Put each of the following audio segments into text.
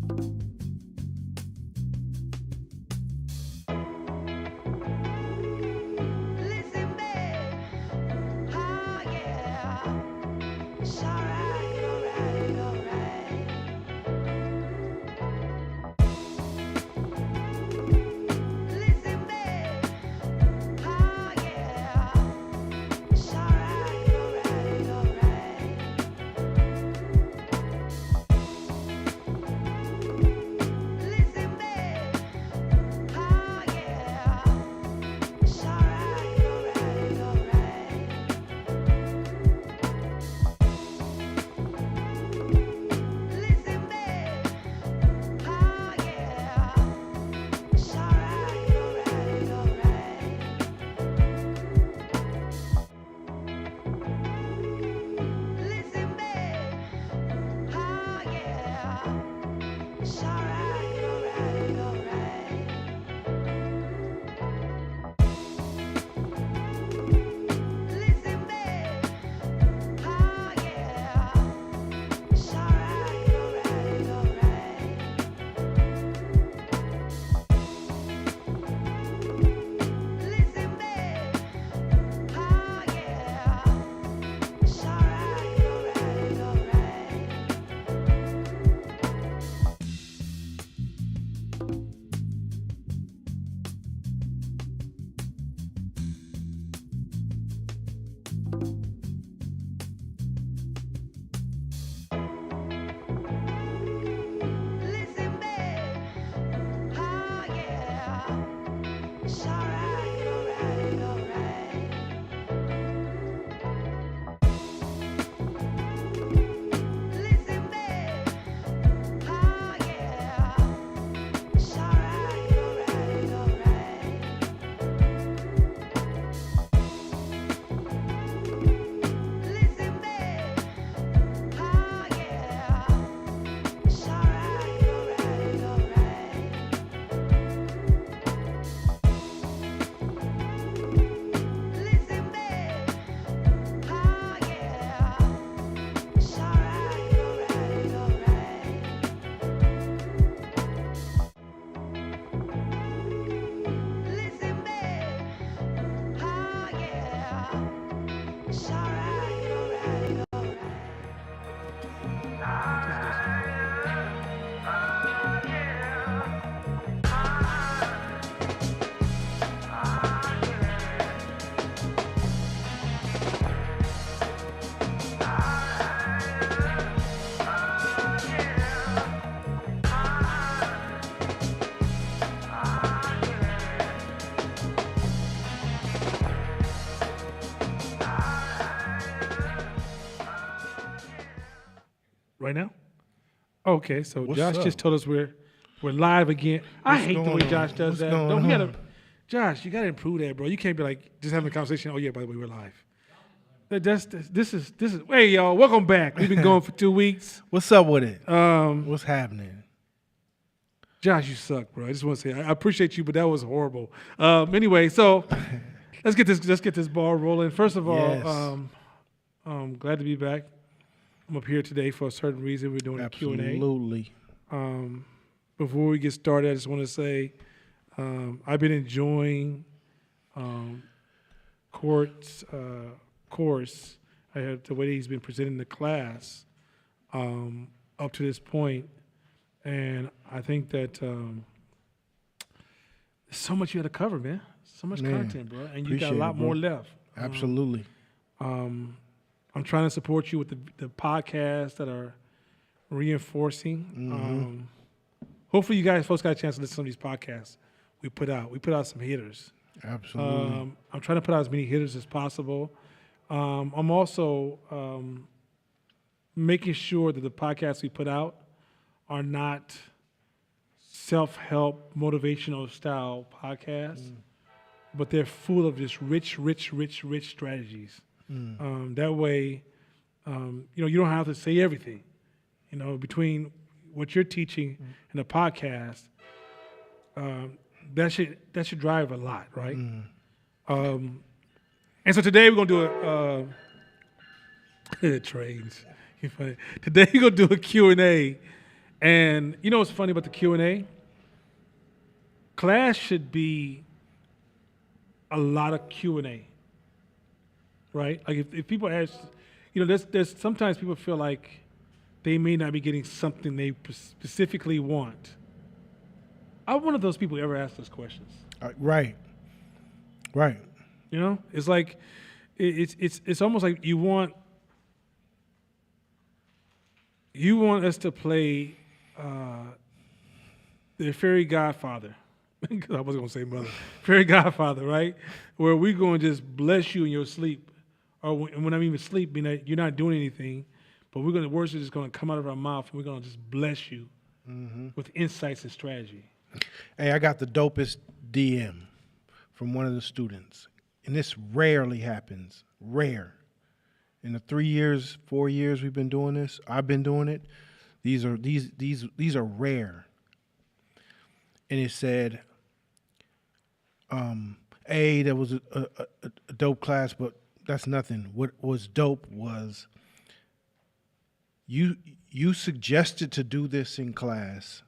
Listen, babe. Oh, yeah. It's alright, alright, alright. Listen, babe. Oh, yeah. It's alright, alright, alright. Listen, babe. Oh, yeah. It's alright, alright, alright. Listen, babe. Oh, yeah. It's alright, alright, alright. Listen, babe. Oh, yeah. It's alright, alright, alright. Listen, babe. Oh, yeah. It's alright, alright, alright. Listen, babe. Oh, yeah. It's alright, alright, alright. Listen, babe. Oh, yeah. It's alright, alright, alright. Listen, babe. Oh, yeah. It's alright, alright, alright. Listen, babe. Oh, yeah. It's alright, alright, alright. Listen, babe. Oh, yeah. It's alright, alright, alright. Listen, babe. Oh, yeah. It's alright, alright, alright. Right now? Okay, so What's Josh up? just told us we're live again. I What's hate the way going on? Josh does What's that. going No, we gotta, on? Josh, you gotta improve that, bro. You can't be like just having a conversation. Oh yeah, by the way, we're live. This is. Hey y'all, welcome back. We've been going for 2 weeks. What's up with it? Um, What's happening? Josh, you suck, bro. I just want to say I appreciate you, but that was horrible. Anyway, so let's get this ball rolling. First of all, Yes. glad to be back. I'm up here today for a certain reason. We're doing a Q&A. Absolutely. Before we get started, I just want to say I've been enjoying Court's course. I had the way he's been presenting the class up to this point, and I think that there's so much you had to cover, man. So much Man, content, bro, and you got a appreciate lot it, bro. more left. Absolutely. I'm trying to support you with the podcasts that are reinforcing. Mm-hmm. Hopefully, you guys folks got a chance to listen to some of these podcasts we put out. We put out some hitters. Absolutely. I'm trying to put out as many hitters as possible. I'm also making sure that the podcasts we put out are not self-help, motivational style podcasts, but they're full of just rich strategies. That way, you don't have to say everything. Between what you're teaching and the podcast, that should drive a lot, right? And so today we're gonna do a trades. You're funny. Today we're gonna do a Q&A, And you know what's funny about the Q&A? Class should be a lot of Q&A, right? Like if people ask, you know, there's sometimes people feel like they may not be getting something they specifically want. I'm one of those people who ever ask those questions. Right. Right. You know, it's like it's almost like you want us to play the fairy godfather. Because I wasn't gonna say mother, fairy godfather, right? Where we going to just bless you in your sleep, or when I'm even asleep, mean that you're not doing anything, but the words are just gonna come out of our mouth, and we're gonna just bless you with insights and strategy. Hey, I got the dopest DM from one of the students, and this rarely happens. Rare. In the 3 years, 4 years we've been doing this, I've been doing it. These are rare. And it said, "Hey, that was a dope class, but that's nothing. What was dope was you suggested to do this in class,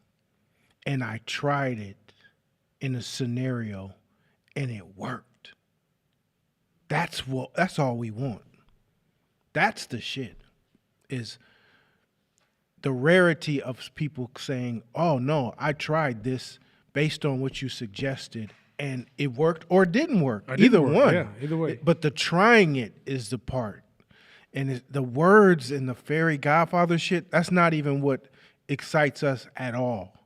and I tried it in a scenario, and it worked. That's all we want. That's the shit. Is the rarity of people saying, "Oh no, I tried this based on what you suggested, and it worked or it didn't work." Either one. Yeah, either way. But the trying it is the part. And the words and the fairy godfather shit, that's not even what excites us at all.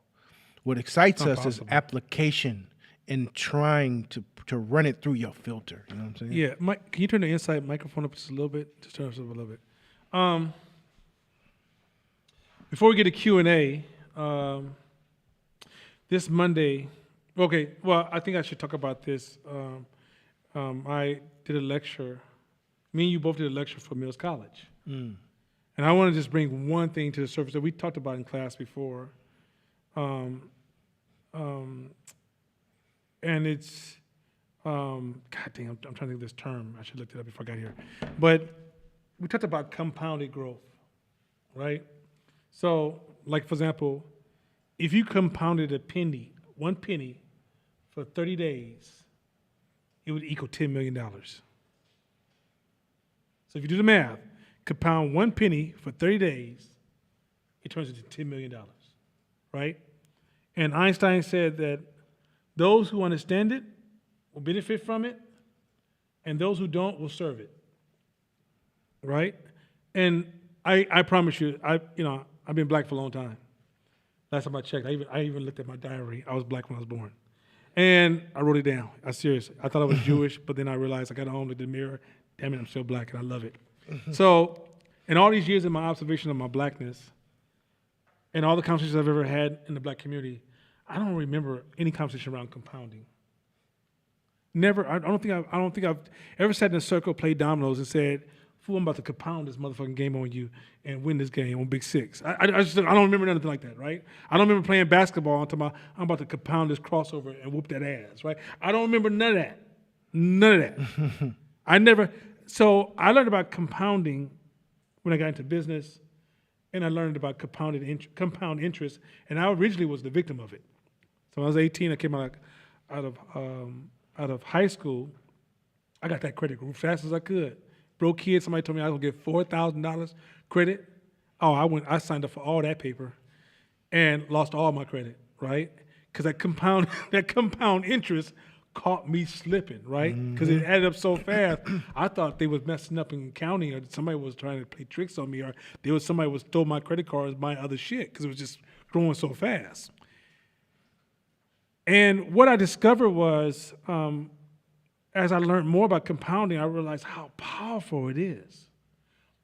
What excites Not us possible. is application and trying to run it through your filter. You know what I'm saying? Yeah, Mike, can you turn the inside microphone up just a little bit? Just turn it up a little bit. Before we get to Q&A, this Monday, okay, well, I think I should talk about this. I did a lecture. Me and you both did a lecture for Mills College. And I want to just bring one thing to the surface that we talked about in class before. And it's, God dang, I'm trying to think of this term. I should look it up before I got here. But we talked about compounded growth, right? So, like, for example, if you compounded one penny for 30 days, it would equal $10 million. So if you do the math, compound one penny for 30 days, it turns into $10 million, right? And Einstein said that those who understand it will benefit from it, and those who don't will serve it, right? And I promise you, I've been black for a long time. Last time I checked, I even looked at my diary. I was black when I was born. And I wrote it down. I seriously. I thought I was Jewish, but then I realized I got home, looked in the mirror. Damn it, I'm still black, and I love it. So, in all these years of my observation of my blackness, and all the conversations I've ever had in the black community, I don't remember any conversation around compounding. Never. I don't think I've ever sat in a circle, played dominoes, and said, "Fool, I'm about to compound this motherfucking game on you and win this game on Big Six." I don't remember anything like that, right? I don't remember playing basketball and talking about, I'm about to compound this crossover and whoop that ass, right? I don't remember none of that. None of that. So I learned about compounding when I got into business, and I learned about compound interest, and I originally was the victim of it. So when I was 18, I came out of high school. I got that credit as fast as I could. Broke kid, somebody told me I was gonna get $4,000 credit. Oh, I signed up for all that paper and lost all my credit, right? Because that compound interest caught me slipping, right? Because it added up so fast. I thought they was messing up in counting, or somebody was trying to play tricks on me, or somebody was stole my credit cards, buying other shit, because it was just growing so fast. And what I discovered was, as I learned more about compounding, I realized how powerful it is.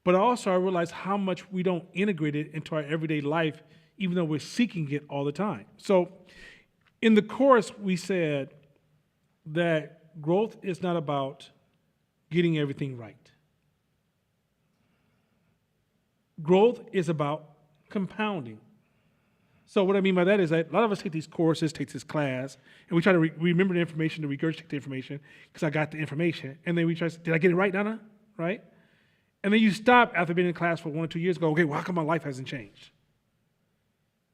But also I realized how much we don't integrate it into our everyday life, even though we're seeking it all the time. So in the course, we said that growth is not about getting everything right. Growth is about compounding. So what I mean by that is that a lot of us take these courses, take this class, and we try to remember the information, to regurgitate the information, because I got the information, and then we try to, did I get it right, Donna? Right? And then you stop after being in class for 1 or 2 years, go, okay, well, how come my life hasn't changed?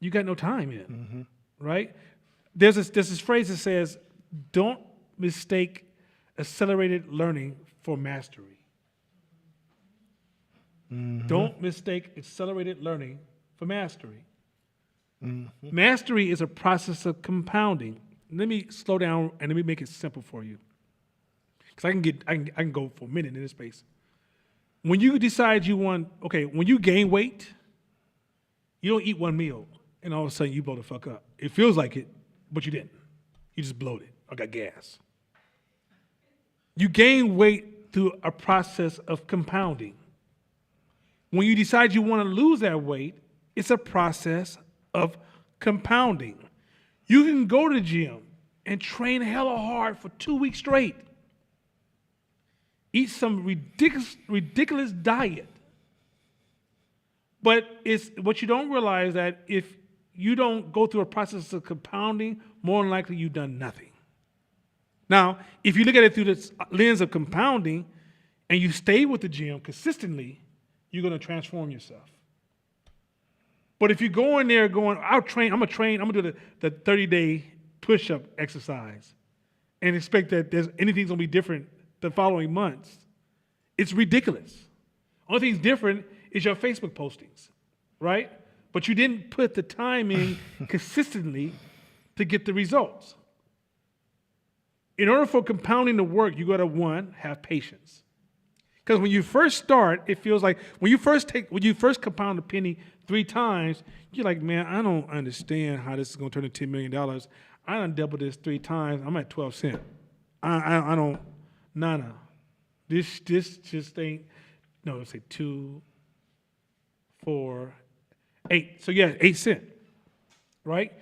you got no time in, right? There's this phrase that says, don't mistake accelerated learning for mastery. Don't mistake accelerated learning for mastery. Mastery is a process of compounding. Let me slow down and let me make it simple for you, because I can go for a minute in this space. When you decide when you gain weight, you don't eat one meal and all of a sudden you blow the fuck up. It feels like it, but you didn't. You just bloated or got gas. You gain weight through a process of compounding. When you decide you want to lose that weight, it's a process of compounding. You can go to the gym and train hella hard for 2 weeks straight. Eat some ridiculous diet. But it's what you don't realize, that if you don't go through a process of compounding, more than likely you've done nothing. Now, if you look at it through the lens of compounding and you stay with the gym consistently, you're going to transform yourself. But if you go in there going, I'm going to do the 30-day push-up exercise and expect that anything's going to be different the following months, it's ridiculous. Only thing's different is your Facebook postings, right? But you didn't put the time in consistently to get the results. In order for compounding to work, you got to, one, have patience. Because when you first start, it feels like when you first compound a penny 3 times, you're like, man, I don't understand how this is going to turn into $10 million. I done doubled this 3 times. I'm at 12 cents. I don't, no. This just ain't, no, let's say 2, 4, 8. So yeah, 8 cents, right?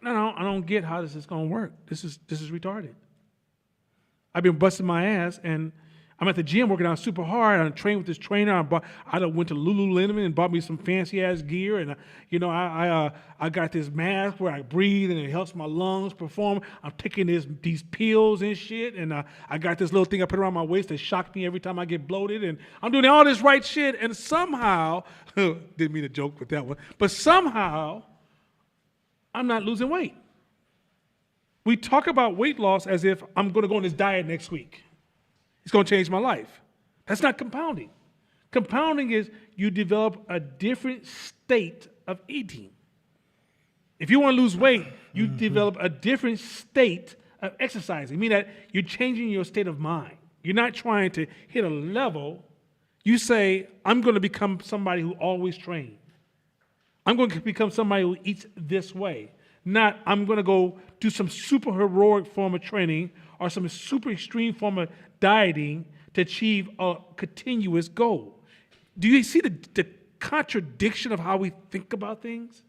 No, I don't get how this is going to work. This is retarded. I've been busting my ass, and I'm at the gym working out super hard. I trained with this trainer. I went to Lululemon and bought me some fancy ass gear, and I got this mask where I breathe and it helps my lungs perform. I'm taking these pills and shit, and I got this little thing I put around my waist that shocks me every time I get bloated, and I'm doing all this right shit, and somehow didn't mean to joke with that one, but somehow I'm not losing weight. We talk about weight loss as if I'm going to go on this diet next week. It's going to change my life. That's not compounding. Compounding is you develop a different state of eating. If you want to lose weight, you develop a different state of exercising, meaning that you're changing your state of mind. You're not trying to hit a level. You say, I'm going to become somebody who always trains. I'm going to become somebody who eats this way. Not, I'm going to go do some super heroic form of training or some super extreme form of dieting to achieve a continuous goal. Do you see the contradiction of how we think about things?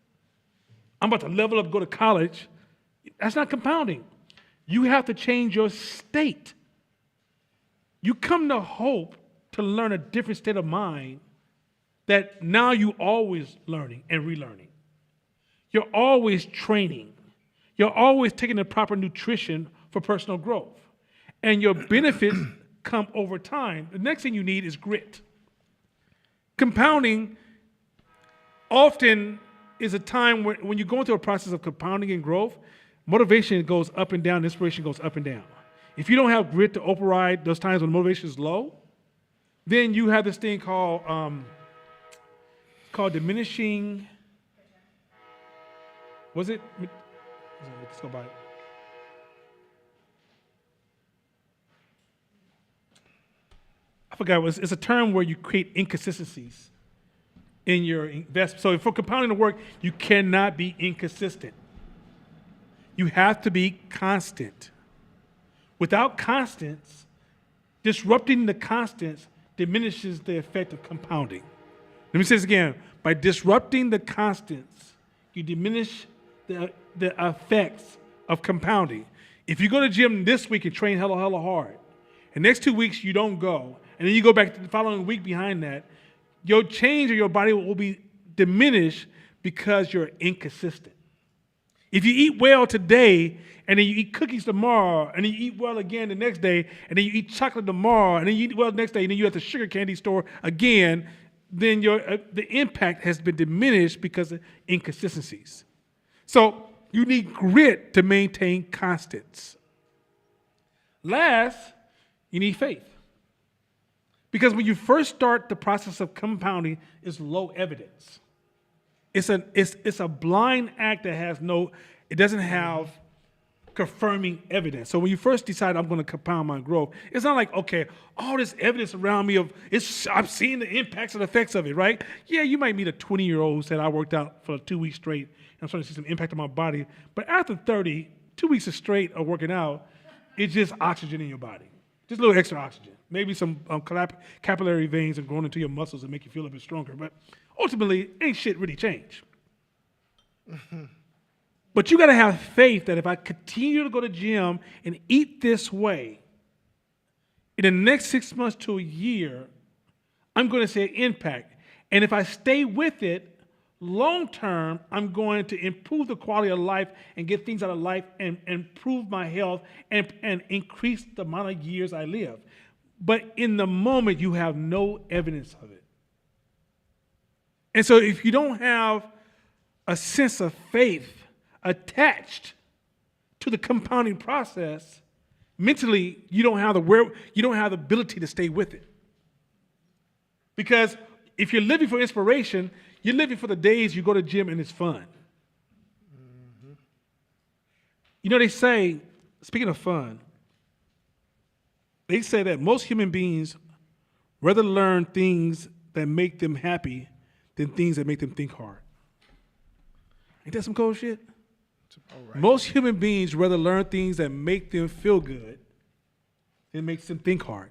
I'm about to level up, go to college. That's not compounding. You have to change your state. You come to Hope to learn a different state of mind that now you always learning and relearning. You're always training. You're always taking the proper nutrition for personal growth. And your benefits come over time. The next thing you need is grit. Compounding often is a time when you're going through a process of compounding and growth, motivation goes up and down, inspiration goes up and down. If you don't have grit to override those times when motivation is low, then you have this thing called diminishing. Was it? Let's go by it. I forgot. It's a term where you create inconsistencies in your investment. So for compounding to work, you cannot be inconsistent. You have to be constant. Without constants, disrupting the constants diminishes the effect of compounding. Let me say this again. By disrupting the constants, you diminish the effects of compounding. If you go to the gym this week and train hella hard, and next 2 weeks you don't go, and then you go back to the following week behind that, your change of your body will be diminished because you're inconsistent. If you eat well today, and then you eat cookies tomorrow, and then you eat well again the next day, and then you eat chocolate tomorrow, and then you eat well the next day, and then you're at the sugar candy store again, then the impact has been diminished because of inconsistencies. So you need grit to maintain constants. Last, you need faith. Because when you first start the process of compounding, it's low evidence. It's a blind act that has it doesn't have confirming evidence. So when you first decide I'm going to compound my growth, it's not like, okay, all this evidence around me I'm seeing the impacts and effects of it, right? Yeah, you might meet a 20-year-old who said I worked out for 2 weeks straight and I'm starting to see some impact on my body. But after 30, 2 weeks of straight of working out, it's just oxygen in your body. Just a little extra oxygen. Maybe some capillary veins are growing into your muscles and make you feel a bit stronger. But ultimately, ain't shit really changed. But you got to have faith that if I continue to go to the gym and eat this way, in the next 6 months to a year, I'm going to see an impact. And if I stay with it, long term, I'm going to improve the quality of life and get things out of life and improve my health and increase the amount of years I live. But in the moment, you have no evidence of it. And so if you don't have a sense of faith attached to the compounding process, mentally, you don't have the ability to stay with it. Because if you're living for inspiration, you're living for the days you go to the gym and it's fun. Mm-hmm. You know, they say, speaking of fun, they say that most human beings rather learn things that make them happy than things that make them think hard. Ain't that some cold shit? Right. Most human beings rather learn things that make them feel good than makes them think hard.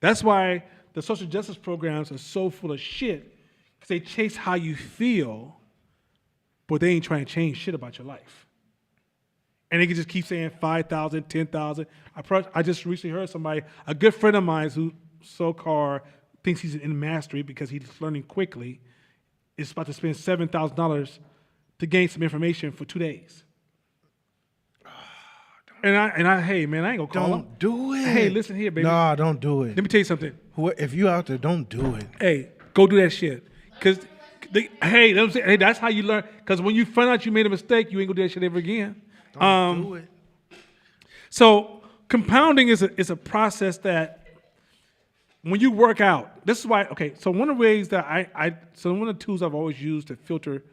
That's why the social justice programs are so full of shit, because they chase how you feel, but they ain't trying to change shit about your life. And they can just keep saying 5,000, 10,000. I just recently heard somebody, a good friend of mine who so-called thinks he's in mastery because he's learning quickly, is about to spend $7,000 to gain some information for 2 days. Hey, man, I ain't gonna call him. Don't do it. Hey, listen here, baby. Nah, don't do it. Let me tell you something. If you out there, don't do it. Hey, go do that shit. Hey, that's how you learn. Because when you find out you made a mistake, you ain't gonna do that shit ever again. Don't do it. So compounding is a process that when you work out, this is why, okay, so one of the ways that one of the tools I've always used to filter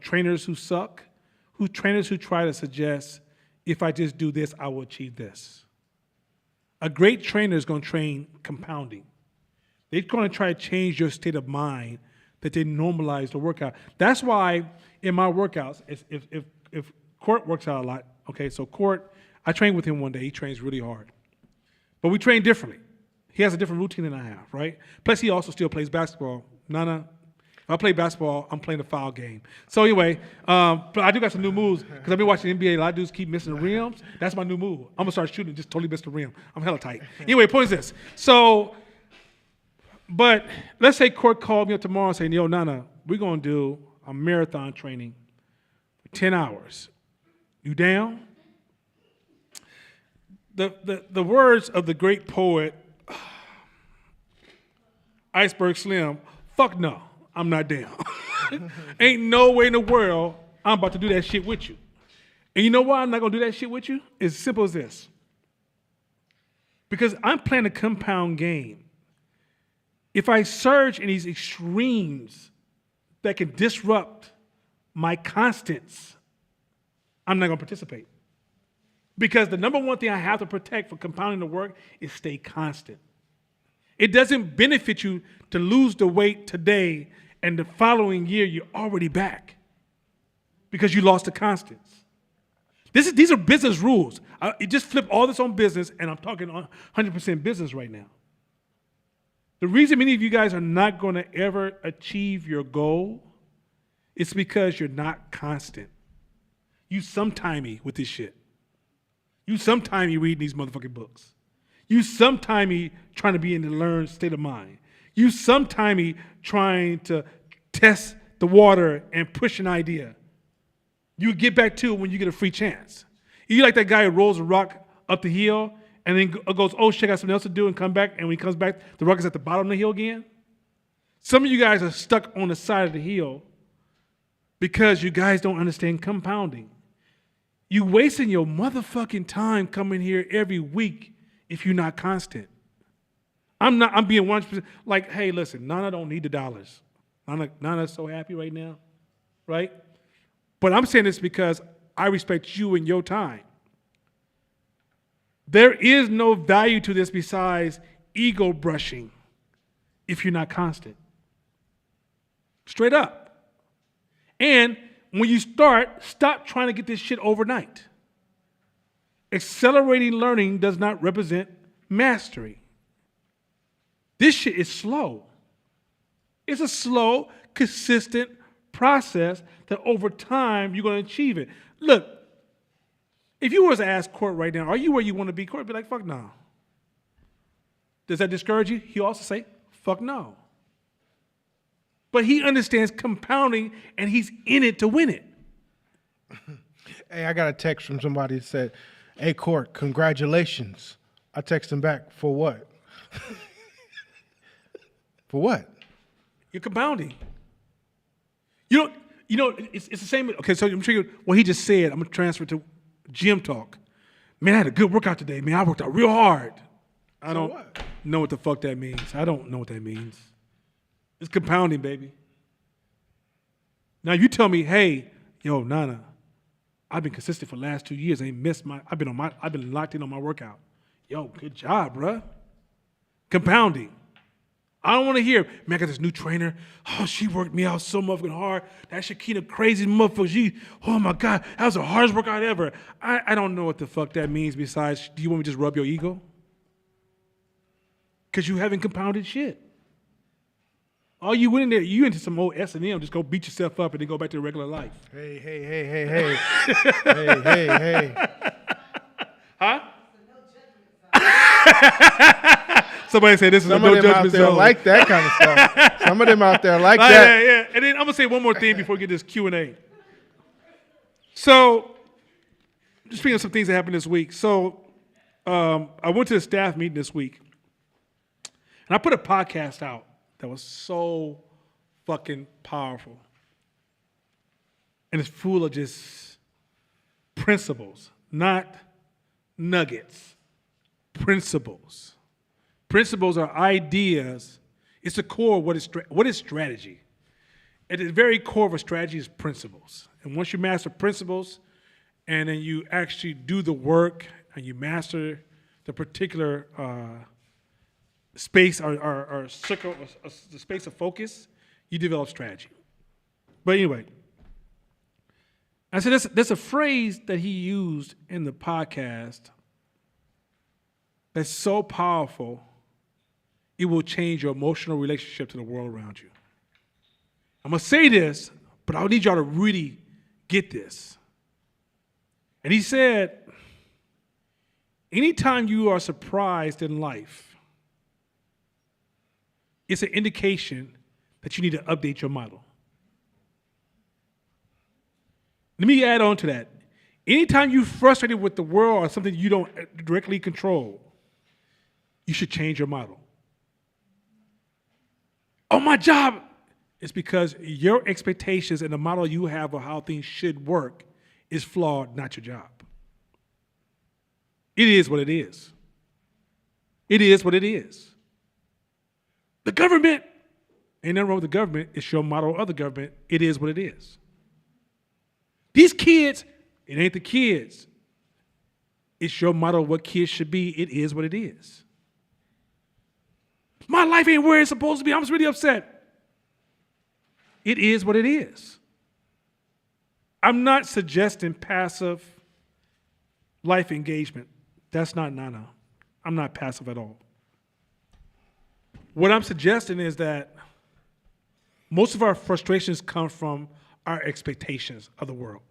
trainers who suck, trainers who try to suggest, if I just do this, I will achieve this. A great trainer is going to train compounding. They're going to try to change your state of mind that they normalize the workout. That's why in my workouts, if Court works out a lot, okay, so Court, I trained with him one day. He trains really hard. But we train differently. He has a different routine than I have, right? Plus, he also still plays basketball. Nana, if I play basketball, I'm playing a foul game. So anyway, but I do got some new moves because I've been watching the NBA. A lot of dudes keep missing the rims. That's my new move. I'm gonna start shooting and just totally miss the rim. I'm hella tight. Anyway, point is this. So, but let's say Court called me up tomorrow and saying, "Yo, Nana, we're gonna do a marathon training for 10 hours. You down?" The words of the great poet Iceberg Slim, fuck no. I'm not down. Ain't no way in the world I'm about to do that shit with you. And you know why I'm not going to do that shit with you? It's as simple as this. Because I'm playing a compound game. If I surge in these extremes that can disrupt my constants, I'm not going to participate. Because the number one thing I have to protect for compounding the work is stay constant. It doesn't benefit you to lose the weight today and the following year you're already back because you lost the constants. These are business rules. Just flip all this on business, and I'm talking 100% business right now. The reason many of you guys are not going to ever achieve your goal is because you're not constant. You sometimey with this shit. You sometimey reading these motherfucking books. You sometimey trying to be in the learned state of mind. You sometimey trying to test the water and push an idea. You get back to it when you get a free chance. You like that guy who rolls a rock up the hill and then goes, oh shit, I got something else to do, and come back, and when he comes back, the rug is at the bottom of the hill again. Some of you guys are stuck on the side of the hill because you guys don't understand compounding. You wasting your motherfucking time coming here every week if you're not constant. I'm being 100% like, hey, listen, Nana don't need the dollars. Nana's so happy right now, right? But I'm saying this because I respect you and your time. There is no value to this besides ego brushing if you're not constant. Straight up. And when you stop trying to get this shit overnight. Accelerating learning does not represent mastery. This shit is slow. It's a slow, consistent process that over time you're going to achieve it. Look, if you was to ask Court right now, are you where you want to be? Court would be like, fuck no. Does that discourage you? He'll also say, fuck no. But he understands compounding and he's in it to win it. Hey, I got a text from somebody that said, hey, Court, congratulations. I text him back, for what? For what? You're compounding. You know, it's the same. Okay, so I'm sure what he just said, I'm going to transfer to gym talk. Man, I had a good workout today, man. I worked out real hard. I don't know what the fuck that means. I don't know what that means. It's compounding, baby. Now you tell me, hey, yo, Nana, I've been consistent for the last 2 years. I've been locked in on my workout. Yo, good job, bruh. Compounding. I don't want to hear, man, I got this new trainer. Oh, she worked me out so motherfucking hard. That Shakina crazy motherfucker. Oh my God, that was the hardest workout ever. I don't know what the fuck that means besides, do you want me to just rub your ego? Because you haven't compounded shit. All you went in there, you into some old S&M, just go beat yourself up and then go back to regular life. Hey. Hey. Huh? Somebody said this is Some a no of them out judgment there zone. like that kind of stuff. Some of them out there like that. Yeah. And then I'm gonna say one more thing before we get this Q&A. So, just speaking of some things that happened this week. So, I went to a staff meeting this week, and I put a podcast out that was so fucking powerful, and it's full of just principles, not nuggets. Principles. Principles are ideas. It's the core of what is strategy. At the very core of a strategy is principles. And once you master principles, and then you actually do the work, and you master the particular space or circle, the space of focus, you develop strategy. But anyway, I said there's a phrase that he used in the podcast that's so powerful, it will change your emotional relationship to the world around you. I'm going to say this, but I need y'all to really get this. And he said, anytime you are surprised in life, it's an indication that you need to update your model. Let me add on to that. Anytime you're frustrated with the world or something you don't directly control, you should change your model. On my job, it's because your expectations and the model you have of how things should work is flawed, not your job. It is what it is. It is what it is. The government, ain't nothing wrong with the government, it's your model of the government, it is what it is. These kids, it ain't the kids. It's your model of what kids should be, it is what it is. My life ain't where it's supposed to be. I'm just really upset. It is what it is. I'm not suggesting passive life engagement. That's not Nana. I'm not passive at all. What I'm suggesting is that most of our frustrations come from our expectations of the world.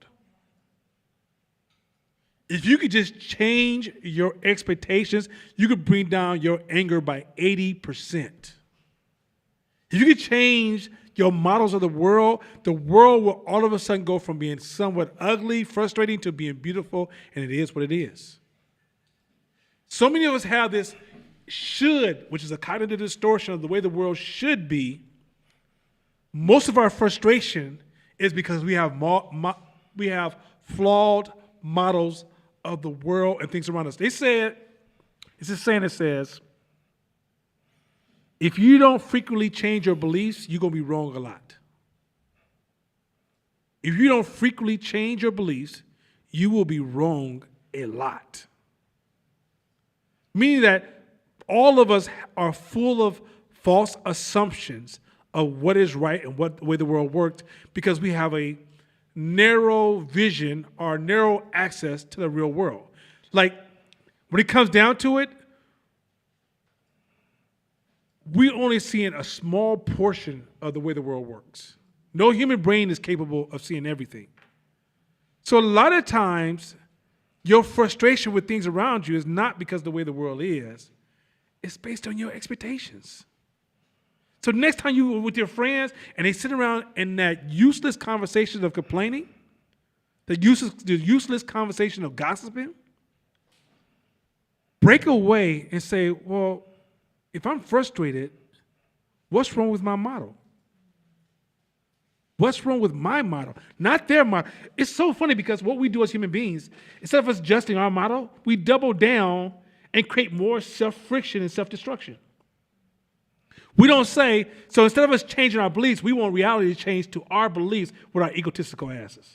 If you could just change your expectations, you could bring down your anger by 80%. If you could change your models of the world will all of a sudden go from being somewhat ugly, frustrating, to being beautiful, and it is what it is. So many of us have this should, which is a cognitive distortion of the way the world should be. Most of our frustration is because we have flawed models of the world and things around us. They said, it's a saying that says, if you don't frequently change your beliefs, you're going to be wrong a lot. If you don't frequently change your beliefs, you will be wrong a lot. Meaning that all of us are full of false assumptions of what is right and what the way the world worked because we have a narrow vision or narrow access to the real world. Like, when it comes down to it, we're only seeing a small portion of the way the world works. No human brain is capable of seeing everything. So a lot of times, your frustration with things around you is not because of the way the world is. It's based on your expectations. So next time you are with your friends and they sit around in that useless conversation of complaining, the useless conversation of gossiping, break away and say, well, if I'm frustrated, what's wrong with my model? What's wrong with my model? Not their model. It's so funny because what we do as human beings, instead of us adjusting our model, we double down and create more self-friction and self-destruction. We don't say, so instead of us changing our beliefs, we want reality to change to our beliefs with our egotistical asses.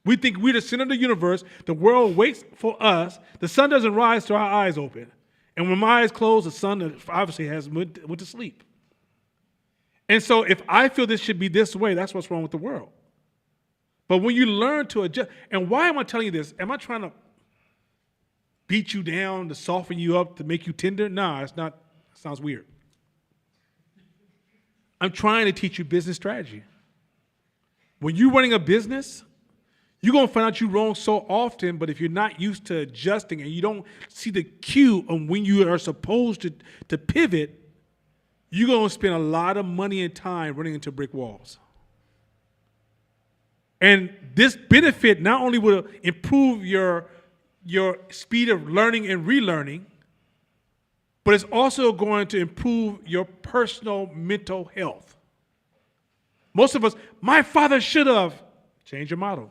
We think we're the center of the universe. The world waits for us. The sun doesn't rise till our eyes open. And when my eyes close, the sun obviously has went to sleep. And so if I feel this should be this way, that's what's wrong with the world. But when you learn to adjust, and why am I telling you this? Am I trying to beat you down, to soften you up, to make you tender? No, it's not. It sounds weird. I'm trying to teach you business strategy. When you're running a business, you're going to find out you're wrong so often, but if you're not used to adjusting and you don't see the cue on when you are supposed to pivot, you're going to spend a lot of money and time running into brick walls. And this benefit not only will improve your speed of learning and relearning, but it's also going to improve your personal mental health. Most of us, my father should have. Change your model.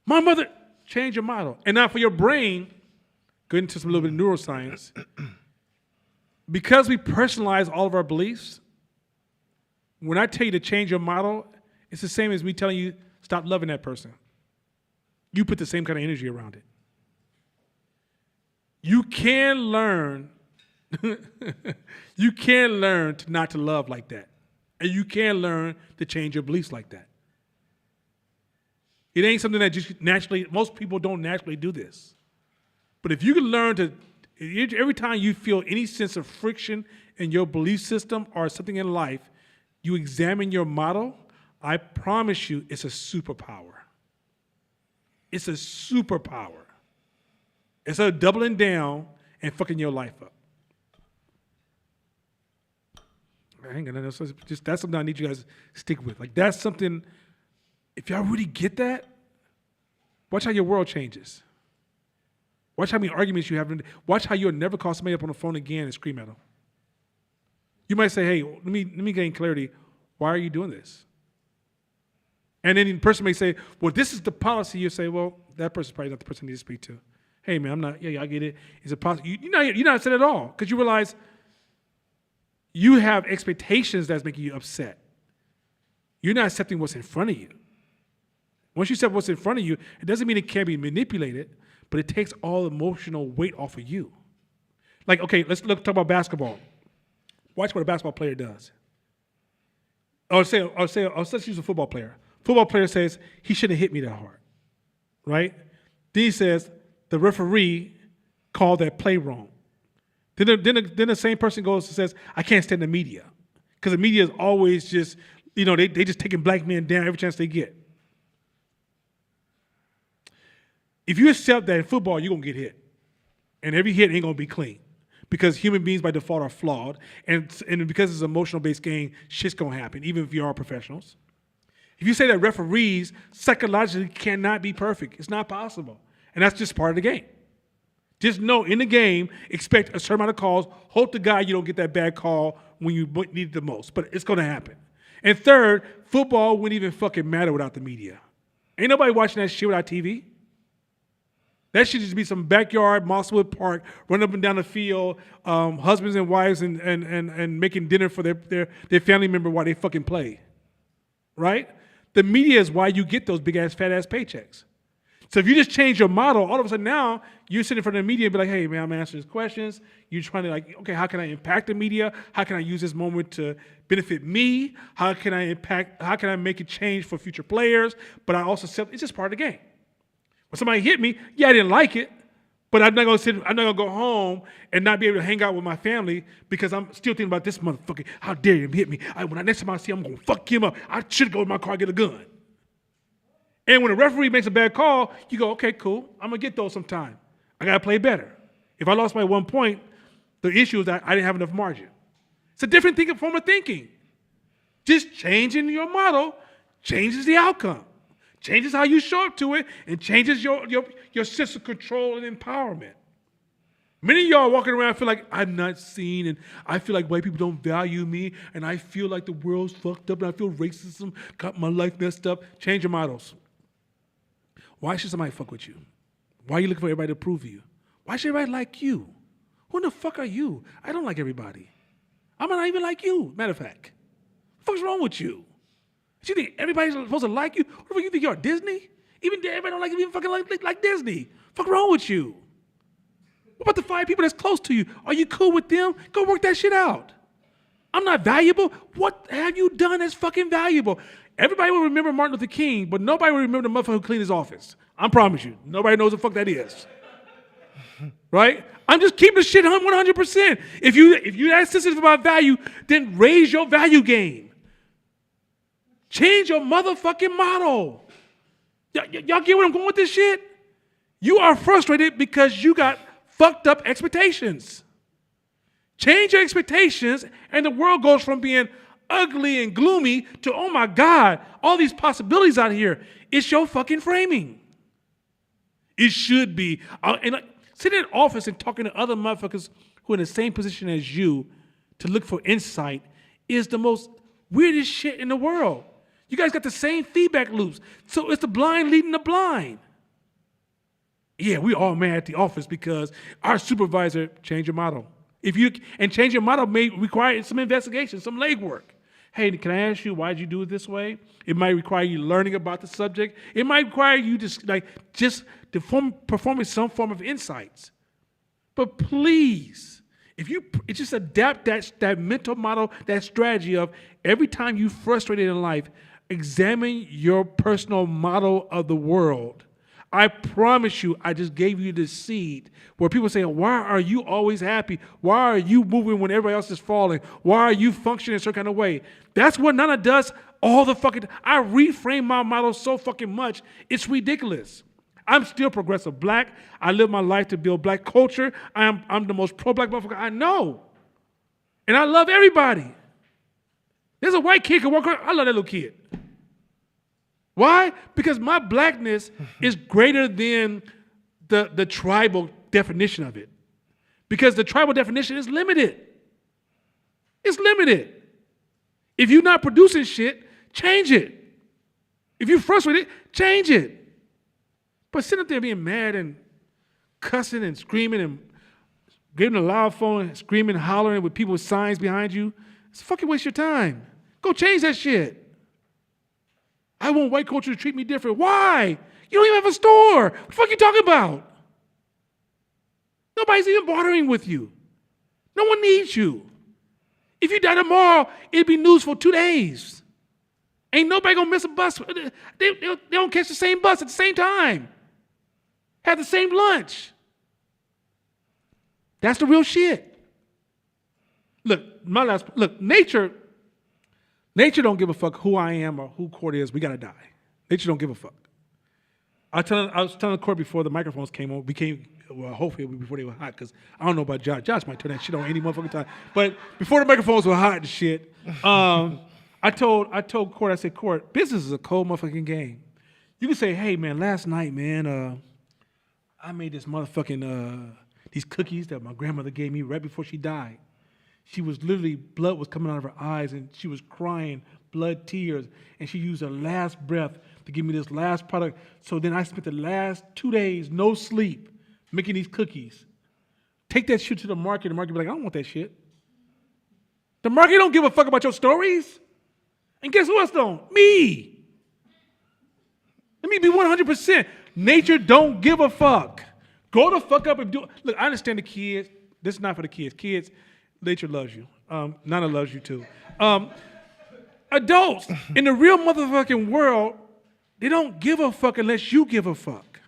My mother, change your model. And now for your brain, go into some little bit of neuroscience. Because we personalize all of our beliefs, when I tell you to change your model, it's the same as me telling you, stop loving that person. You put the same kind of energy around it. You can learn, to not to love like that. And you can learn to change your beliefs like that. It ain't something that just naturally, most people don't naturally do this. But if you can learn to, every time you feel any sense of friction in your belief system or something in life, you examine your model, I promise you it's a superpower. It's a superpower. Instead of doubling down and fucking your life up. I ain't gonna know. So just that's something I need you guys to stick with. Like that's something. If y'all really get that, watch how your world changes. Watch how many arguments you have. Watch how you'll never call somebody up on the phone again and scream at them. You might say, "Hey, let me gain clarity. Why are you doing this?" And then the person may say, "Well, this is the policy." You say, "Well, that person's probably not the person you need to speak to." Hey, man, I'm not. Yeah, I get it. Is it possible? You're not upset at all because you realize you have expectations that's making you upset. You're not accepting what's in front of you. Once you accept what's in front of you, it doesn't mean it can't be manipulated, but it takes all emotional weight off of you. Like, okay, let's talk about basketball. Watch what a basketball player does. Let's use a football player. Football player says, he shouldn't have hit me that hard, right? Then he says, the referee called that play wrong. Then the same person goes and says, I can't stand the media. Because the media is always just, they just taking black men down every chance they get. If you accept that in football, you're going to get hit. And every hit ain't going to be clean. Because human beings by default are flawed. And because it's an emotional-based game, shit's going to happen, even if you are professionals. If you say that referees psychologically cannot be perfect, it's not possible. And that's just part of the game. Just know in the game, expect a certain amount of calls. Hope to God you don't get that bad call when you need it the most, but it's going to happen. And third, football wouldn't even fucking matter without the media. Ain't nobody watching that shit without TV. That should just be some backyard, Mosswood Park, running up and down the field, husbands and wives and making dinner for their family member while they fucking play. Right? The media is why you get those big-ass, fat-ass paychecks. So if you just change your model, all of a sudden now you're sitting in front of the media and be like, hey, man, I'm answering these questions. You're trying to like, okay, how can I impact the media? How can I use this moment to benefit me? How can I make a change for future players? But I also said, it's just part of the game. When somebody hit me, yeah, I didn't like it, but I'm not gonna go home and not be able to hang out with my family because I'm still thinking about this motherfucker. How dare him hit me? Next time I see him, I'm gonna fuck him up. I should go in my car and get a gun. And when a referee makes a bad call, you go, okay, cool. I'm gonna get those sometime. I gotta play better. If I lost by 1 point, the issue is that I didn't have enough margin. It's a different form of thinking. Just changing your model changes the outcome. Changes how you show up to it, and changes your sense of control and empowerment. Many of y'all walking around feel like I'm not seen, and I feel like white people don't value me, and I feel like the world's fucked up, and I feel racism got my life messed up. Change your models. Why should somebody fuck with you? Why are you looking for everybody to approve of you? Why should everybody like you? Who in the fuck are you? I don't like everybody. I'm not even like you, matter of fact. What the fuck's wrong with you? You think everybody's supposed to like you? What the fuck you think you're Disney? Even everybody don't like you, even fucking like Disney. Fuck wrong with you? What about the 5 people that's close to you? Are you cool with them? Go work that shit out. I'm not valuable. What have you done that's fucking valuable? Everybody will remember Martin Luther King, but nobody will remember the motherfucker who cleaned his office. I promise you. Nobody knows what the fuck that is. Right? I'm just keeping the shit 100%. If you're that sensitive about value, then raise your value game. Change your motherfucking model. Y'all get where I'm going with this shit? You are frustrated because you got fucked up expectations. Change your expectations, and the world goes from being ugly and gloomy to, oh my God, all these possibilities out here. It's your fucking framing. It should be. Sitting in an office and talking to other motherfuckers who are in the same position as you to look for insight is the most weirdest shit in the world. You guys got the same feedback loops. So it's the blind leading the blind. Yeah, we all mad at the office because our supervisor changed your model. Change your model may require some investigation, some legwork. Hey, can I ask you, why did you do it this way? It might require you learning about the subject. It might require you to performing some form of insights. But please, if you just adapt that mental model, that strategy of every time you're frustrated in life, examine your personal model of the world. I promise you, I just gave you the seed where people say, why are you always happy? Why are you moving when everybody else is falling? Why are you functioning a certain kind of way? That's what Nana does all the fucking time. I reframe my model so fucking much, it's ridiculous. I'm still progressive black. I live my life to build black culture. I'm the most pro-black motherfucker I know. And I love everybody. There's a white kid who can walk around. I love that little kid. Why? Because my blackness is greater than the tribal definition of it. Because the tribal definition is limited. It's limited. If you're not producing shit, change it. If you're frustrated, change it. But sitting up there being mad and cussing and screaming and getting a loud phone and screaming and hollering with people with signs behind you, it's a fucking waste of your time. Go change that shit. I want white culture to treat me different. Why? You don't even have a store. What the fuck are you talking about? Nobody's even bartering with you. No one needs you. If you die tomorrow, it'd be news for 2 days. Ain't nobody gonna miss a bus. They don't catch the same bus at the same time. Have the same lunch. That's the real shit. Look, nature don't give a fuck who I am or who Court is. We gotta die. Nature don't give a fuck. I was telling Court before the microphones came on, hopefully before they were hot, because I don't know about Josh. Josh might turn that shit on any motherfucking time. But before the microphones were hot and shit, I told Court, I said, Court, business is a cold motherfucking game. You can say, hey man, last night, man, I made this motherfucking these cookies that my grandmother gave me right before she died. She was literally, blood was coming out of her eyes, and she was crying, blood, tears, and she used her last breath to give me this last product. So then I spent the last 2 days, no sleep, making these cookies. Take that shit to the market be like, I don't want that shit. The market don't give a fuck about your stories. And guess who else don't? Me. Let me be 100%. Nature don't give a fuck. Grow the fuck up and do it. Look, I understand the kids. This is not for the kids. Kids, nature loves you. Nana loves you too. Adults, in the real motherfucking world, they don't give a fuck unless you give a fuck.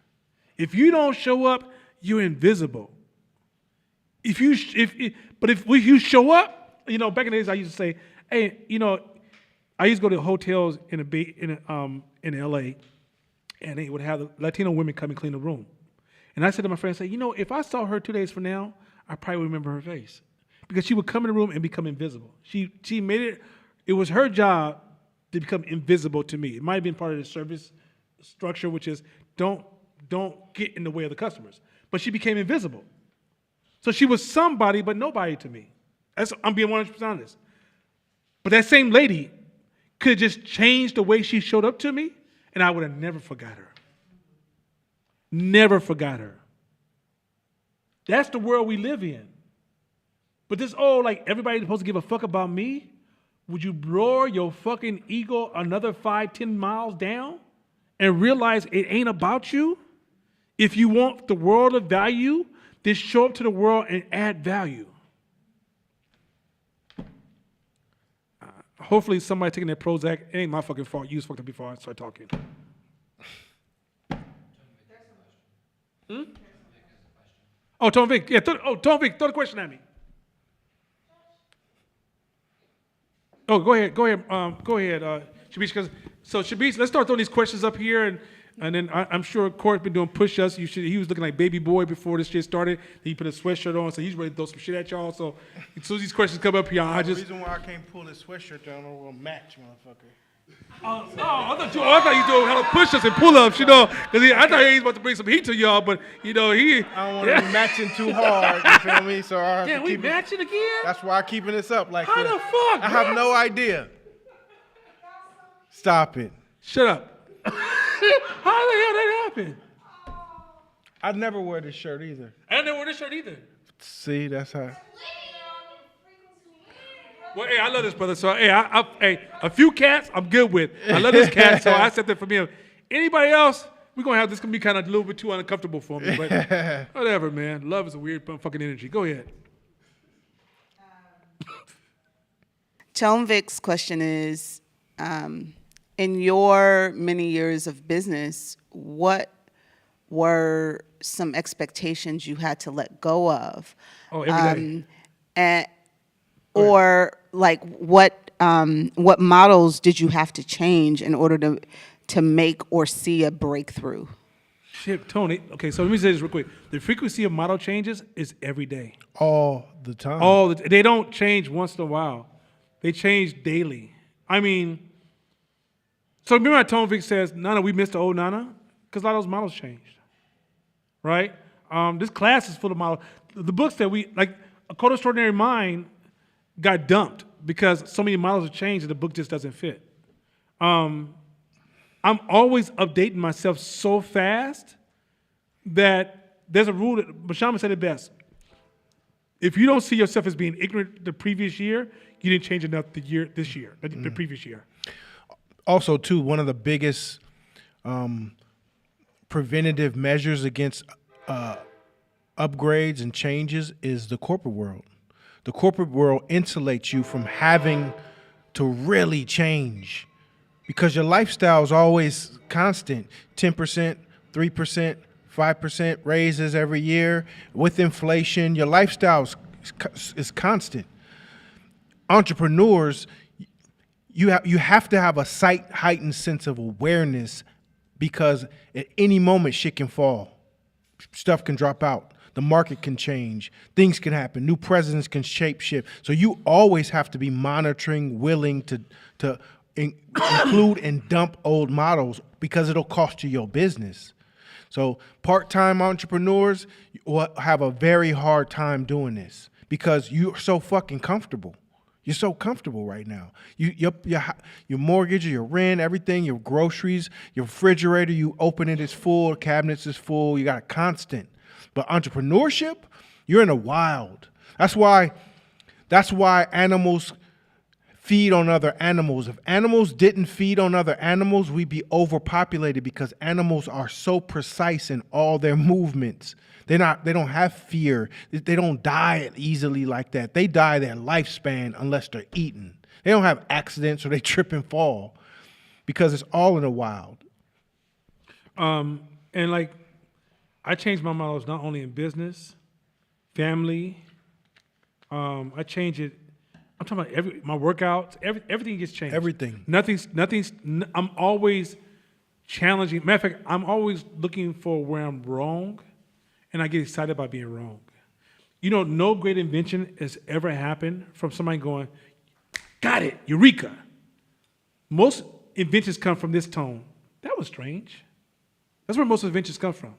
If you don't show up, you're invisible. If you show up, you know, back in the days I used to say, hey, you know, I used to go to hotels in LA, and they would have the Latino women come and clean the room. And I said to my friend, you know, if I saw her 2 days from now, I probably would remember her face. Because she would come in the room and become invisible. She made it was her job to become invisible to me. It might have been part of the service structure, which is don't get in the way of the customers. But she became invisible. So she was somebody but nobody to me. I'm being 100% honest. But that same lady could have just changed the way she showed up to me, and I would have never forgot her. Never forgot her. That's the world we live in. But this, like everybody's supposed to give a fuck about me? Would you lower your fucking ego another 5-10 miles down and realize it ain't about you? If you want the world to value, then show up to the world and add value. Hopefully somebody taking their Prozac. It ain't my fucking fault. You was fucked up before I start talking. Oh, Tom Vic. Yeah, Tom Vic, throw the question at me. Oh, go ahead, Shabish. So Shabish, let's start throwing these questions up here, and then I'm sure Court's been doing push-ups. He was looking like baby boy before this shit started. He put a sweatshirt on, so he's ready to throw some shit at y'all. So as soon as these questions come up here, The reason why I can't pull this sweatshirt down, I'm gonna match, motherfucker. I thought you were doing hella push-ups and pull-ups, you know, because I thought he was about to bring some heat to y'all, but you know I don't want to be matching too hard. You feel me? So I have to we keep it. matching again? That's why I'm keeping this up like How this. the fuck, I have no idea. Stop it. Shut up. How the hell that happened? I'd never wear this shirt either. I never wore this shirt either. See, that's how. Well, hey, I love this brother. So, hey, a few cats I'm good with. I love this cat, so I accept it from him. Anybody else? We're gonna have this gonna be kind of a little bit too uncomfortable for me, but whatever, man. Love is a weird fucking energy. Go ahead. Tone Vic's question is, in your many years of business, what were some expectations you had to let go of? Oh, every day. Or like what models did you have to change in order to make or see a breakthrough? Shit, Tony. Okay, so let me say this real quick. The frequency of model changes is every day. All the time. They don't change once in a while. They change daily. I mean, so remember how Tone Vic says, Nana, we missed the old Nana? Because a lot of those models changed, right? This class is full of models. The books that A Cold Extraordinary Mind got dumped because so many models have changed that the book just doesn't fit. I'm always updating myself so fast that there's a rule that Bashama said it best. If you don't see yourself as being ignorant the previous year, you didn't change enough the previous year. Also, too, one of the biggest preventative measures against upgrades and changes is the corporate world. The corporate world insulates you from having to really change because your lifestyle is always constant. 10%, 3%, 5% raises every year. With inflation, your lifestyle is constant. Entrepreneurs, you have to have a heightened sense of awareness because at any moment shit can fall. Stuff can drop out. The market can change. Things can happen. New presidents can shape shift. So you always have to be monitoring, willing to include and dump old models because it'll cost you your business. So part-time entrepreneurs will have a very hard time doing this because you're so fucking comfortable. You're so comfortable right now. Your mortgage, your rent, everything, your groceries, your refrigerator, you open it, it's full, cabinets is full, you got a constant. But entrepreneurship, you're in the wild. That's why animals feed on other animals. If animals didn't feed on other animals, we'd be overpopulated because animals are so precise in all their movements. They don't have fear. They don't die easily like that. They die their lifespan unless they're eaten. They don't have accidents or they trip and fall because it's all in the wild. And like, I changed my models not only in business, family. I change it. I'm talking about my workouts. Everything gets changed. Everything. I'm always challenging. Matter of fact, I'm always looking for where I'm wrong, and I get excited about being wrong. You know, no great invention has ever happened from somebody going, "Got it, eureka." Most inventions come from this tone. That was strange. That's where most inventions come from.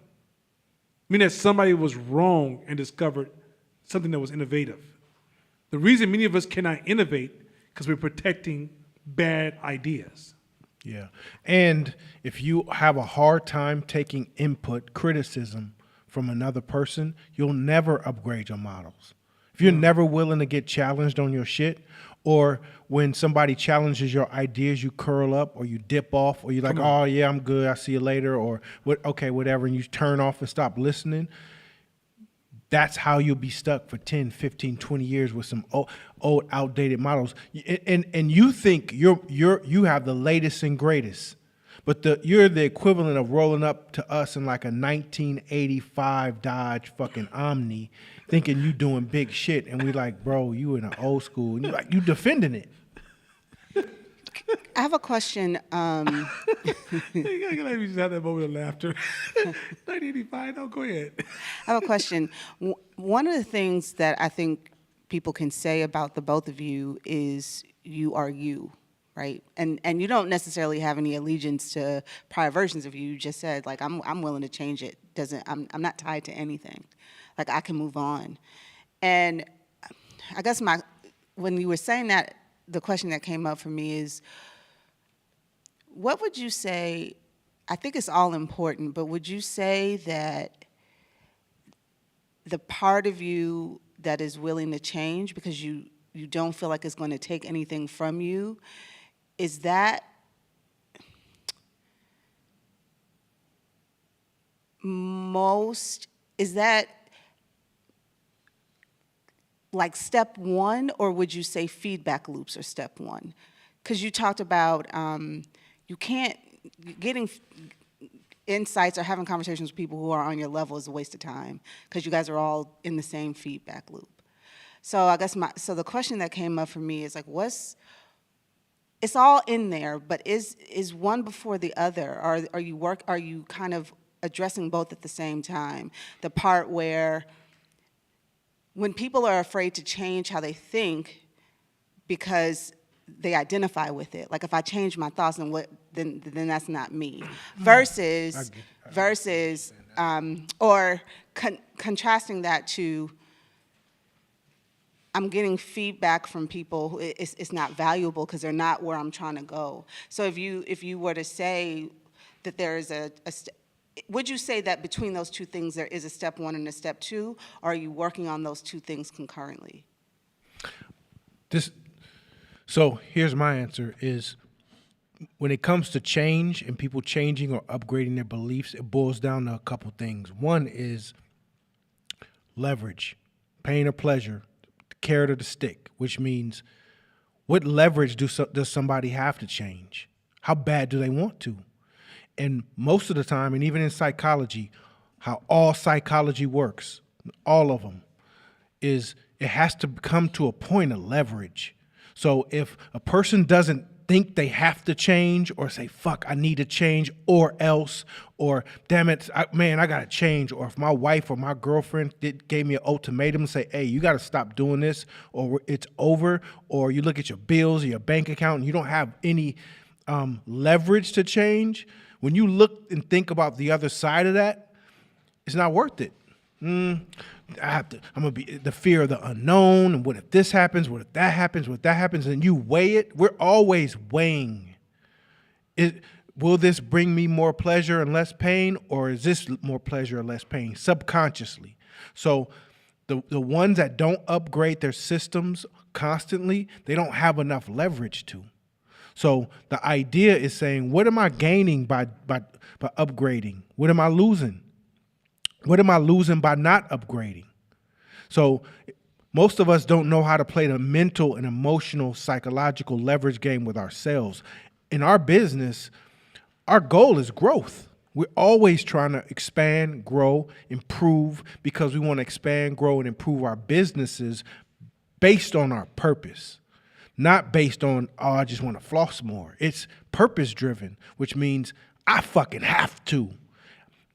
I mean that somebody was wrong and discovered something that was innovative. The reason many of us cannot innovate because we're protecting bad ideas. Yeah. And if you have a hard time taking input, criticism from another person, you'll never upgrade your models. If you're never willing to get challenged on your shit, or when somebody challenges your ideas, you curl up or you dip off, or you're like, oh yeah, I'm good, I'll see you later, or okay, whatever, and you turn off and stop listening, that's how you'll be stuck for 10, 15, 20 years with some old outdated models. And you think you have the latest and greatest, but you're the equivalent of rolling up to us in like a 1985 Dodge fucking Omni, thinking you doing big shit, and we like, bro, you in an old school, and you defending it. I have a question. You gotta let me just have that moment of laughter. 1985, no, go ahead. I have a question. One of the things that I think people can say about the both of you is you are you, right? And you don't necessarily have any allegiance to prior versions of you. You just said, like, I'm willing to change it. I'm not tied to anything. Like, I can move on. And I guess when you were saying that, the question that came up for me is, what would you say, I think it's all important, but would you say that the part of you that is willing to change because you don't feel like it's going to take anything from you, is that like step one, or would you say feedback loops are step one? Because you talked about getting insights or having conversations with people who are on your level is a waste of time because you guys are all in the same feedback loop. So I guess the question that came up for me is like, it's all in there, but is one before the other? Are you kind of addressing both at the same time? The part where when people are afraid to change how they think because they identify with it, like if I change my thoughts, then that's not me. Versus contrasting that to, I'm getting feedback from people who it's not valuable because they're not where I'm trying to go. So if you were to say that there is would you say that between those two things there is a step one and a step two, or are you working on those two things concurrently? So here's my answer is, when it comes to change and people changing or upgrading their beliefs, it boils down to a couple things. One is leverage, pain or pleasure, the carrot or the stick, which means what leverage does somebody have to change? How bad do they want to? And most of the time, and even in psychology, how all psychology works, all of them, is it has to come to a point of leverage. So if a person doesn't think they have to change, or say, fuck, I need to change, or else, or damn it, I got to change, or if my wife or my girlfriend gave me an ultimatum and say, hey, you got to stop doing this, or it's over, or you look at your bills or your bank account and you don't have any leverage to change, when you look and think about the other side of that, it's not worth it. I'm gonna be the fear of the unknown, and what if this happens? What if that happens? What if that happens? And you weigh it. We're always weighing. Will this bring me more pleasure and less pain, or is this more pleasure or less pain subconsciously? So the ones that don't upgrade their systems constantly, they don't have enough leverage to. So the idea is saying, what am I gaining by upgrading? What am I losing? What am I losing by not upgrading? So most of us don't know how to play the mental and emotional, psychological leverage game with ourselves. In our business, our goal is growth. We're always trying to expand, grow, improve, because we want to expand, grow, and improve our businesses based on our purpose, not based on, oh, I just want to floss more. It's purpose driven, which means I fucking have to.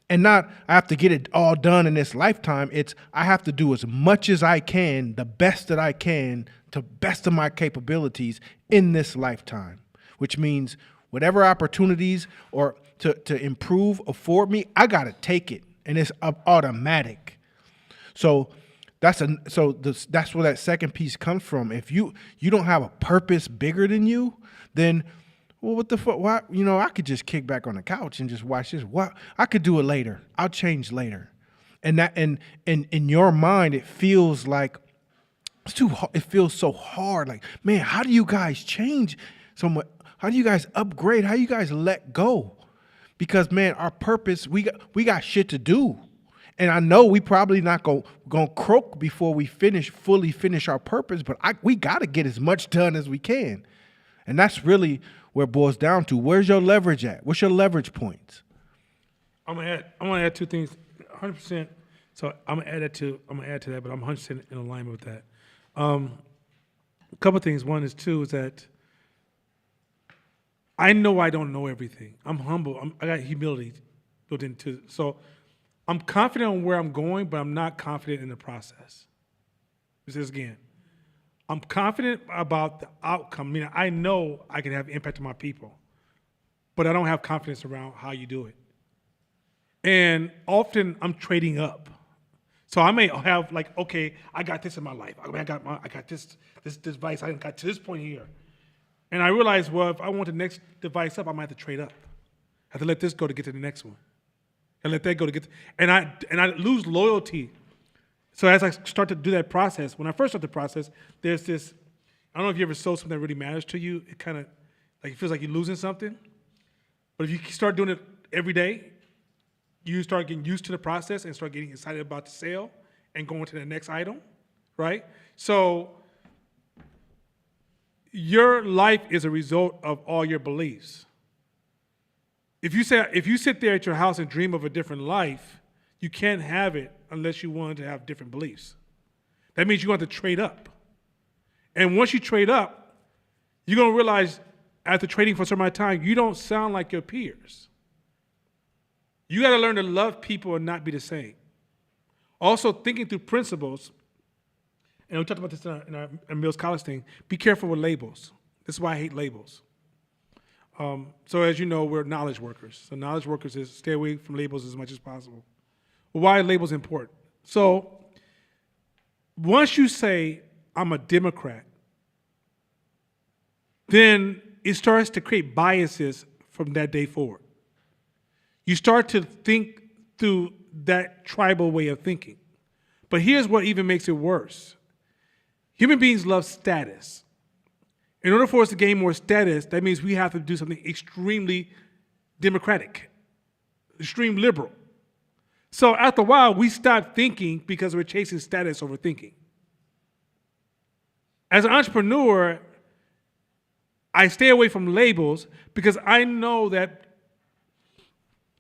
And not I have to get it all done in this lifetime. It's I have to do as much as I can, the best that I can, to best of my capabilities in this lifetime, which means whatever opportunities or to improve afford me, I got to take it, and it's automatic. So that's where that second piece comes from. If you don't have a purpose bigger than you, then well, what the fuck? Why? I could just kick back on the couch and just watch this. What? I could do it later. I'll change later. And that and in your mind, it feels like it's too hard. It feels so hard. Like, man, how do you guys change so much? How do you guys upgrade? How do you guys let go? Because, man, our purpose, we got shit to do. And I know we probably not gonna croak before we fully finish our purpose, but we got to get as much done as we can. And that's really where it boils down to. Where's your leverage at? What's your leverage points? I'm gonna add two things, 100%. So I'm gonna add to that, but I'm 100% in alignment with that. A couple of things. One is that I know I don't know everything. I'm humble. I got humility built into. So I'm confident on where I'm going, but I'm not confident in the process. This is again. I'm confident about the outcome. I mean, I know I can have impact on my people, but I don't have confidence around how you do it. And often I'm trading up. So I may have like, okay, I got this in my life. I got this device. I got to this point here. And I realized, well, if I want the next device up, I might have to trade up. I have to let this go to get to the next one. And let that go to get to, and I lose loyalty. So as I start to do that process, when I first start the process, there's this, I don't know if you ever sold something that really matters to you. It kind of, like it feels like you're losing something. But if you start doing it every day, you start getting used to the process and start getting excited about the sale and going to the next item, right? So your life is a result of all your beliefs. If you sit there at your house and dream of a different life, you can't have it unless you want to have different beliefs. That means you're going to have to trade up. And once you trade up, you're going to realize after trading for some amount of time, you don't sound like your peers. You got to learn to love people and not be the same. Also, thinking through principles, and we talked about this in our Mills College thing, be careful with labels. This is why I hate labels. So as you know, we're knowledge workers. So knowledge workers is stay away from labels as much as possible. Well, why are labels important? So once you say, I'm a Democrat, then it starts to create biases from that day forward. You start to think through that tribal way of thinking. But here's what even makes it worse. Human beings love status. In order for us to gain more status, that means we have to do something extremely democratic, extreme liberal. So after a while, we stop thinking because we're chasing status over thinking. As an entrepreneur, I stay away from labels because I know that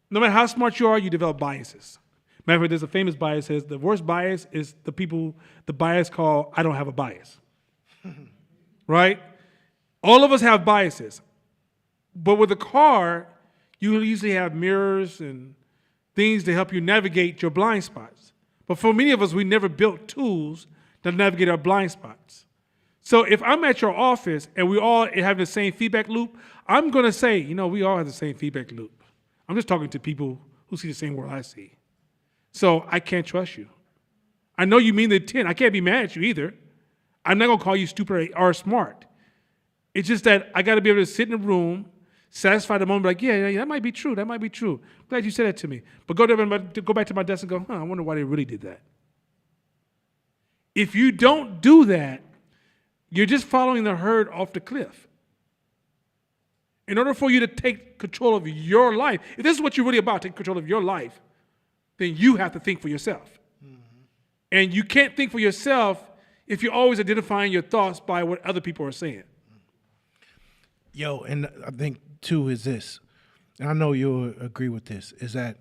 no matter how smart you are, you develop biases. Matter of fact, there's a famous bias that says the worst bias is the bias called I don't have a bias. Right? All of us have biases. But with a car, you usually have mirrors and things to help you navigate your blind spots. But for many of us, we never built tools to navigate our blind spots. So if I'm at your office and we all have the same feedback loop, I'm going to say, we all have the same feedback loop. I'm just talking to people who see the same world I see. So I can't trust you. I know you mean the intent. I can't be mad at you either. I'm not going to call you stupid or smart. It's just that I got to be able to sit in a room, satisfy the moment, like, yeah, that might be true. That might be true. Glad you said that to me. But go back to my desk and go, I wonder why they really did that. If you don't do that, you're just following the herd off the cliff. In order for you to take control of your life, if this is what you're really about, take control of your life, then you have to think for yourself. Mm-hmm. And you can't think for yourself if you're always identifying your thoughts by what other people are saying. Yo, and I think, too, is this, and I know you'll agree with this, is that...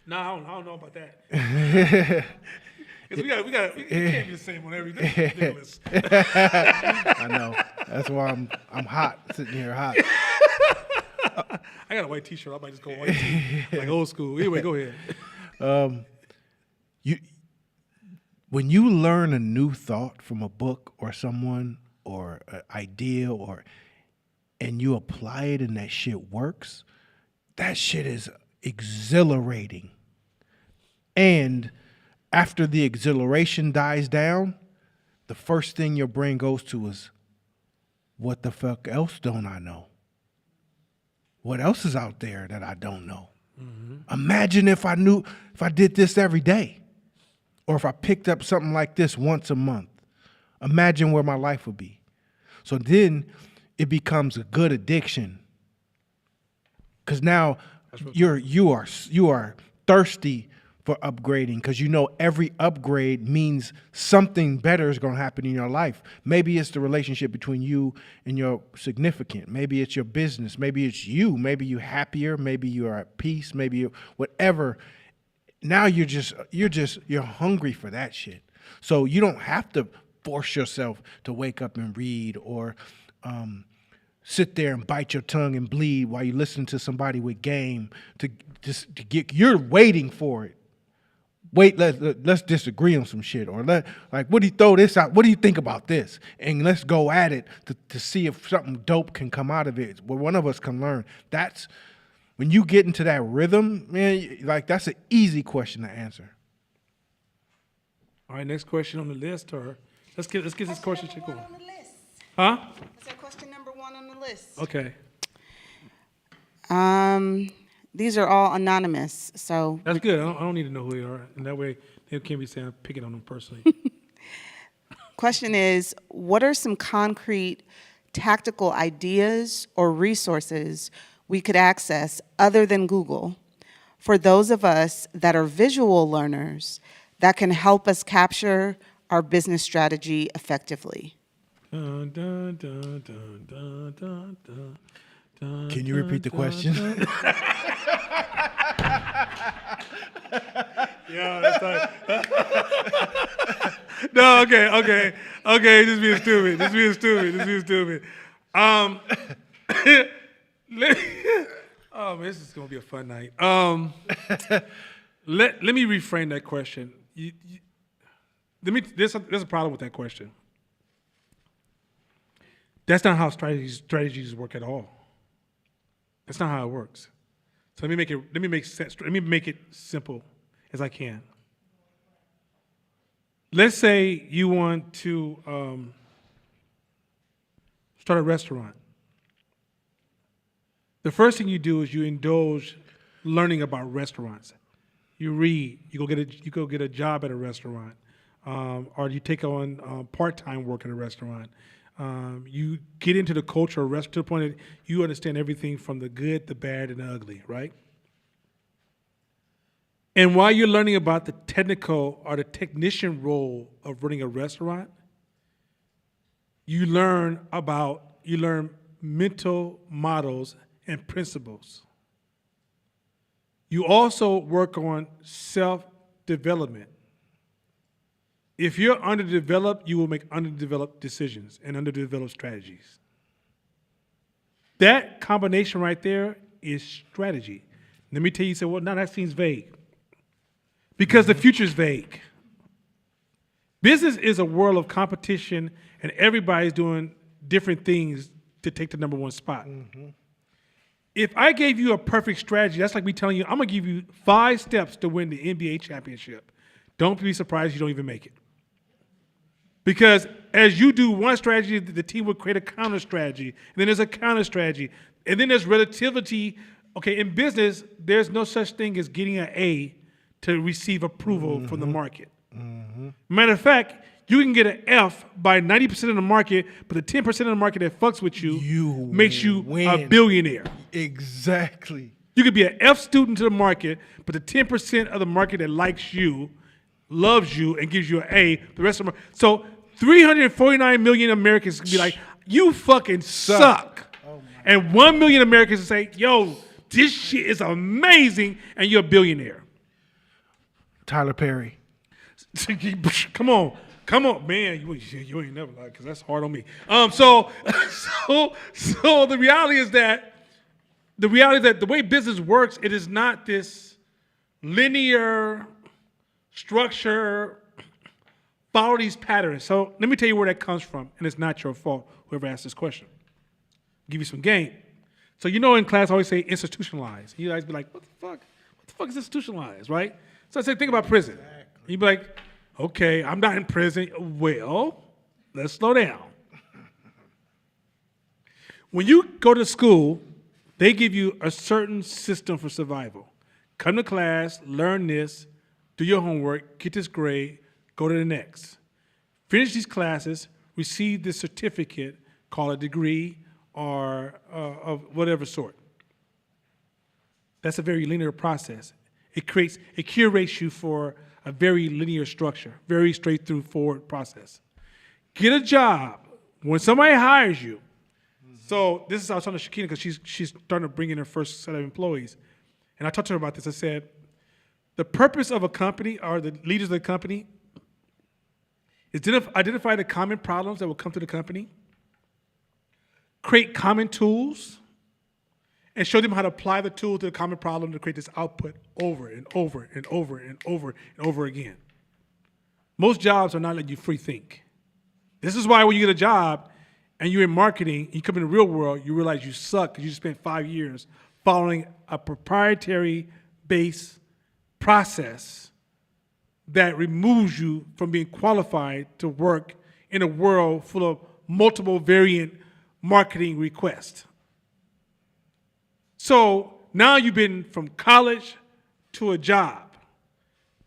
No, I don't know about that. Because we can't be the same on everything. Ridiculous. I know. That's why I'm hot, sitting here hot. I got a white T-shirt. I might just go white T, like old school. Anyway, go ahead. When you learn a new thought from a book or someone or an idea and you apply it and that shit works, that shit is exhilarating. And after the exhilaration dies down, the first thing your brain goes to is, what the fuck else don't I know? What else is out there that I don't know? Mm-hmm. Imagine if I did this every day, or if I picked up something like this once a month. Imagine where my life would be. So then it becomes a good addiction, because now you are thirsty for upgrading, because every upgrade means something better is going to happen in your life. Maybe it's the relationship between you and your significant. Maybe it's your business. Maybe it's you. Maybe you're happier. Maybe you're at peace. Maybe whatever. Now you're hungry for that shit. So you don't have to force yourself to wake up and read or sit there and bite your tongue and bleed while you listen to somebody with game to get. You're waiting for it. Wait, let's disagree on some shit, or what do you throw this out? What do you think about this? And let's go at it to see if something dope can come out of it, where one of us can learn. That's when you get into that rhythm, man. That's an easy question to answer. All right, next question on the list, or let's get this question check going. On the list. Huh? Is that question number 1 on the list? Okay. These are all anonymous, so That's good. I don't need to know who they are, and that way they can't be saying I'm picking on them personally. question is, what are some concrete tactical ideas or resources we could access other than Google for those of us that are visual learners that can help us capture our business strategy effectively? Dun, dun, dun, dun, dun, dun, dun. Can you repeat the question? Yeah, that's right. No, okay. Just being stupid. Oh man, this is gonna be a fun night. Let me reframe that question. There's a problem with that question. That's not how strategies work at all. That's not how it works. So let me make it simple as I can. Let's say you want to start a restaurant. The first thing you do is you indulge learning about restaurants. You read. You go get a job at a restaurant, or you take on part-time work at a restaurant. You get into the culture of restaurant to the point that you understand everything from the good, the bad, and the ugly, right? And while you're learning about the technical or the technician role of running a restaurant, you learn mental models and principles. You also work on self-development. If you're underdeveloped, you will make underdeveloped decisions and underdeveloped strategies. That combination right there is strategy. Let me tell you, well, now that seems vague. Because the future is vague. Business is a world of competition, and everybody's doing different things to take the number one spot. If I gave you a perfect strategy, that's like me telling you, I'm going to give you 5 steps to win the NBA championship. Don't be surprised you don't even make it. Because as you do one strategy, the team will create a counter strategy. And then there's a counter strategy. And then there's relativity. Okay, in business, there's no such thing as getting an A to receive approval from the market. Matter of fact, you can get an F by 90% of the market, but the 10% of the market that fucks with you makes you win. a billionaire. Exactly. You could be an F student to the market, but the 10% of the market that likes you, loves you, and gives you an A, the rest of them. So 349 million Americans can be like, you fucking suck. And 1 million Americans will say, yo, this shit is amazing, and you're a billionaire. Tyler Perry. Come on, man. You ain't never lied because that's hard on me. So the reality is that the way business works, it is not this linear structure. Follow these patterns. So let me tell you where that comes from, and it's not your fault. Whoever asked this question, I'll give you some game. So in class I always say institutionalized. You guys be like, what the fuck? What the fuck is institutionalized, right? So I say, think about prison. You'd be like, okay, I'm not in prison. Well, let's slow down. When you go to school, they give you a certain system for survival. Come to class, learn this, do your homework, get this grade, go to the next. Finish these classes, receive this certificate, call a degree or of whatever sort. That's a very linear process. It curates you for a very linear structure, very straight through forward process. Get a job. When somebody hires you, so this is I was talking to Shakina because she's starting to bring in her first set of employees. And I talked to her about this. I said, the purpose of a company or the leaders of the company is identify the common problems that will come to the company, create common tools, and show them how to apply the tool to the common problem to create this output over and over and over and over and over again. Most jobs are not letting you free think. This is why when you get a job and you're in marketing, you come in the real world, you realize you suck because you spent 5 years following a proprietary base process that removes you from being qualified to work in a world full of multiple variant marketing requests. So now you've been from college to a job,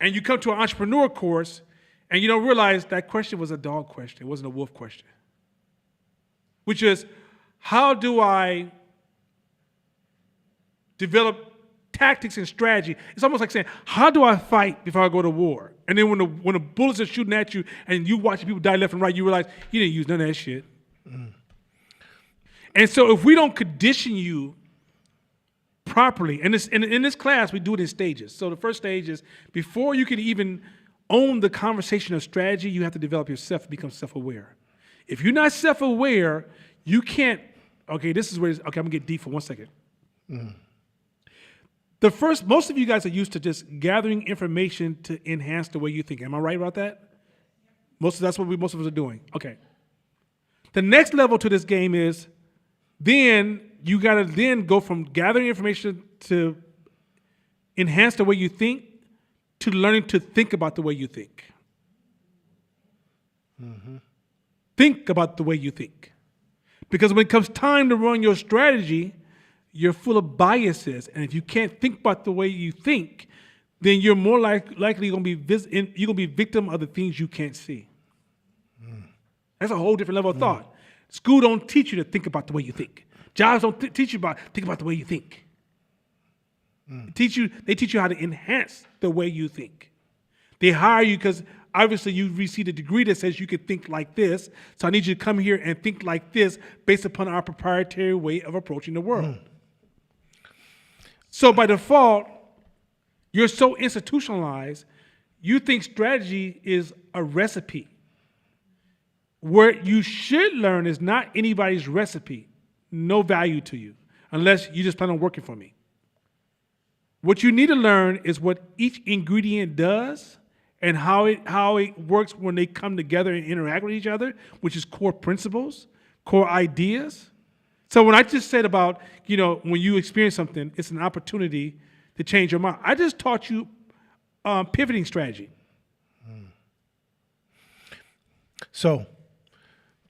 and you come to an entrepreneur course, and you don't realize that question was a dog question. It wasn't a wolf question. Which is, how do I develop tactics and strategy? It's almost like saying, how do I fight before I go to war? And then when the bullets are shooting at you and you watch people die left and right, you realize you didn't use none of that shit. And so if we don't condition you properly, and in this class, we do it in stages. So the first stage is before you can even own the conversation of strategy, you have to develop yourself to become self-aware. If you're not self-aware, you can't, okay, this is where, okay, I'm gonna get deep for 1 second. Most of you guys are used to just gathering information to enhance the way you think. Am I right about that? That's what most of us are doing. Okay. The next level to this game is then you gotta then go from gathering information to enhance the way you think to learning to think about the way you think. Think about the way you think. Because when it comes time to run your strategy, you're full of biases. And if you can't think about the way you think, then you're more likely going to be victim of the things you can't see. That's a whole different level of thought. School don't teach you to think about the way you think. Jobs don't teach you think about the way you think. They teach you how to enhance the way you think. They hire you because obviously you received a degree that says you can think like this, so I need you to come here and think like this based upon our proprietary way of approaching the world. So by default, you're so institutionalized, you think strategy is a recipe. Where you should learn is not anybody's recipe, no value to you, unless you just plan on working for me. What you need to learn is what each ingredient does and how it works when they come together and interact with each other, which is core principles, core ideas. So when I just said about, when you experience something, it's an opportunity to change your mind. I just taught you pivoting strategy. So,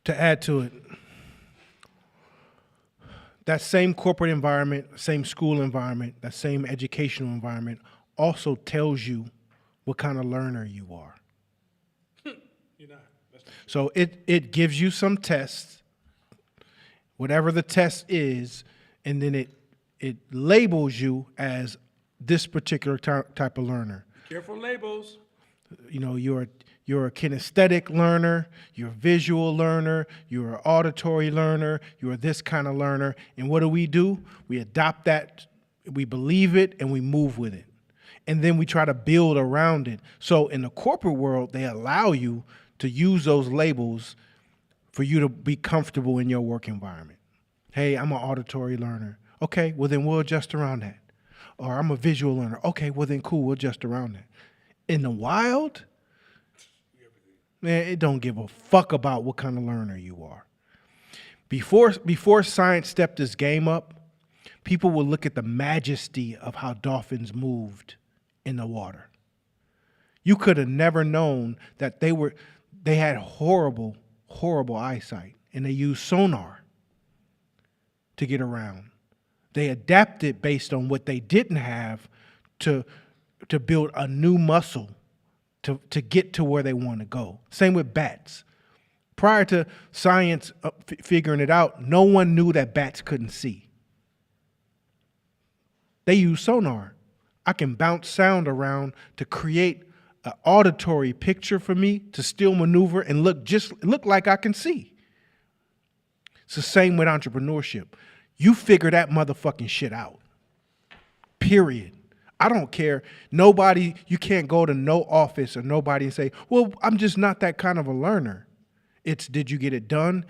to add to it, that same corporate environment, same school environment, that same educational environment also tells you what kind of learner you are. So it gives you some tests, whatever the test is, and then it labels you as this particular type of learner. Careful labels. You're a kinesthetic learner, you're a visual learner, you're an auditory learner, you're this kind of learner. And what do? We adopt that, we believe it, and we move with it. And then we try to build around it. So in the corporate world, they allow you to use those labels for you to be comfortable in your work environment. Hey, I'm an auditory learner. Okay, well then we'll adjust around that. Or I'm a visual learner. Okay, well then cool, we'll adjust around that. In the wild, man, it don't give a fuck about what kind of learner you are. Before science stepped this game up, people would look at the majesty of how dolphins moved in the water. You could have never known that they had horrible, horrible eyesight, and they used sonar to get around. They adapted based on what they didn't have to build a new muscle to get to where they want to go. Same with bats. Prior to science figuring it out, no one knew that bats couldn't see. They use sonar. I can bounce sound around to create an auditory picture for me to still maneuver and look like I can see. It's the same with entrepreneurship. You figure that motherfucking shit out. Period. I don't care. You can't go to no office or nobody and say, well, I'm just not that kind of a learner. It's, did you get it done?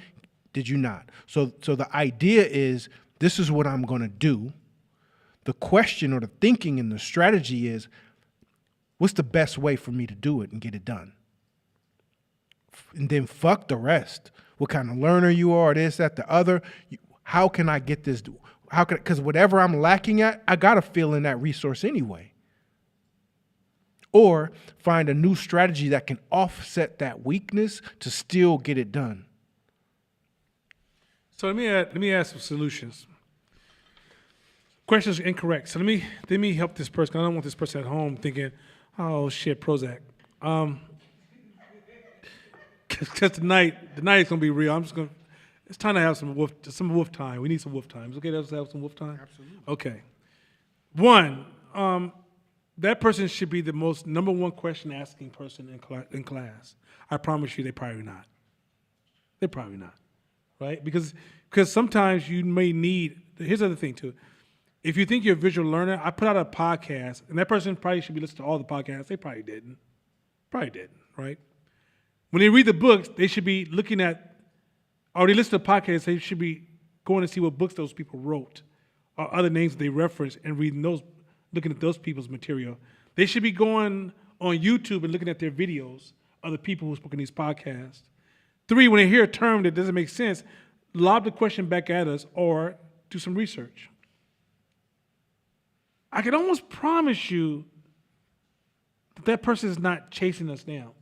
Did you not? So the idea is, this is what I'm going to do. The question or the thinking and the strategy is, what's the best way for me to do it and get it done? And then fuck the rest. What kind of learner you are, this, that, the other. How can I get this? Because whatever I'm lacking at, I got to fill in that resource anyway. Or find a new strategy that can offset that weakness to still get it done. So let me add some solutions. Question is incorrect. So let me help this person. I don't want this person at home thinking, oh shit, Prozac. Because tonight is gonna be real. It's time to have some wolf time. We need some wolf time. It's okay to have some wolf time? Absolutely. Okay. One, that person should be the most number one question asking person in class. I promise you they're probably not. They're probably not, right? Because sometimes you may need, here's the other thing too. If you think you're a visual learner, I put out a podcast, and that person probably should be listening to all the podcasts. They probably didn't. Right? When they read the books, they should be looking at, or they listen to podcasts, they should be going to see what books those people wrote, or other names that they reference, and reading those, looking at those people's material. They should be going on YouTube and looking at their videos of the people who spoke in these podcasts. 3, when they hear a term that doesn't make sense, lob the question back at us or do some research. I can almost promise you that person is not chasing us down.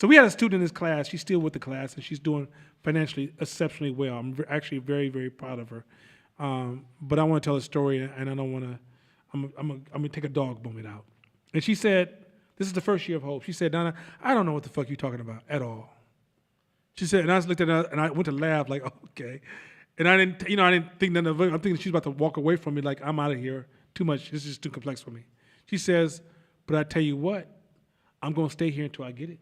So we had a student in this class. She's still with the class, and she's doing financially exceptionally well. I'm actually very, very proud of her. But I want to tell a story, and I don't want to. I'm gonna take a dog moment out. And she said, "This is the first year of hope." She said, "Donna, I don't know what the fuck you're talking about at all." She said, and I just looked at her, and I went to laugh like, okay. And I didn't think nothing of it. I'm thinking she's about to walk away from me, like I'm out of here. Too much. This is too complex for me. She says, "But I tell you what, I'm gonna stay here until I get it."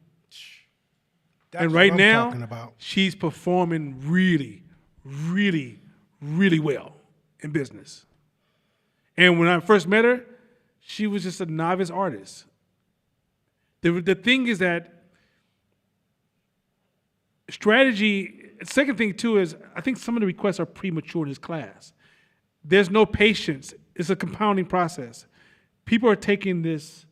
That's and right what I'm now, talking about. she's performing really, really, really well in business. And when I first met her, she was just a novice artist. The thing is that strategy, second thing too is I think some of the requests are premature in this class. There's no patience. It's a compounding process. People are taking this,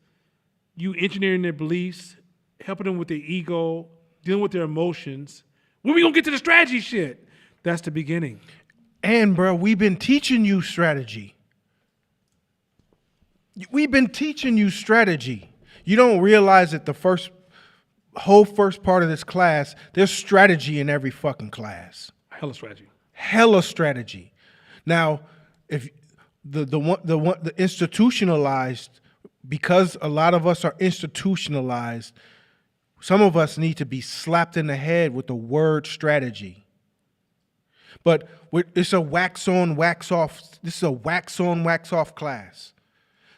you engineering their beliefs, helping them with their ego, dealing with their emotions. When we gonna get to the strategy shit? That's the beginning. And bro, we've been teaching you strategy. We've been teaching you strategy. You don't realize that the first part of this class, there's strategy in every fucking class. Hella strategy. Hella strategy. Now, if the institutionalized, because a lot of us are institutionalized, some of us need to be slapped in the head with the word strategy. But it's a wax on, wax off. This is a wax on, wax off class.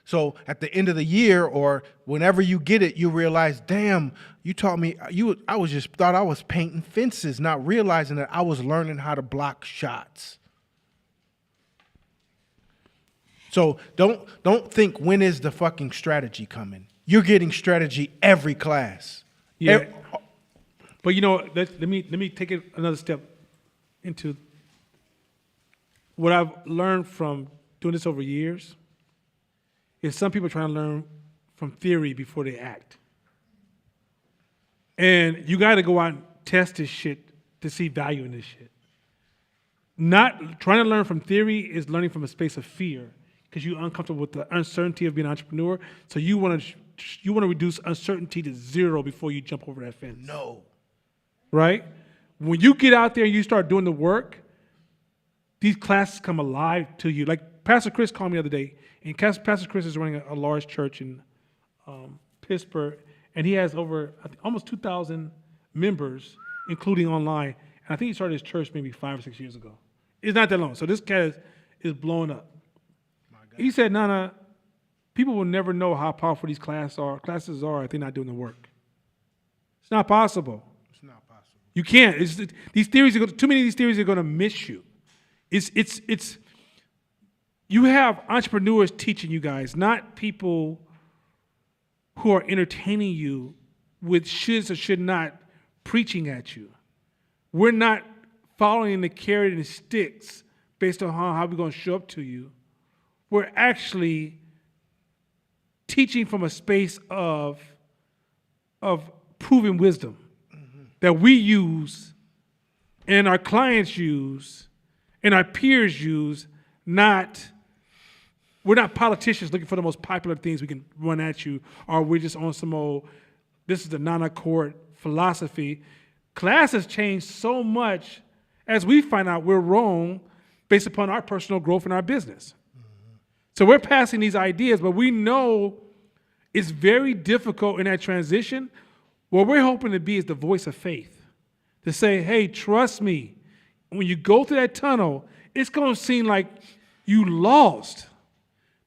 So at the end of the year or whenever you get it, you realize, damn, you taught me, I was just thought I was painting fences, not realizing that I was learning how to block shots. So don't think when is the fucking strategy coming. You're getting strategy every class. Yeah. But you know, let me take it another step into what I've learned from doing this over years is some people are trying to learn from theory before they act. And you got to go out and test this shit to see value in this shit. Not trying to learn from theory is learning from a space of fear because you're uncomfortable with the uncertainty of being an entrepreneur. So you want to reduce uncertainty to zero before you jump over that fence. No. Right? When you get out there and you start doing the work, these classes come alive to you. Like Pastor Chris called me the other day, and Pastor Chris is running a large church in Pittsburgh, and he has over almost 2,000 members, including online. And I think he started his church maybe 5 or 6 years ago. It's not that long. So this cat is blowing up. He said, Nana, people will never know how powerful these classes are if they're not doing the work. It's not possible. It's not possible. You can't. These theories too many of these theories are going to miss you. It's you have entrepreneurs teaching you guys, not people who are entertaining you with shoulds or should not preaching at you. We're not following the carrot and sticks based on how we're going to show up to you. We're actually teaching from a space of proven wisdom that we use and our clients use and our peers use, we're not politicians looking for the most popular things we can run at you, or we're just on some old, this is the Nana Court philosophy. Class has changed so much as we find out we're wrong based upon our personal growth in our business. So we're passing these ideas, but we know it's very difficult in that transition. What we're hoping to be is the voice of faith, to say, hey, trust me. When you go through that tunnel, it's going to seem like you lost.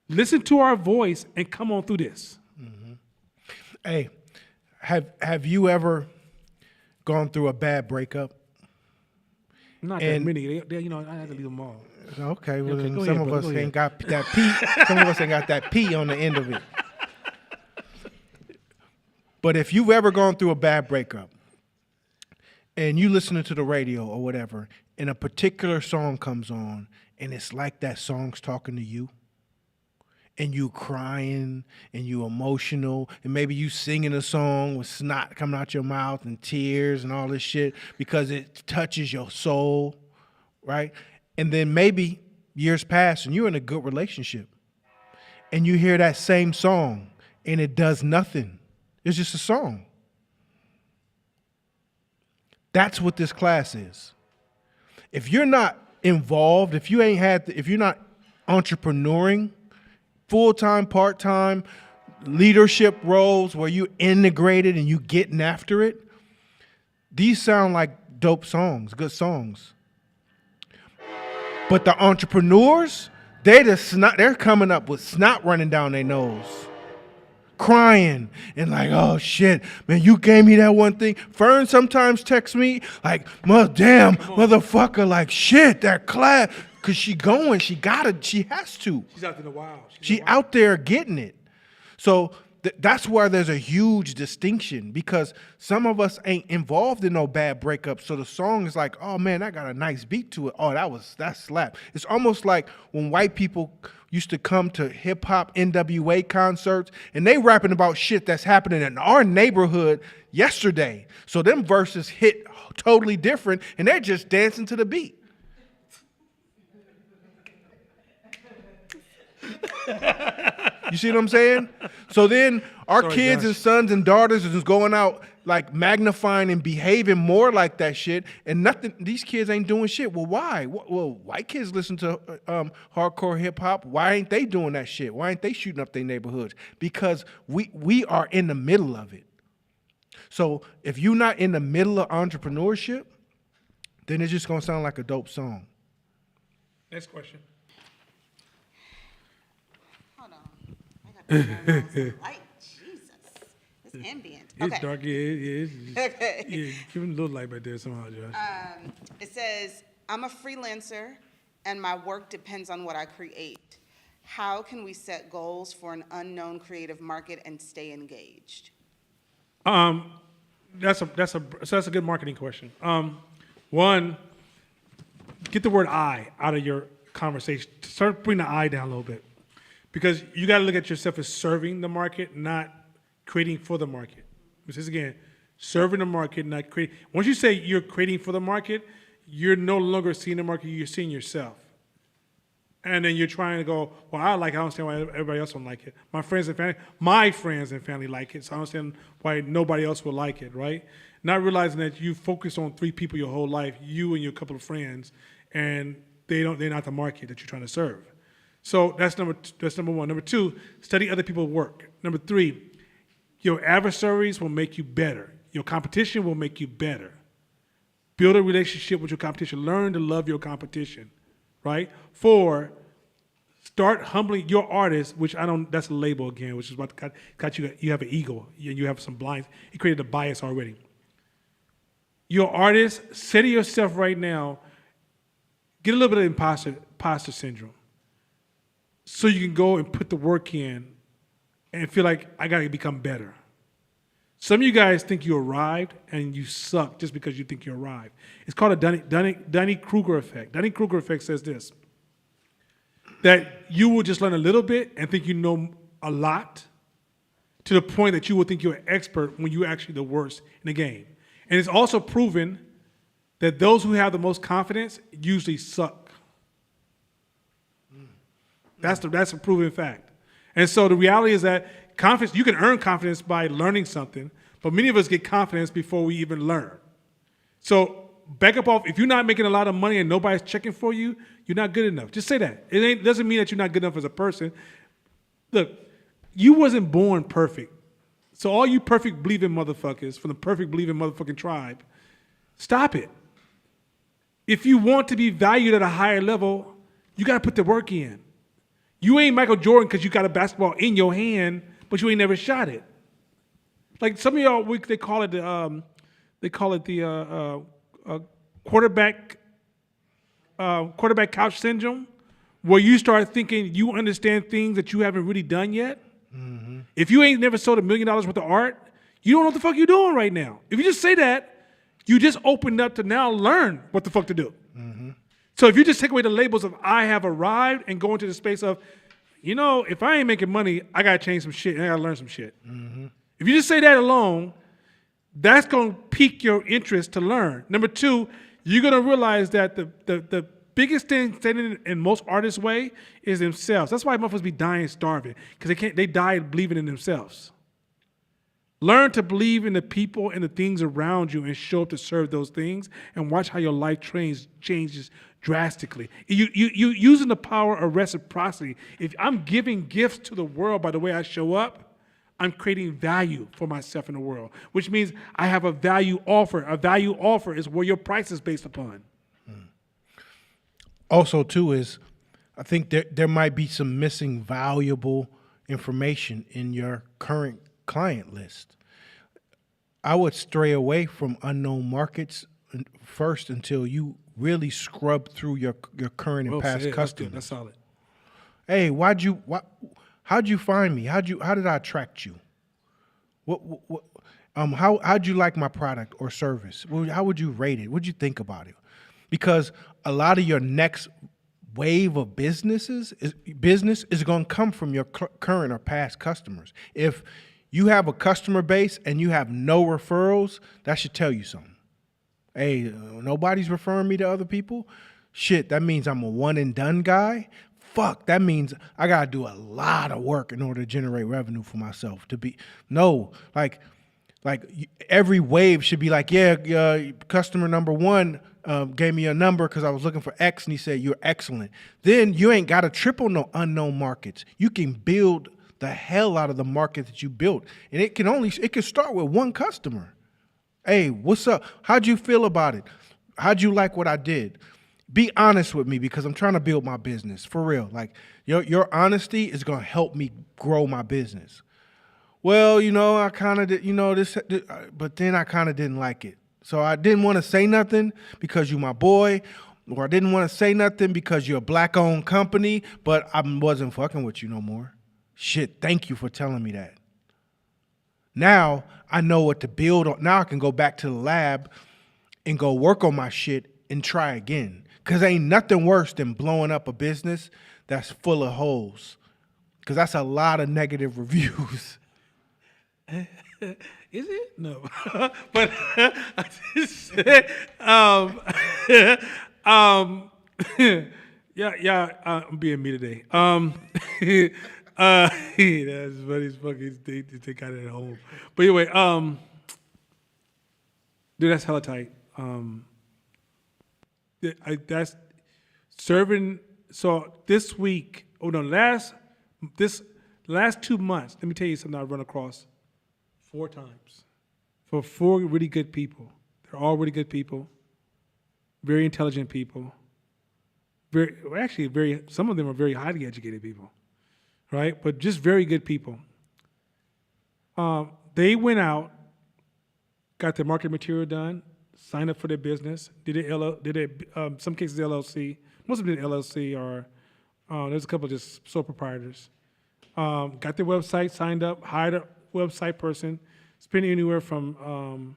Listen to our voice and come on through this. Mm-hmm. Hey, have you ever gone through a bad breakup? Not that many. You know, I had to leave them all. Okay, well, Okay, then go some ahead, of brother, us go ain't got that P. Some of us ain't got that P on the end of it. But if you've ever gone through a bad breakup and you listening to the radio or whatever, and a particular song comes on, and it's like that song's talking to you, and you crying, and you emotional, and maybe you singing a song with snot coming out your mouth and tears and all this shit because it touches your soul, right? And then maybe years pass and you're in a good relationship, and you hear that same song, and it does nothing. It's just a song. That's what this class is. If you're not involved, if you're not entrepreneuring, full-time, part-time, leadership roles where you integrated and you getting after it, these sound like dope songs, good songs. But the entrepreneurs, they're coming up with snot running down their nose, crying and like, oh shit, man, you gave me that one thing. Fern sometimes texts me like, damn, motherfucker, like shit, that class. Cause she has to. She's out there in the wild. She out there getting it. So that's where there's a huge distinction, because some of us ain't involved in no bad breakup. So the song is like, oh man, that got a nice beat to it. Oh, that slap. It's almost like when white people used to come to hip hop NWA concerts and they rapping about shit that's happening in our neighborhood yesterday. So them verses hit totally different and they're just dancing to the beat. You see what I'm saying? So then our Sorry, kids Josh. and sons and daughters is just going out like magnifying and behaving more like that shit, and nothing. These kids ain't doing shit. Well, why? Well, white kids listen to hardcore hip hop. Why ain't they doing that shit? Why ain't they shooting up their neighborhoods? Because we are in the middle of it. So if you're not in the middle of entrepreneurship, then it's just gonna sound like a dope song. Next question. Hold on. I got to turn on some light. Jesus. It's ambient. It's Okay. dark. Yeah, it is. Okay. Yeah, give him a little light right there somehow, Josh. It says, I'm a freelancer and my work depends on what I create. How can we set goals for an unknown creative market and stay engaged? That's a good marketing question. One, get the word "I" out of your conversation. Start bringing the "I" down a little bit, because you got to look at yourself as serving the market, not creating for the market. This is again, serving the market, not creating. Once you say you're creating for the market, you're no longer seeing the market. You're seeing yourself. And then you're trying to go, well, I like it. I don't understand why everybody else don't like it. My friends and family like it, so I don't understand why nobody else would like it, right? Not realizing that you focus on 3 people your whole life, you and your couple of friends, and they're not the market that you're trying to serve. So that's number one. Number 2, study other people's work. Number 3, your adversaries will make you better. Your competition will make you better. Build a relationship with your competition. Learn to love your competition. Right? 4, start humbling your artist, which that's a label again, which is what got you have an ego and you have some blinds. It created a bias already. Your artist, say to yourself right now, get a little bit of imposter syndrome. So you can go and put the work in and feel like I gotta become better. Some of you guys think you arrived and you suck just because you think you arrived. It's called a Dunning-Kruger effect. Dunning-Kruger effect says this, that you will just learn a little bit and think you know a lot to the point that you will think you're an expert when you're actually the worst in the game. And it's also proven that those who have the most confidence usually suck. That's a proven fact. And so the reality is that confidence, you can earn confidence by learning something, but many of us get confidence before we even learn. So back up off, if you're not making a lot of money and nobody's checking for you, you're not good enough. Just say that. It doesn't mean that you're not good enough as a person. Look, you wasn't born perfect. So all you perfect believing motherfuckers from the perfect believing motherfucking tribe, stop it. If you want to be valued at a higher level, you got to put the work in. You ain't Michael Jordan because you got a basketball in your hand, but you ain't never shot it. Like some of y'all, they call it the quarterback couch syndrome, where you start thinking you understand things that you haven't really done yet. Mm-hmm. If you ain't never sold $1 million worth of art, you don't know what the fuck you're doing right now. If you just say that, you just opened up to now learn what the fuck to do. Mm-hmm. So if you just take away the labels of I have arrived and go into the space of, if I ain't making money, I gotta change some shit and I gotta learn some shit. Mm-hmm. If you just say that alone, that's gonna pique your interest to learn. Number 2, you're gonna realize that the biggest thing standing in most artists' way is themselves. That's why motherfuckers be dying starving, because they die believing in themselves. Learn to believe in the people and the things around you and show up to serve those things, and watch how your life changes drastically. You using the power of reciprocity. If I'm giving gifts to the world by the way I show up, I'm creating value for myself in the world, which means I have a value offer. A value offer is where your price is based upon. Also, too, is I think there might be some missing valuable information in your current client list. I would stray away from unknown markets first until you really scrub through your current and past customers. That's solid. Hey, how'd you find me? How did I attract you? How'd you like my product or service? How would you rate it? What'd you think about it? Because a lot of your next wave of business is going to come from your current or past customers. If you have a customer base and you have no referrals, that should tell you something. Hey, nobody's referring me to other people. Shit, that means I'm a one and done guy. Fuck, that means I gotta do a lot of work in order to generate revenue for myself. Every wave should be like, customer number one gave me a number because I was looking for X and he said, you're excellent. Then you ain't got to triple no unknown markets. You can build the hell out of the market that you built. And it can start with one customer. Hey, what's up? How'd you feel about it? How'd you like what I did? Be honest with me because I'm trying to build my business for real. Like your honesty is going to help me grow my business. Well, I kind of did, this, but then I kind of didn't like it. So I didn't want to say nothing because you're my boy, or I didn't want to say nothing because you're a black-owned company, but I wasn't fucking with you no more. Shit, thank you for telling me that. Now I know what to build on. Now I can go back to the lab and go work on my shit and try again. Because ain't nothing worse than blowing up a business that's full of holes. Because that's a lot of negative reviews. Is it? No. But I just said, I'm being me today. That's funny as fucking they got it at home. But anyway, dude, that's hella tight. That's serving. So this week, this last 2 months, let me tell you something I've run across 4 times for 4 really good people. They're all really good people, very intelligent people. Some of them are very highly educated people, right? But just very good people. They went out, got their market material done, signed up for their business, some cases LLC, most of them did LLC, or there's a couple of just sole proprietors. Got their website signed up, hired a website person, spending anywhere from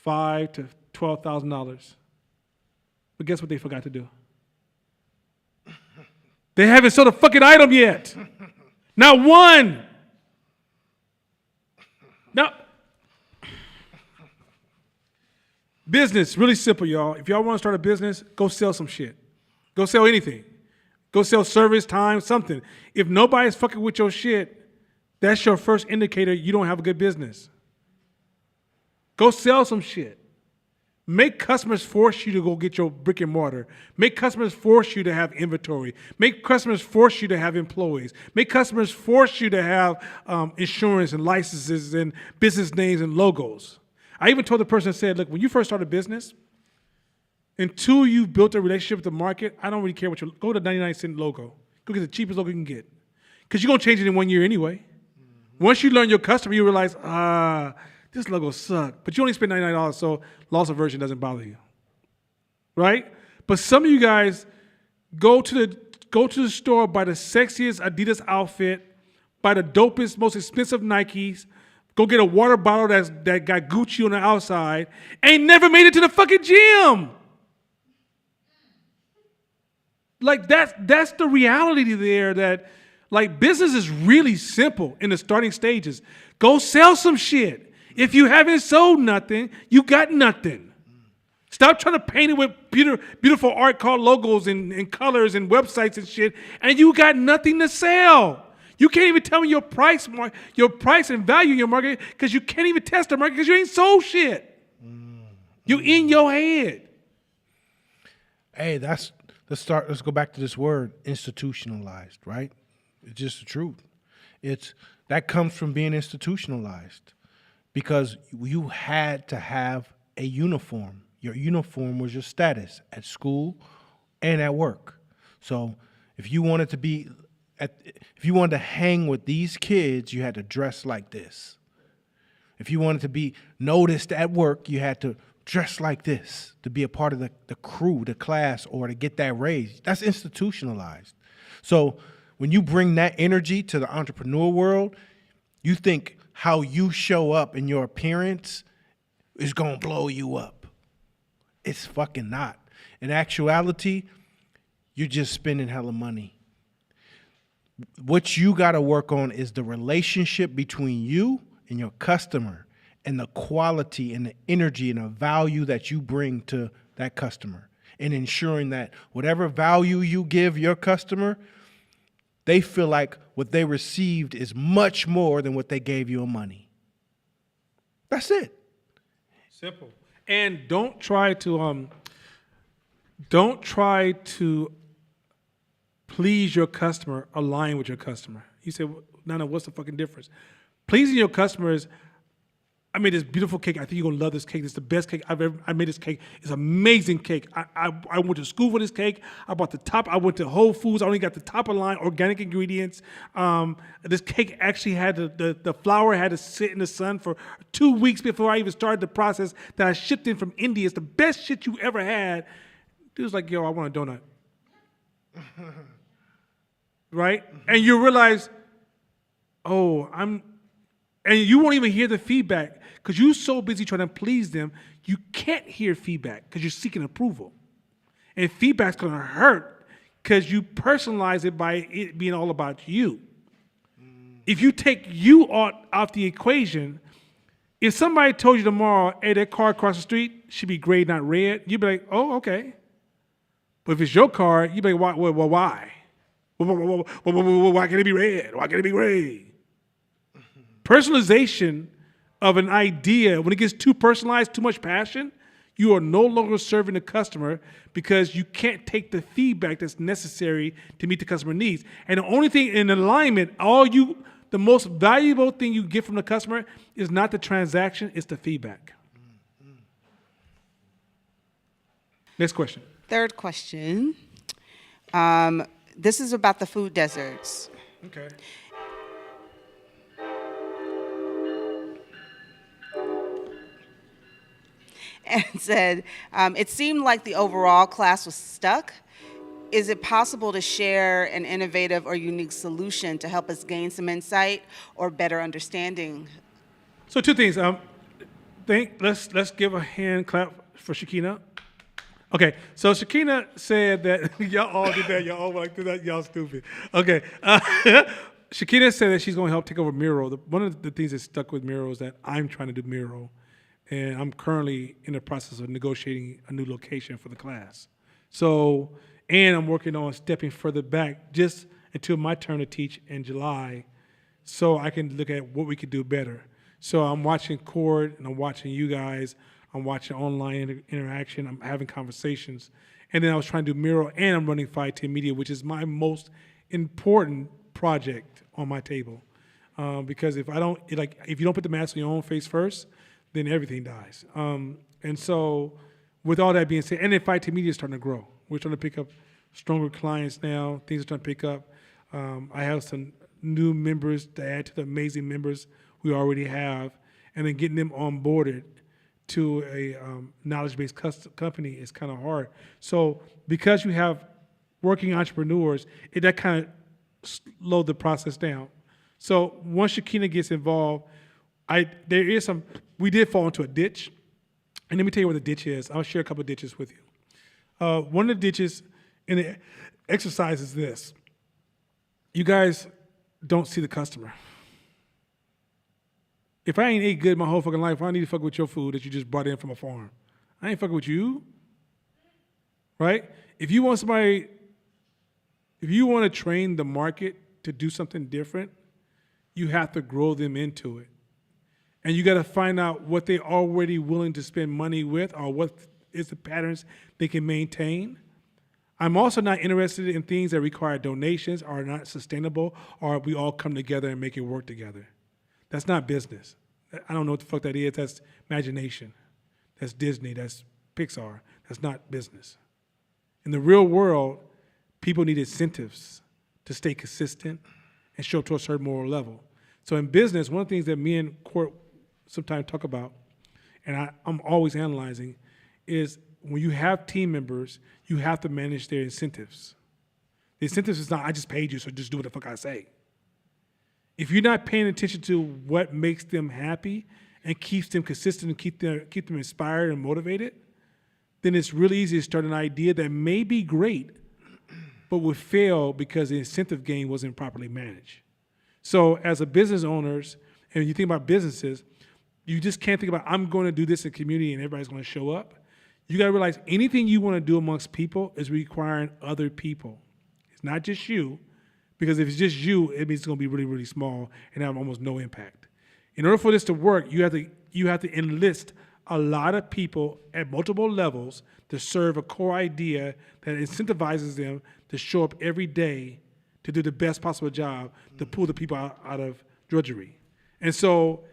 $5,000 to $12,000. But guess what they forgot to do? They haven't sold a fucking item yet. Not one. Now, business, really simple, y'all. If y'all want to start a business, go sell some shit. Go sell anything. Go sell service, time, something. If nobody's fucking with your shit, that's your first indicator you don't have a good business. Go sell some shit. Make customers force you to go get your brick and mortar. Make customers force you to have inventory. Make customers force you to have employees. Make customers force you to have insurance and licenses and business names and logos. I even told the person, said, look, when you first start a business, until you've built a relationship with the market, I don't really care what go to 99-cent logo. Go get the cheapest logo you can get. Because you're going to change it in 1 year anyway. Mm-hmm. Once you learn your customer, you realize, this logo sucks. But you only spend $99, so loss aversion doesn't bother you. Right? But some of you guys go to the store, buy the sexiest Adidas outfit, buy the dopest, most expensive Nikes, go get a water bottle that got Gucci on the outside, ain't never made it to the fucking gym. Like that's the reality there, that like business is really simple in the starting stages. Go sell some shit. If you haven't sold nothing, you got nothing. Stop trying to paint it with beautiful art called logos and colors and websites and shit, and you got nothing to sell. You can't even tell me your price and value in your market because you can't even test the market because you ain't sold shit. You in your head. Hey, let's go back to this word, institutionalized, right? It's just the truth. That comes from being institutionalized because you had to have a uniform. Your uniform was your status at school and at work. So if you wanted to hang with these kids, you had to dress like this. If you wanted to be noticed at work, you had to dress like this to be a part of the crew, the class, or to get that raise. That's institutionalized. So when you bring that energy to the entrepreneur world, You think how you show up in your appearance is going to blow you up. It's fucking not. In actuality, you're just spending hella money. What you got to work on is the relationship between you and your customer and the quality and the energy and the value that you bring to that customer, and ensuring that whatever value you give your customer, they feel like what they received is much more than what they gave you in money. That's it. Simple. And don't try to please your customer, align with your customer. You say, well, no, what's the fucking difference? Pleasing your customers. I made this beautiful cake. I think you're gonna love this cake. It's the best cake I've ever. I made this cake. It's an amazing cake. I went to school for this cake. I bought the top. I went to Whole Foods. I only got the top of the line organic ingredients. This cake actually had the flour had to sit in the sun for 2 weeks before I even started the process. That I shipped in from India. It's the best shit you ever had. Dude was like, yo, I want a donut. Right? And you realize, and you won't even hear the feedback because you're so busy trying to please them, you can't hear feedback because you're seeking approval. And feedback's going to hurt because you personalize it by it being all about you. If you take you off the equation, if somebody told you tomorrow, hey, that car across the street should be gray, not red, you'd be like, oh, okay. But if it's your car, you'd be like, well, why? Why can't it be red? Why can't it be gray? Personalization of an idea, when it gets too personalized, too much passion, you are no longer serving the customer because you can't take the feedback that's necessary to meet the customer needs. And the only thing in alignment, the most valuable thing you get from the customer is not the transaction, it's the feedback. Next question. Third question. This is about the food deserts. Okay. And said, it seemed like the overall class was stuck. Is it possible to share an innovative or unique solution to help us gain some insight or better understanding? So 2 things. Let's give a hand clap for Shakina. Okay, so Shakina said that y'all all did that. Y'all all like did that. Y'all stupid. Okay, Shakina said that she's going to help take over Miro. One of the things that stuck with Miro is that I'm trying to do Miro, and I'm currently in the process of negotiating a new location for the class. So, and I'm working on stepping further back just until my turn to teach in July, so I can look at what we could do better. So I'm watching Cord and I'm watching you guys. I'm watching online interaction. I'm having conversations. And then I was trying to do Miro, and I'm running 510 Media, which is my most important project on my table. Because if you don't put the mask on your own face first, then everything dies. And so with all that being said, and then 510 Media is starting to grow. We're starting to pick up stronger clients now. Things are starting to pick up. I have some new members to add to the amazing members we already have, and then getting them onboarded to a knowledge-based company is kind of hard. So because you have working entrepreneurs, that kind of slowed the process down. So once Shakina gets involved, we did fall into a ditch. And let me tell you what the ditch is. I'll share a couple of ditches with you. One of the ditches in the exercise is this. You guys don't see the customer. If I ain't ate good my whole fucking life, I need to fuck with your food that you just brought in from a farm. I ain't fucking with you, right? If you want to train the market to do something different, you have to grow them into it. And you got to find out what they're already willing to spend money with or what is the patterns they can maintain. I'm also not interested in things that require donations, are not sustainable, or we all come together and make it work together. That's not business. I don't know what the fuck that is. That's imagination. That's Disney. That's Pixar. That's not business. In the real world, people need incentives to stay consistent and show up to a certain moral level. So in business, one of the things that me and Court sometimes talk about, and I'm always analyzing, is when you have team members, you have to manage their incentives. The incentives is not, I just paid you, so just do what the fuck I say. if you're not paying attention to what makes them happy and keeps them consistent and keep them inspired and motivated, then it's really easy to start an idea that may be great, but would fail because the incentive gain wasn't properly managed. So as a business owners, and you think about businesses, you just can't think about, I'm going to do this in community and everybody's going to show up. You got to realize anything you want to do amongst people is requiring other people. It's not just you, because if it's just you, it means it's going to be really, really small and have almost no impact. In order for this to work, you have to enlist a lot of people at multiple levels to serve a core idea that incentivizes them to show up every day to do the best possible job to pull the people out of drudgery. And so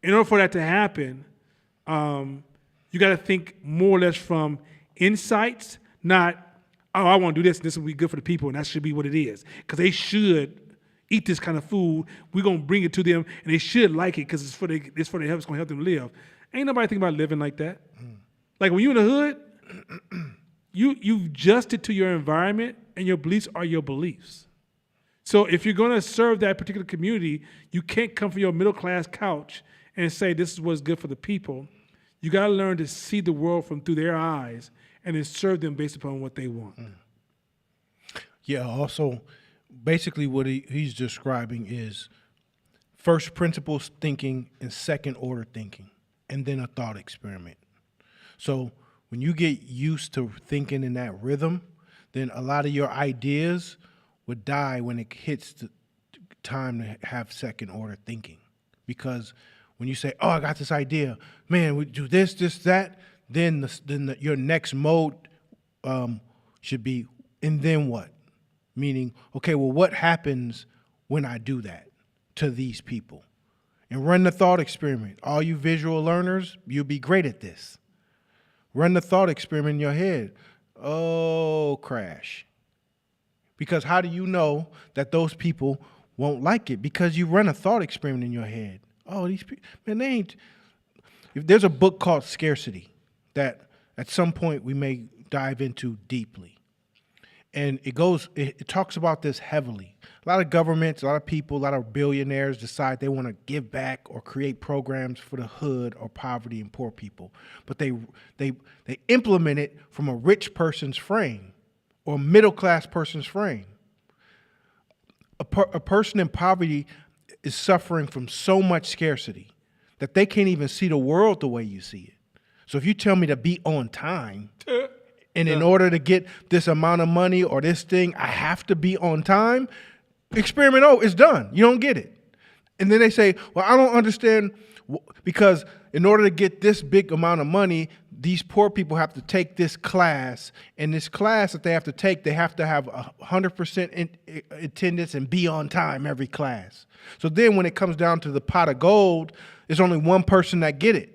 in order for that to happen, you got to think more or less from insights, not, oh, I want to do this, and this will be good for the people, and that should be what it is. Because they should eat this kind of food. We're going to bring it to them, and they should like it because it's for their help. It's going to help them live. Ain't nobody thinking about living like that. Like when you're in the hood, you've adjusted to your environment, and your beliefs are your beliefs. So if you're going to serve that particular community, you can't come from your middle-class couch and say this is what's good for the people. You got to learn to see the world through their eyes and then serve them based upon what they want. Yeah, also, basically what he's describing is first principles thinking and second order thinking, and then a thought experiment. So when you get used to thinking in that rhythm, then a lot of your ideas would die when it hits the time to have second order thinking. Because when you say, oh, I got this idea, man, we do this, that, then your next mode should be, and then what? Meaning, okay, well, what happens when I do that to these people? And run the thought experiment. All you visual learners, you'll be great at this. Run the thought experiment in your head. Oh, crash. Because how do you know that those people won't like it? Because you run a thought experiment in your head. Oh, these people, man, they ain't. If there's a book called Scarcity that at some point we may dive into deeply. And it talks about this heavily. A lot of governments, a lot of people, a lot of billionaires decide they want to give back or create programs for the hood or poverty and poor people. But they implement it from a rich person's frame or middle-class person's frame. A person in poverty is suffering from so much scarcity that they can't even see the world the way you see it. So if you tell me to be on time, and in order to get this amount of money or this thing, I have to be on time, experiment, it's done. You don't get it. And then they say, well, I don't understand, because in order to get this big amount of money, these poor people have to take this class, and this class that they have to take, they have to have 100% attendance and be on time every class. So then when it comes down to the pot of gold, there's only one person that get it.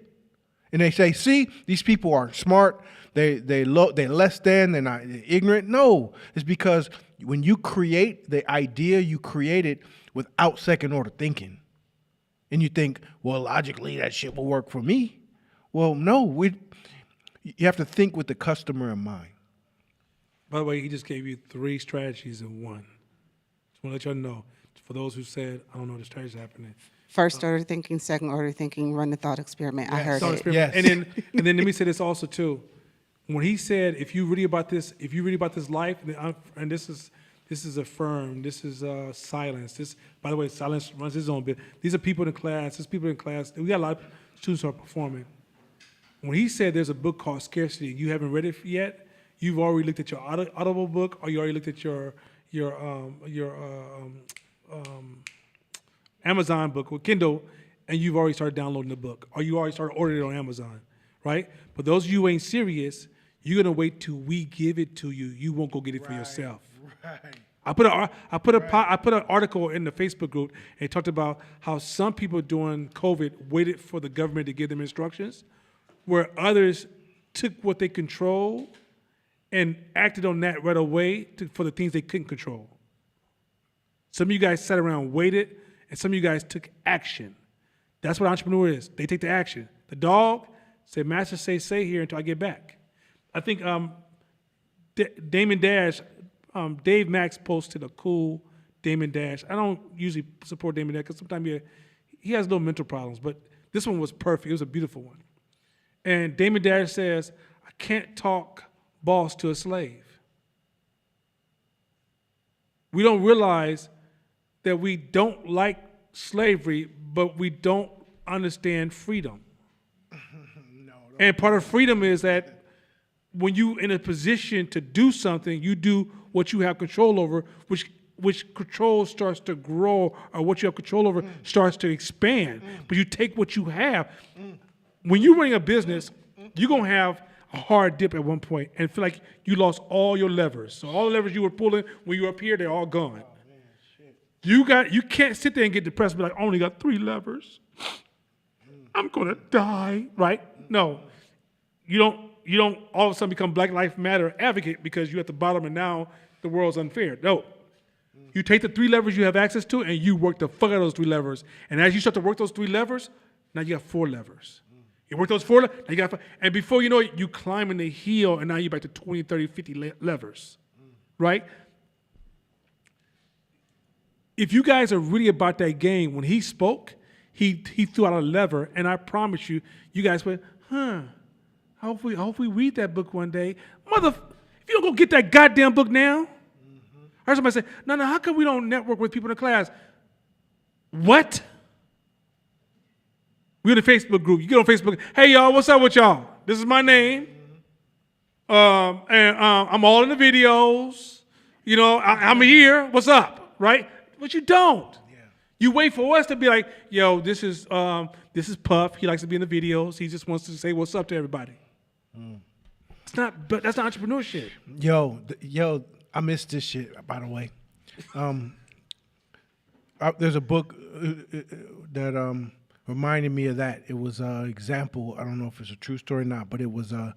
And they say, see, these people are smart, they're less than, they're not ignorant. No, it's because when you create the idea, you create it without second order thinking. And you think, well, logically that shit will work for me. Well, no, you have to think with the customer in mind. By the way, he just gave you 3 strategies in one. Just want to let y'all know, for those who said, I don't know the strategies happening. First order thinking, second order thinking, run the thought experiment. I heard Thought it. experiment. Yes. And then let me say this also too. When he said, if you read about this life, and this is Affirmed, this is Silence. This, by the way, Silence runs his own bit. These are people in class. There's people in class. We got a lot of students who are performing. When he said there's a book called Scarcity, you haven't read it yet, you've already looked at your Audible book, or you already looked at your Amazon book or Kindle, and you've already started downloading the book, or you already started ordering it on Amazon, right? But those of you who ain't serious, you're gonna wait till we give it to you. You won't go get it for yourself. Right. I put an article in the Facebook group, and it talked about how some people during COVID waited for the government to give them instructions, where others took what they control and acted on that right away for the things they couldn't control. Some of you guys sat around and waited, and some of you guys took action. That's what an entrepreneur is. They take the action. The dog said, "Master, stay here until I get back." I think Damon Dash, Dave Max posted a cool Damon Dash. I don't usually support Damon Dash because sometimes he has little mental problems, but this one was perfect. It was a beautiful one. And Damon Dash says, I can't talk boss to a slave. We don't realize that we don't like slavery, but we don't understand freedom. And part of freedom is that when you're in a position to do something, you do what you have control over, which control starts to grow, or what you have control over starts to expand. But you take what you have. When you're running a business, you're going to have a hard dip at one point and feel like you lost all your levers. So all the levers you were pulling when you were up here, they're all gone. You can't sit there and get depressed and be like, I only got 3 levers. I'm going to die, right? No. You don't all of a sudden become Black Lives Matter advocate because you're at the bottom and now the world's unfair. No. You take the 3 levers you have access to and you work the fuck out of those 3 levers. And as you start to work those 3 levers, now you got 4 levers. You work those 4 levers, now you got 5. And before you know it, you climbing the hill and now you're back to 20, 30, 50 levers, right? If you guys are really about that game, when he spoke, he threw out a lever, and I promise you, you guys went, I hope we read that book one day. If you don't go get that goddamn book now. I heard somebody say, no, how come we don't network with people in the class? What? We're in a Facebook group. You get on Facebook, hey, y'all, what's up with y'all? This is my name. I'm all in the videos. You know, I'm here. What's up, right? But you don't. Yeah. You wait for us to be like, yo, this is Puff. He likes to be in the videos. He just wants to say what's up to everybody. But that's not entrepreneurship. Yo, I missed this shit, by the way. There's a book that reminded me of that. It was an example. I don't know if it's a true story or not, but it was a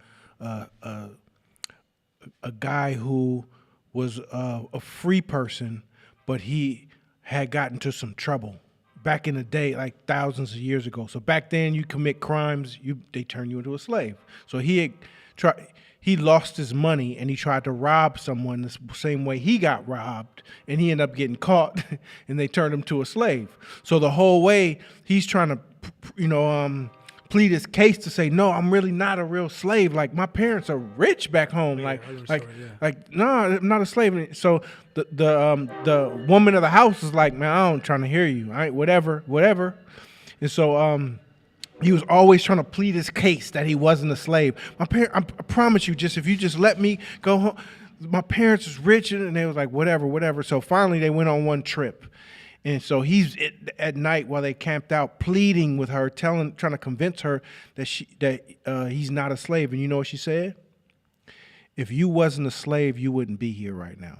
guy who was a free person, but he had gotten into some trouble back in the day, like thousands of years ago. So back then, you commit crimes, they turn you into a slave. So he lost his money and he tried to rob someone the same way he got robbed, and he ended up getting caught and they turned him to a slave. So the whole way he's trying to, plead his case to say, no, I'm really not a real slave. Like my parents are rich back home. No, I'm not a slave. So the woman of the house is like, man, I'm trying to hear you. All right, whatever. And so he was always trying to plead his case that he wasn't a slave. I promise you, if you just let me go home. My parents was rich, and they was like, whatever. So finally, they went on one trip. And so he's at night while they camped out, pleading with her, trying to convince her that he's not a slave. And you know what she said? If you wasn't a slave, you wouldn't be here right now.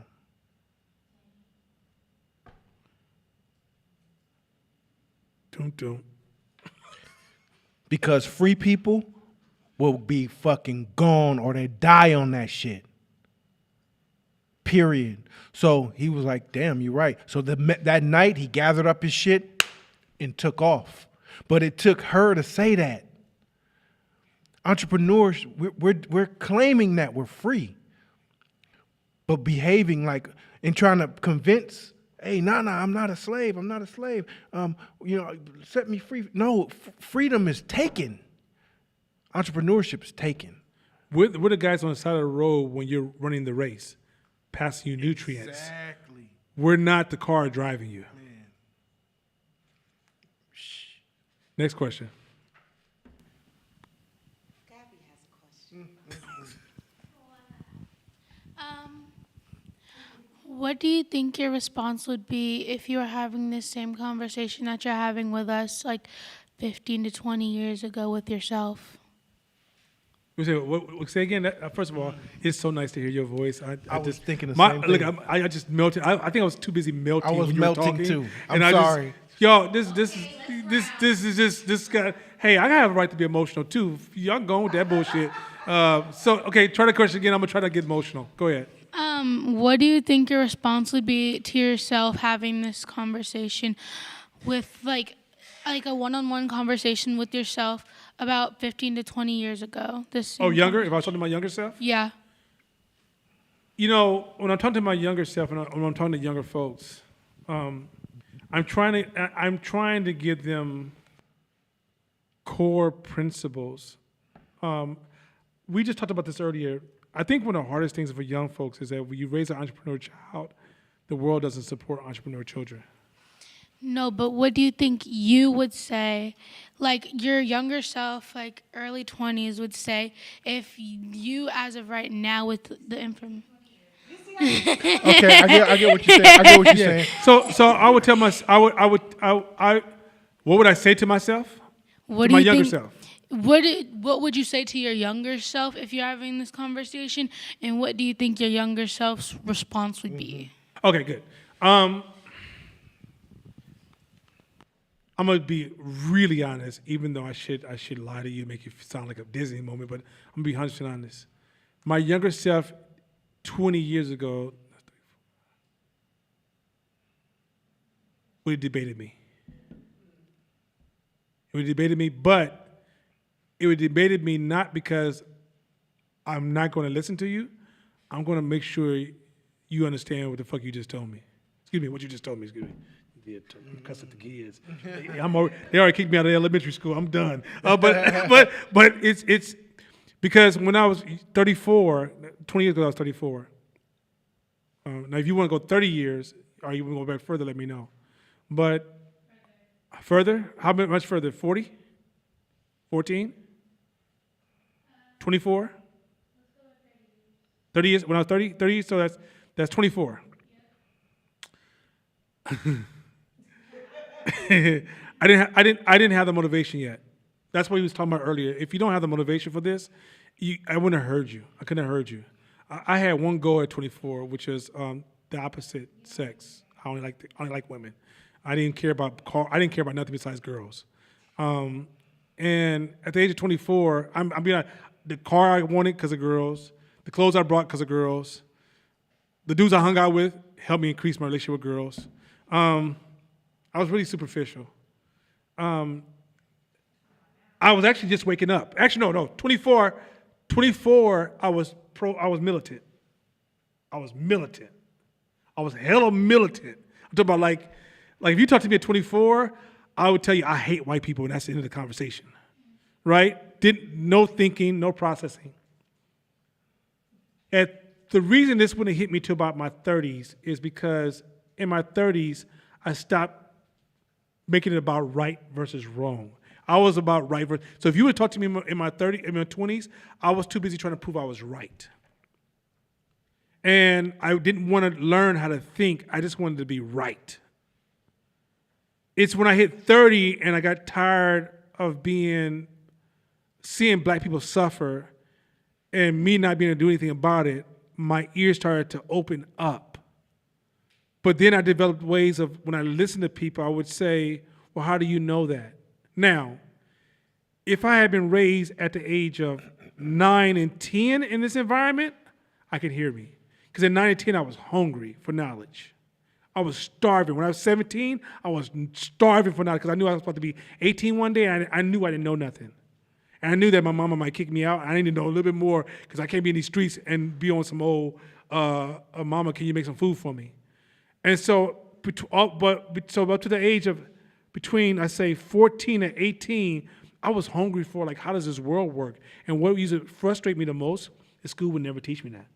Don't. Because free people will be fucking gone or they die on that shit. Period. So he was like, damn, you're right. So that night he gathered up his shit and took off. But it took her to say that. Entrepreneurs, we're claiming that we're free, but behaving like and trying to convince, hey, I'm not a slave. I'm not a slave. Set me free. No, freedom is taken. Entrepreneurship is taken. We're the guys on the side of the road when you're running the race, passing you nutrients. Exactly. We're not the car driving you. Man. Next question. Gabby has a question. What do you think your response would be if you were having this same conversation that you're having with us like 15 to 20 years ago with yourself? Say again. First of all, it's so nice to hear your voice. I was thinking the same thing. Look, I just melted. I think I was too busy melting. I was when you were melting talking, too. I'm sorry. This is just this guy. Hey, I have a right to be emotional too. Y'all going with that bullshit. Okay, try the question again. I'm gonna try to get emotional. Go ahead. What do you think your response would be to yourself having this conversation with like a one-on-one conversation with yourself about 15 to 20 years ago? Younger? If I was talking to my younger self? Yeah. You know, when I'm talking to my younger self and when I'm talking to younger folks, I'm trying to give them core principles. We just talked about this earlier. I think one of the hardest things for young folks is that when you raise an entrepreneur child, the world doesn't support entrepreneur children. No, but what do you think you would say, like your younger self, like early 20s, would say if you, as of right now, with the information? Okay, I get what you're saying. I get what you're saying. So I would tell what would I say to myself? What To do my you younger think? self. What would you say to your younger self if you're having this conversation? And what do you think your younger self's response would be? Okay, good. I'm gonna be really honest, even though I should lie to you, make you sound like a Disney moment, but I'm gonna be 100% honest. My younger self, 20 years ago, would have debated me. It would have debated me, but it would have debated me not because I'm not going to listen to you. I'm going to make sure you understand what the fuck you just told me. Excuse me, what you just told me. Excuse me. Yeah, cuss at the kids. They already kicked me out of elementary school. I'm done. But it's because when I was 34, 20 years ago I was 34. Now if you want to go 30 years or you want to go back further, let me know. But further, how much further? 40? 14? 24? 30 years? When I was 30, so that's 24. I didn't have the motivation yet. That's what he was talking about earlier. If you don't have the motivation for this, I wouldn't have heard you. I couldn't have heard you. I had one goal at 24, which is the opposite sex. I only like women. I didn't care about nothing besides girls. And at the age of 24, I'm being honest, the car I wanted because of girls, the clothes I brought because of girls, the dudes I hung out with helped me increase my relationship with girls. I was really superficial. I was actually just waking up. Actually, no. 24, I was militant. I was militant. I was hella militant. I'm talking about like if you talk to me at 24, I would tell you I hate white people, and that's the end of the conversation, right? No thinking, no processing. And the reason this wouldn't hit me till about my 30s is because in my 30s, I stopped making it about right versus wrong. I was about right versus. So if you would talk to me in my 20s, I was too busy trying to prove I was right. And I didn't want to learn how to think. I just wanted to be right. It's when I hit 30 and I got tired of seeing black people suffer and me not being able to do anything about it, my ears started to open up. But then I developed ways of, when I listened to people, I would say, well, how do you know that? Now, if I had been raised at the age of 9 and 10 in this environment, I could hear me. Because at 9 and 10, I was hungry for knowledge. I was starving. When I was 17, I was starving for knowledge because I knew I was supposed to be 18 one day, and I knew I didn't know nothing. And I knew that my mama might kick me out. I needed to know a little bit more because I can't be in these streets and be on some old, mama, can you make some food for me? And so, up to the age of between, I say, 14 and 18, I was hungry for, like, how does this world work? And what used to frustrate me the most is school would never teach me that.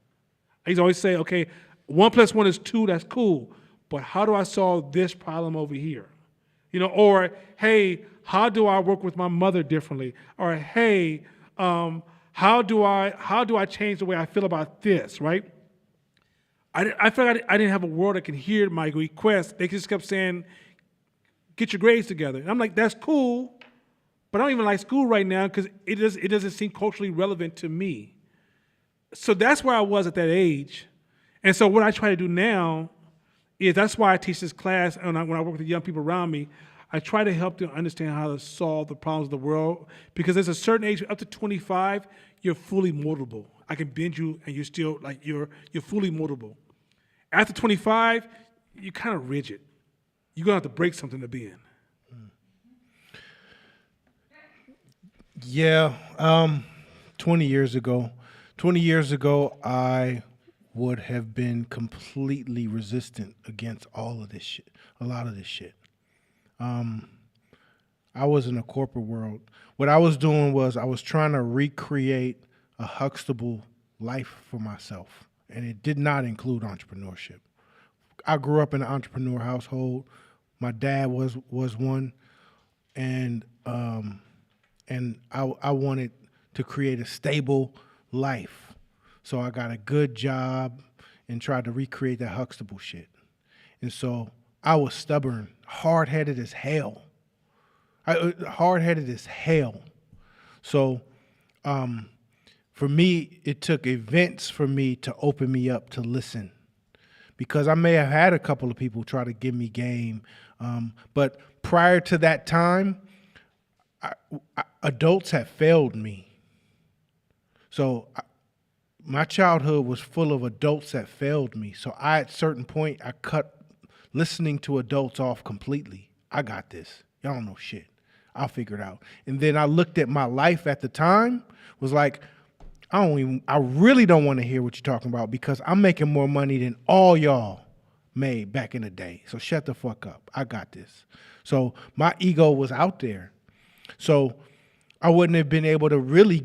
I used to always say, okay, 1 + 1 is 2, that's cool, but how do I solve this problem over here? Or, hey, how do I work with my mother differently? Or, hey, how do I change the way I feel about this, right? I felt like I didn't have a world that could hear my requests. They just kept saying, get your grades together. And I'm like, that's cool, but I don't even like school right now because it doesn't seem culturally relevant to me. So that's where I was at that age. And so what I try to do now is, that's why I teach this class, and when I work with the young people around me, I try to help them understand how to solve the problems of the world, because there's a certain age, up to 25, you're fully moldable. I can bend you and you're still, like, you're fully moldable. After 25, you're kind of rigid. You're going to have to break something to be in. Yeah, 20 years ago, I would have been completely resistant against all of this shit, a lot of this shit. I was in the corporate world. What I was doing was I was trying to recreate a Huxtable life for myself, and it did not include entrepreneurship. I grew up in an entrepreneur household. My dad was one, and I wanted to create a stable life. So I got a good job and tried to recreate that Huxtable shit. And so I was stubborn, hard-headed as hell. Hard-headed as hell. So for me, it took events for me to open me up to listen. Because I may have had a couple of people try to give me game. But prior to that time, adults had failed me. So my childhood was full of adults that failed me. So at a certain point, I cut listening to adults off completely. I got this. Y'all don't know shit. I'll figure it out. And then I looked at my life at the time, was like, I really don't want to hear what you're talking about because I'm making more money than all y'all made back in the day. So shut the fuck up. I got this. So my ego was out there. So I wouldn't have been able to really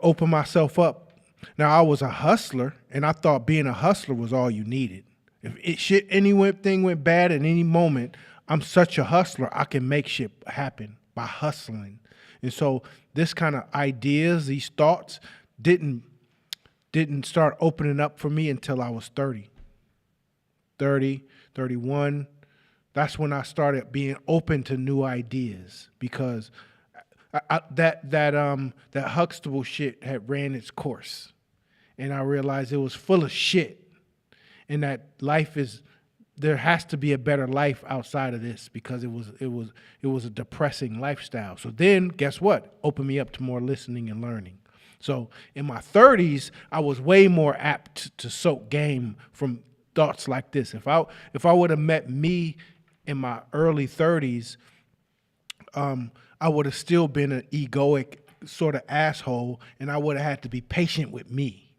open myself up. Now I was a hustler, and I thought being a hustler was all you needed. If anything went bad at any moment, I'm such a hustler, I can make shit happen by hustling. And so this kind of ideas, these thoughts didn't start opening up for me until I was 30, 31. That's when I started being open to new ideas because that Huxtable shit had ran its course, and I realized it was full of shit, and that there has to be a better life outside of this because it was a depressing lifestyle. So then, guess what? Opened me up to more listening and learning. So in my 30s, I was way more apt to soak game from thoughts like this. If I would have met me in my early 30s, I would have still been an egoic sort of asshole, and I would have had to be patient with me.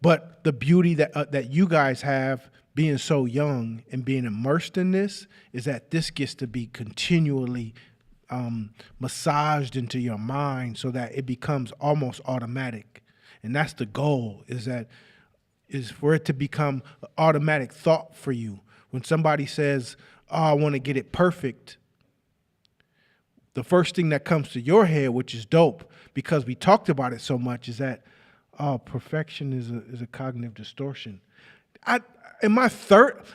But the beauty that you guys have being so young and being immersed in this is that this gets to be continually massaged into your mind so that it becomes almost automatic. And that's the goal, is for it to become an automatic thought for you. When somebody says, oh, I want to get it perfect, the first thing that comes to your head, which is dope, because we talked about it so much, is that, oh, perfection is a cognitive distortion. In my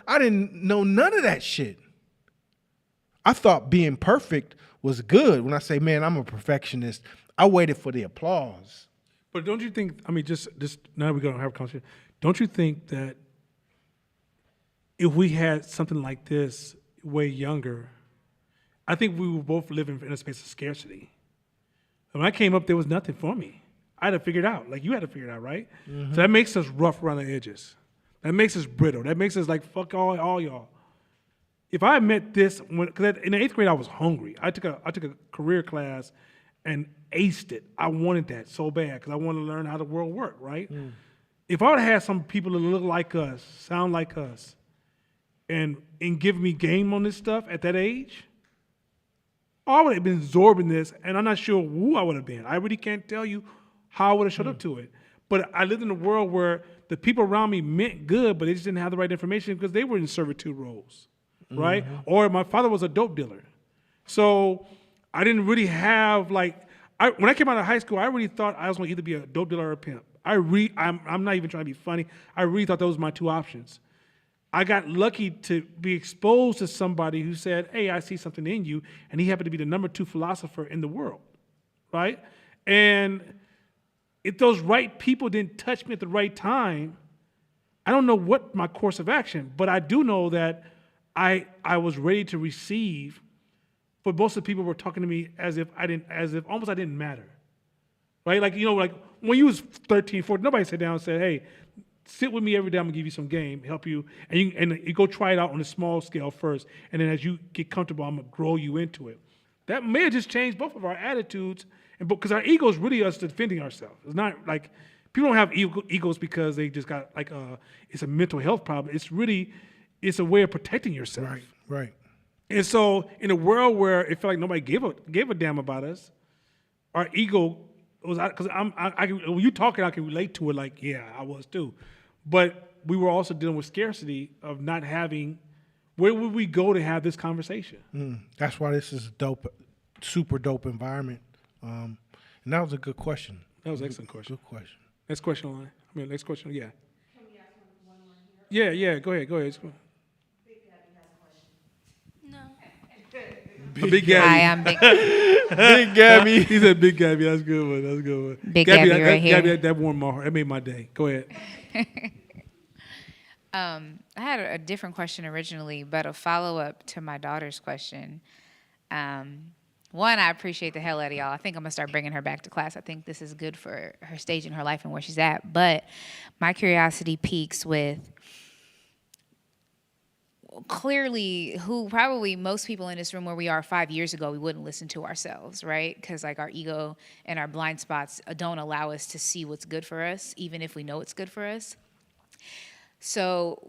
I didn't know none of that shit. I thought being perfect was good. When I say, man, I'm a perfectionist, I waited for the applause. But don't you think, I mean, just now we're going to have a conversation. Don't you think that if we had something like this way younger, I think we were both living in a space of scarcity. When I came up, there was nothing for me. I had to figure it out, like you had to figure it out, right? Mm-hmm. So that makes us rough around the edges. That makes us brittle. That makes us like, fuck all y'all. If I had met this, because in the 8th grade I was hungry. I took a career class and aced it. I wanted that so bad because I wanted to learn how the world worked, right? Mm. If I would have had some people that look like us, sound like us, and give me game on this stuff at that age, I would have been absorbing this, and I'm not sure who I would have been. I really can't tell you how I would have showed up to it. But I lived in a world where the people around me meant good, but they just didn't have the right information because they were in servitude roles, right? Mm-hmm. Or my father was a dope dealer. So I didn't really have when I came out of high school, I really thought I was going to either be a dope dealer or a pimp. I'm not even trying to be funny. I really thought those were my two options. I got lucky to be exposed to somebody who said, hey, I see something in you, and he happened to be the number 2 philosopher in the world, right? And if those right people didn't touch me at the right time, I don't know what my course of action, but I do know that I was ready to receive, but most of the people were talking to me as if I didn't matter, right? Like when you was 13, 14, nobody sat down and said, hey, sit with me every day, I'm gonna give you some game, help you, and you go try it out on a small scale first, and then as you get comfortable, I'm gonna grow you into it. That may have just changed both of our attitudes, and because our ego is really us defending ourselves. It's not like people don't have egos because they just got like it's a mental health problem. It's a way of protecting yourself. Right, right. And so, in a world where it felt like nobody gave a damn about us, our ego was because when you talking, I can relate to it. Like, yeah, I was too, but we were also dealing with scarcity of not having. Where would we go to have this conversation? That's why this is a dope, super dope environment. And that was a good question. That was an excellent question. Good question. Next question, line. Next question. Yeah. Can we ask one more here? Yeah. Go ahead. No. Big Gabby. Hi, I'm Big, Big Gabby. He said Big Gabby. That's a good one. Big Gabby right here. Gabby, that warmed my heart. That made my day. Go ahead. I had a different question originally, but a follow-up to my daughter's question. One, I appreciate the hell out of y'all. I think I'm going to start bringing her back to class. I think this is good for her stage in her life and where she's at. But my curiosity peaks with clearly who probably most people in this room where we are 5 years ago, we wouldn't listen to ourselves, right? Because like our ego and our blind spots don't allow us to see what's good for us, even if we know it's good for us. So,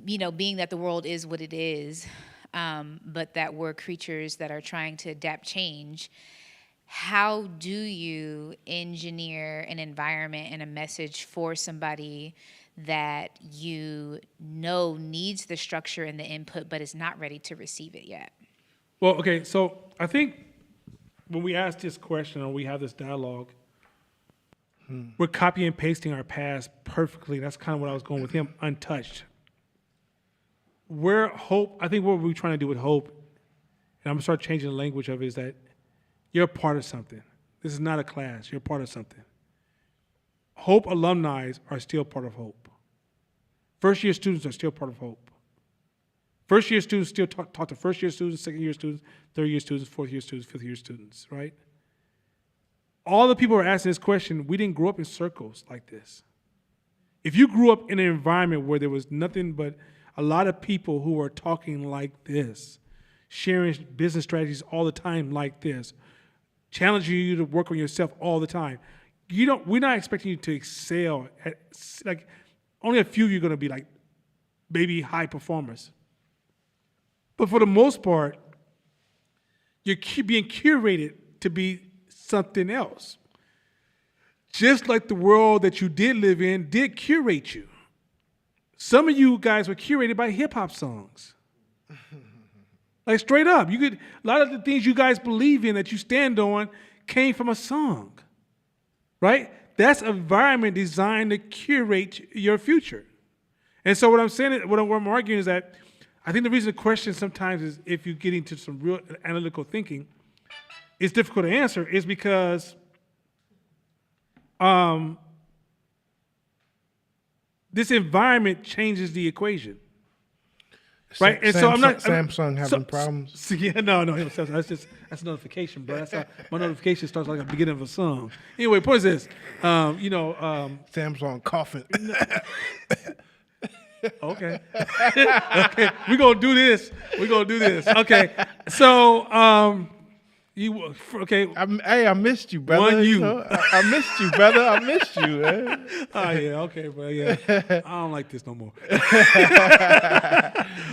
being that the world is what it is, but that we're creatures that are trying to adapt change, how do you engineer an environment and a message for somebody that you know needs the structure and the input, but is not ready to receive it yet? Well, okay. So I think when we ask this question or we have this dialogue, we're copy and pasting our past perfectly. That's kind of what I was going with him, untouched. I think what we're trying to do with hope, and I'm going to start changing the language of it, is that you're a part of something. This is not a class. You're a part of something. Hope alumni are still part of hope. First-year students are still part of hope. First-year students still talk to first-year students, second-year students, third-year students, fourth-year students, fifth-year students, right? All the people who are asking this question, we didn't grow up in circles like this. If you grew up in an environment where there was nothing but a lot of people who were talking like this, sharing business strategies all the time like this, challenging you to work on yourself all the time, we're not expecting you to excel at, like, only a few of you are going to be like maybe high performers. But for the most part, you're being curated to be something else. Just like the world that you did live in did curate you. Some of you guys were curated by hip hop songs. Like straight up. A lot of the things you guys believe in that you stand on came from a song. Right? That's an environment designed to curate your future. And so what I'm saying, what I'm arguing is that I think the reason the question sometimes is if you get into some real analytical thinking, it's difficult to answer is because this environment changes the equation. Right? And so I'm not Samsung having problems. Yeah, no, that's a notification, bro. My notification starts like the beginning of a song. Anyway, point is this, Samsung coughing. Okay. Okay, we're gonna do this. Okay, so okay. I missed you, brother. I missed you, brother. I missed you. Man. Oh yeah, okay, bro. Yeah, I don't like this no more.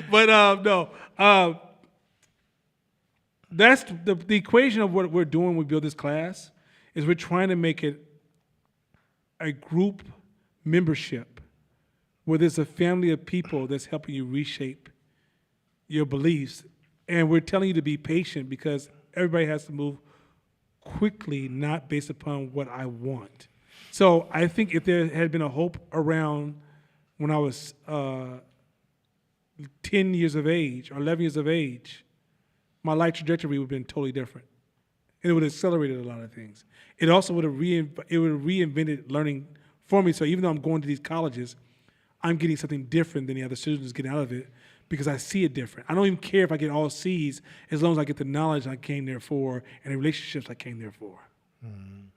But no, that's the equation of what we're doing. When we build this class is we're trying to make it a group membership where there's a family of people that's helping you reshape your beliefs, and we're telling you to be patient because everybody has to move quickly, not based upon what I want. So I think if there had been a hope around when I was 10 years of age or 11 years of age, my life trajectory would have been totally different. And it would have accelerated a lot of things. It also would have reinvented learning for me. So even though I'm going to these colleges, I'm getting something different than the other students getting out of it because I see it different. I don't even care if I get all C's as long as I get the knowledge I came there for and the relationships I came there for.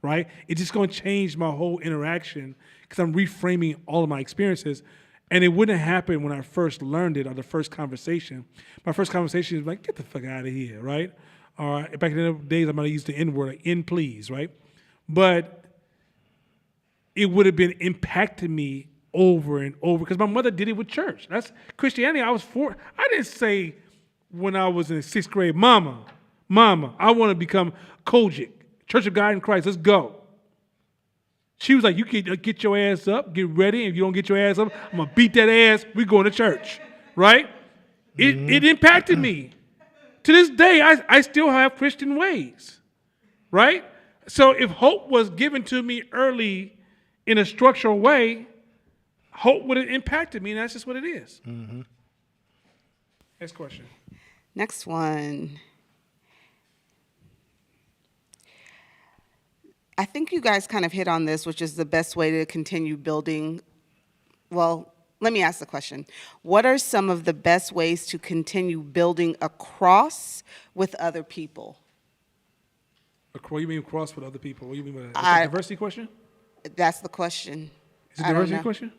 Right? It's just going to change my whole interaction because I'm reframing all of my experiences. And it wouldn't happen when I first learned it or the first conversation. My first conversation is like, get the fuck out of here, right? All right, back in the days, I'm going to use the N word, like in please, right? But it would have been impacting me over and over because my mother did it with church. That's Christianity. I didn't say when I was in 6th grade, Mama, I want to become Kojic, Church of God in Christ. Let's go. She was like, you can get your ass up, get ready. If you don't get your ass up, I'm going to beat that ass. We're going to church, right? It impacted me. To this day, I still have Christian ways, right? So if hope was given to me early in a structural way, hope would have impacted me, and that's just what it is. Next question. Next one. I think you guys kind of hit on this, which is the best way to continue building. Well, let me ask the question. What are some of the best ways to continue building across with other people? What do you mean cross with other people? What do you mean by that? Is that a diversity question? That's the question. Is it a I don't diversity know. question?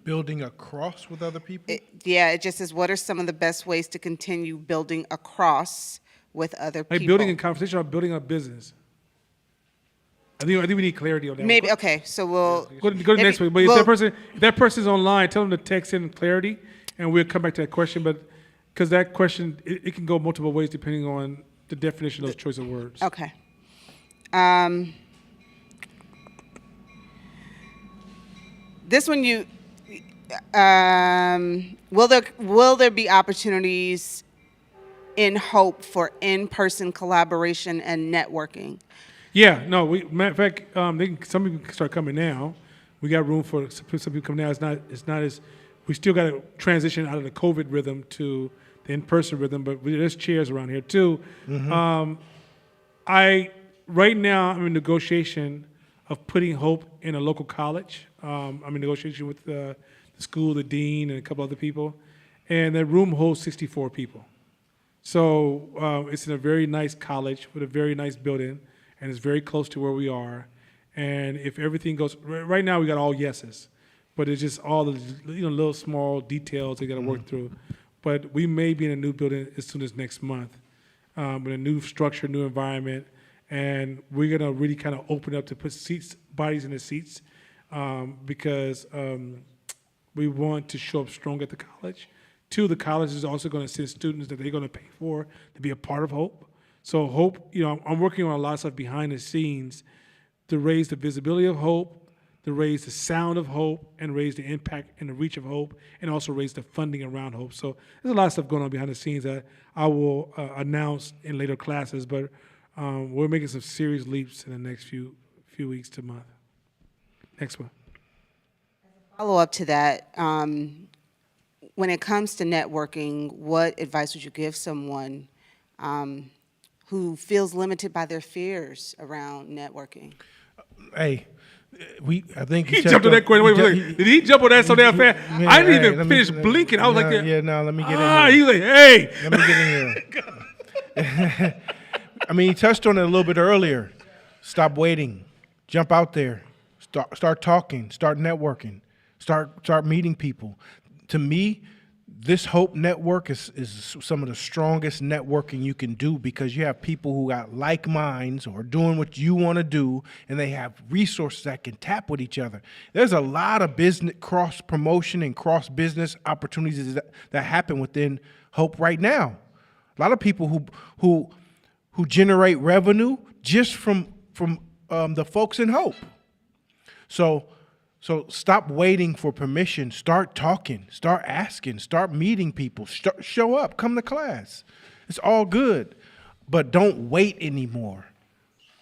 Building a cross with other people? It just says, what are some of the best ways to continue building across with other people? Like building a conversation or building a business? I think we need clarity on that. Maybe, okay, so we'll. Go to the next one. But if that person's online, tell them to text in clarity, and we'll come back to that question. But because that question, it can go multiple ways depending on the definition of those choice of words. Okay. This one will there be opportunities in Hope for in-person collaboration and networking? Yeah, no. Matter of fact, some people can start coming now. We got room for some people come now. It's not as we still got to transition out of the COVID rhythm to the in-person rhythm, but there's chairs around here too. Right now I'm in negotiation of putting Hope in a local college. I'm in negotiation with the school, the dean, and a couple other people, and that room holds 64 people. So it's in a very nice college with a very nice building, and it's very close to where we are. And if everything goes right now, we got all yeses, but it's just all the little small details they got to work through. But we may be in a new building as soon as next month, with a new structure, new environment, and we're gonna really kind of open up to put bodies in the seats, because we want to show up strong at the college. Two, the college is also going to send students that they're going to pay for to be a part of Hope. So Hope, I'm working on a lot of stuff behind the scenes to raise the visibility of Hope, to raise the sound of Hope, and raise the impact and the reach of Hope, and also raise the funding around Hope. So there's a lot of stuff going on behind the scenes that I will announce in later classes, but we're making some serious leaps in the next few weeks to month. Next one. Follow up to that, when it comes to networking, what advice would you give someone who feels limited by their fears around networking? Hey, I think He jumped on that question. Wait. Did he jump on that so damn fast? I didn't even finish blinking. I was like, yeah, no, let me get in ah, here. he was like, hey. Let me get in here. I mean, he touched on it a little bit earlier. Stop waiting. Jump out there. Start talking. Start networking. Start meeting people. To me, this Hope Network is some of the strongest networking you can do, because you have people who got like minds or are doing what you want to do, and they have resources that can tap with each other. There's a lot of business cross promotion and cross business opportunities that happen within Hope right now. A lot of people who generate revenue just from the folks in Hope. So stop waiting for permission. Start talking. Start asking. Start meeting people. Show up. Come to class. It's all good. But don't wait anymore.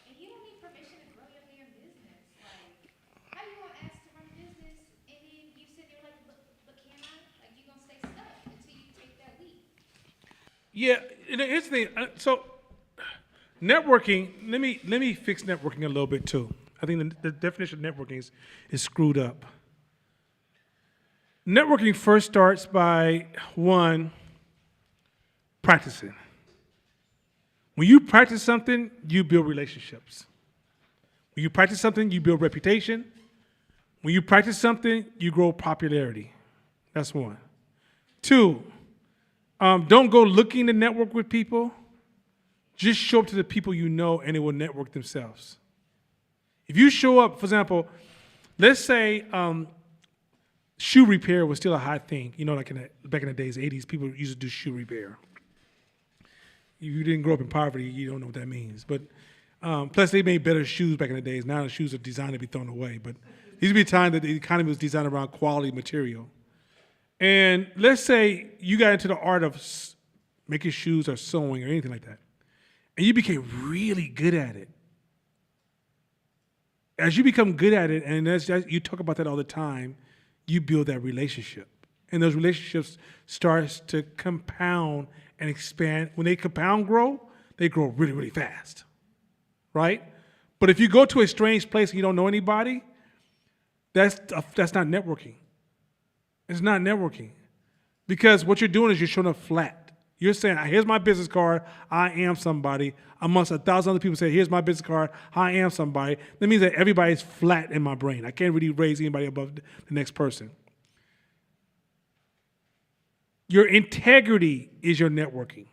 And you don't need permission to grow your damn business. Like, how you gonna ask to run a business and then you sit there like, but can I? Like, you gonna stay stuck until you take that leap. Yeah, here's the thing. So networking, let me fix networking a little bit too. I think the definition of networking is screwed up. Networking first starts by, one, practicing. When you practice something, you build relationships. When you practice something, you build reputation. When you practice something, you grow popularity. That's one. Two, don't go looking to network with people. Just show up to the people you know, and they will network themselves. If you show up, for example, let's say shoe repair was still a hot thing. You know, like back in the days, 80s, people used to do shoe repair. If you didn't grow up in poverty, you don't know what that means. But plus, they made better shoes back in the days. Now the shoes are designed to be thrown away. But there used to be a time that the economy was designed around quality material. And let's say you got into the art of making shoes or sewing or anything like that, and you became really good at it. As you become good at it, and as you talk about that all the time, you build that relationship. And those relationships starts to compound and expand. When they grow, they grow really, really fast, right? But if you go to a strange place and you don't know anybody, that's not networking. It's not networking. Because what you're doing is you're showing up flat. You're saying, here's my business card, I am somebody. Amongst 1,000 other people say, here's my business card, I am somebody. That means that everybody's flat in my brain. I can't really raise anybody above the next person. Your integrity is your networking.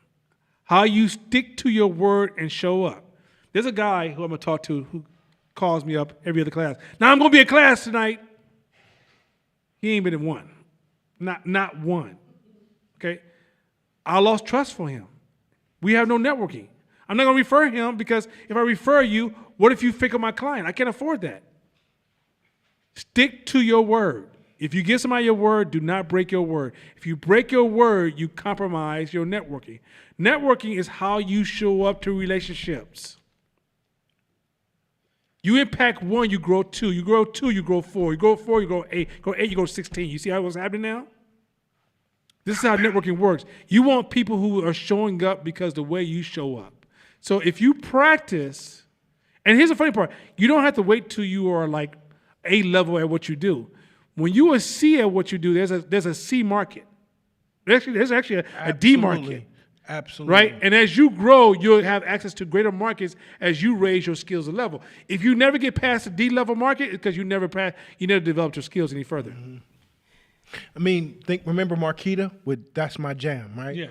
How you stick to your word and show up. There's a guy who I'm going to talk to who calls me up every other class. Now I'm going to be in class tonight. He ain't been in one. Not one. Okay? I lost trust for him. We have no networking. I'm not going to refer him because if I refer you, what if you fake up my client? I can't afford that. Stick to your word. If you give somebody your word, do not break your word. If you break your word, you compromise your networking. Networking is how you show up to relationships. You impact 1, you grow 2. You grow 2, you grow 4. You grow 4, you grow 8. Grow 8, you grow 16. You see how what's happening now? This is how networking works. You want people who are showing up because the way you show up. So if you practice, and here's the funny part, you don't have to wait till you are like A level at what you do. When you are C at what you do, there's a C market. There's actually a D market. Absolutely. Right? And as you grow, you'll have access to greater markets as you raise your skills level. If you never get past the D level market, it's because you never developed your skills any further. Mm-hmm. I mean, remember Marquita with That's My Jam, right? Yeah.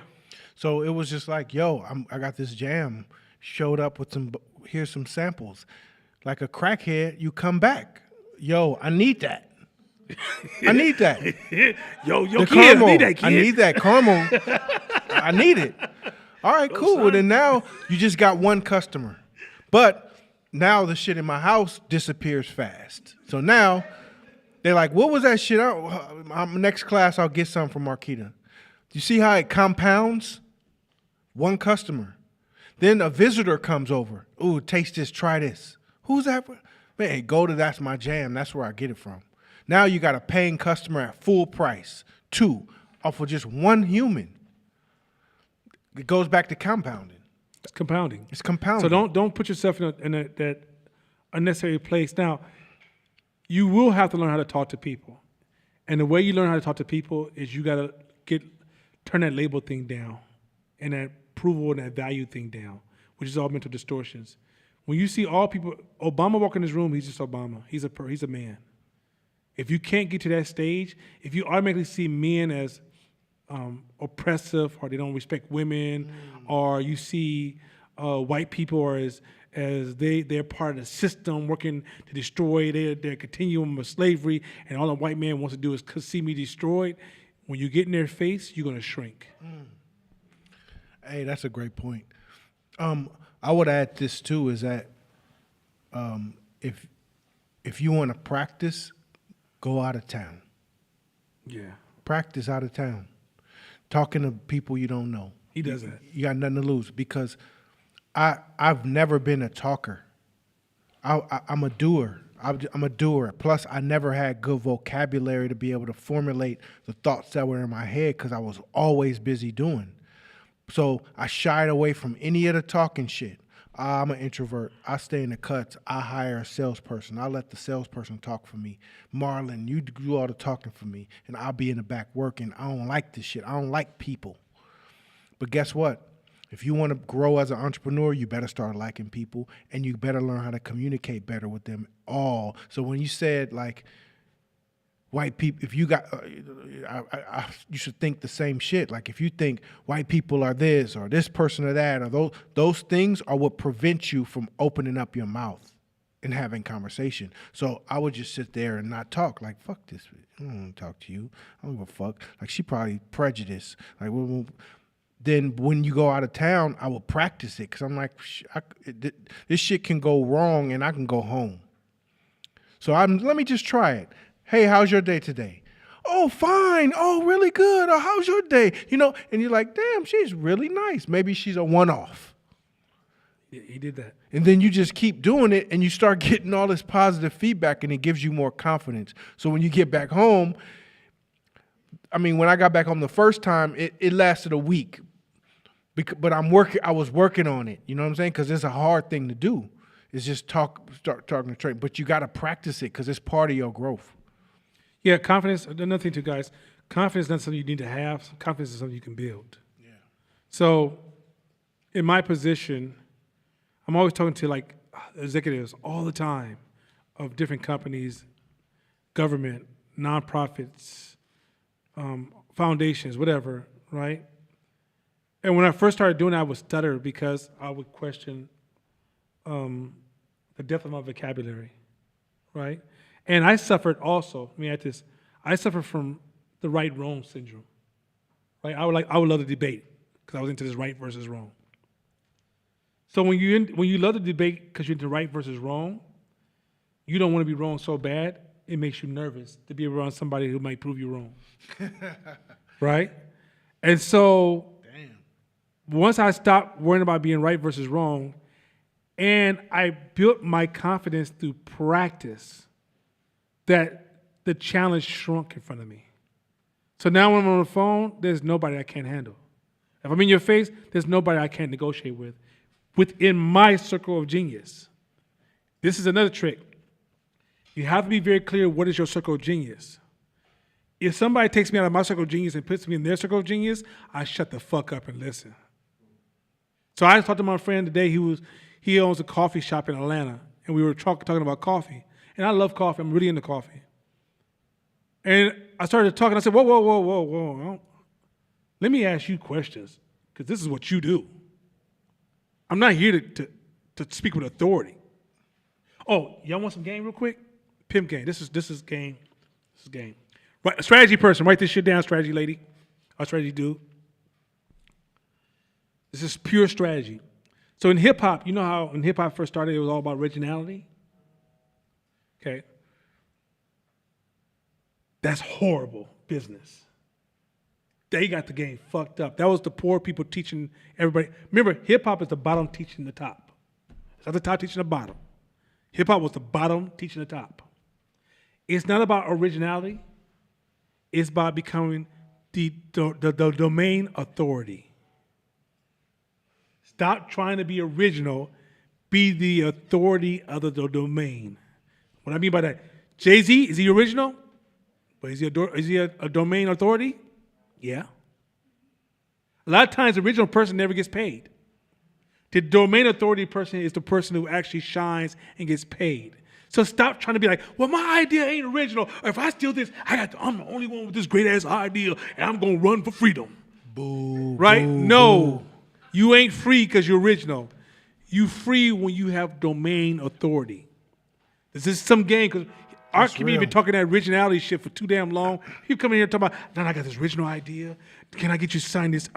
So it was just like, yo, I got this jam, showed up with here's some samples. Like a crackhead, you come back. Yo, I need that. I need that. Yo, The kid, caramel. I need that, kid. I need that caramel. I need it. All right, cool. Well, then now you just got one customer. But now the shit in my house disappears fast. So now they're like, what was that shit? Next class, I'll get some from Marquita. You see how it compounds? One customer. Then a visitor comes over. Ooh, taste this, try this. Who's that? Man, go to That's My Jam. That's where I get it from. Now you got a paying customer at full price. 2 off of just one human. It goes back to compounding. It's compounding. It's compounding. So don't put yourself in that unnecessary place. Now, you will have to learn how to talk to people. And the way you learn how to talk to people is you got to turn that label thing down and that approval and that value thing down, which is all mental distortions. When you see all people, Obama walk in this room, he's just Obama. He's a man. If you can't get to that stage, if you automatically see men as oppressive or they don't respect women, or you see white people as they're part of the system working to destroy their continuum of slavery, and all a white man wants to do is see me destroyed, when you get in their face, you're going to shrink. Hey, that's a great point. I would add this too, is that if you want to practice, go out of town. Yeah. Practice out of town. Talking to people you don't know. He does that. You got nothing to lose, because I've never been a talker. I'm a doer. I'm a doer. Plus, I never had good vocabulary to be able to formulate the thoughts that were in my head because I was always busy doing. So I shied away from any of the talking shit. I'm an introvert. I stay in the cuts. I hire a salesperson. I let the salesperson talk for me. Marlon, you do all the talking for me, and I'll be in the back working. I don't like this shit. I don't like people. But guess what? If you want to grow as an entrepreneur, you better start liking people, and you better learn how to communicate better with them all. So when you said, like, white people, if you got, you should think the same shit. Like if you think white people are this or this person or that, or those things are what prevent you from opening up your mouth and having conversation. So I would just sit there and not talk. Like, fuck this. I don't want to talk to you. I don't give a fuck. Like, she probably prejudiced. Like, then when you go out of town, I will practice it because I'm like, this shit can go wrong and I can go home. So let me just try it. Hey, how's your day today? Oh, fine. Oh, really good. Oh, how's your day? You know, and you're like, damn, she's really nice. Maybe she's a one-off. Yeah, he did that. And then you just keep doing it and you start getting all this positive feedback and it gives you more confidence. So when you get back home, I mean, when I got back home the first time, it lasted a week. But I was working on it. You know what I'm saying? Because it's a hard thing to do. It's just start talking to trade. But you got to practice it because it's part of your growth. Yeah, confidence, another thing too, guys. Confidence is not something you need to have. Confidence is something you can build. Yeah. So in my position, I'm always talking to like executives all the time of different companies, government, nonprofits, foundations, whatever, right? And when I first started doing that, I would stutter because I would question the depth of my vocabulary, right? And I suffered also, let me add this, I suffered from the right-wrong syndrome, right? I would love to debate because I was into this right versus wrong. So when you love to debate because you're into right versus wrong, you don't want to be wrong so bad, it makes you nervous to be around somebody who might prove you wrong, right? And so once I stopped worrying about being right versus wrong, and I built my confidence through practice, that the challenge shrunk in front of me. So now when I'm on the phone, there's nobody I can't handle. If I'm in your face, there's nobody I can't negotiate with within my circle of genius. This is another trick. You have to be very clear what is your circle of genius. If somebody takes me out of my circle of genius and puts me in their circle of genius, I shut the fuck up and listen. So I talked to my friend today. He owns a coffee shop in Atlanta, and we were talking about coffee. And I love coffee. I'm really into coffee. And I started talking. I said, whoa. Let me ask you questions, because this is what you do. I'm not here to speak with authority. Oh, y'all want some game real quick? Pimp game. This is game. This is game. Right, strategy person. Write this shit down, strategy lady. Or strategy dude. This is pure strategy. So in hip-hop, you know how when hip-hop first started, it was all about originality? Okay. That's horrible business. They got the game fucked up. That was the poor people teaching everybody. Remember, hip-hop is the bottom teaching the top. It's not the top teaching the bottom. Hip-hop was the bottom teaching the top. It's not about originality. It's about becoming the domain authority. Stop trying to be original. Be the authority of the domain. What I mean by that, Jay-Z, is he original? But is he a domain authority? Yeah. A lot of times, the original person never gets paid. The domain authority person is the person who actually shines and gets paid. So stop trying to be like, well, my idea ain't original. Or if I steal this, I'm the only one with this great-ass idea, and I'm going to run for freedom. Boo. Right? Boo, No. boo. You ain't free because you're original. You free when you have domain authority. This is some game, because our community been talking that originality shit for too damn long. You come in here talking about, now I got this original idea. Can I get you to sign this,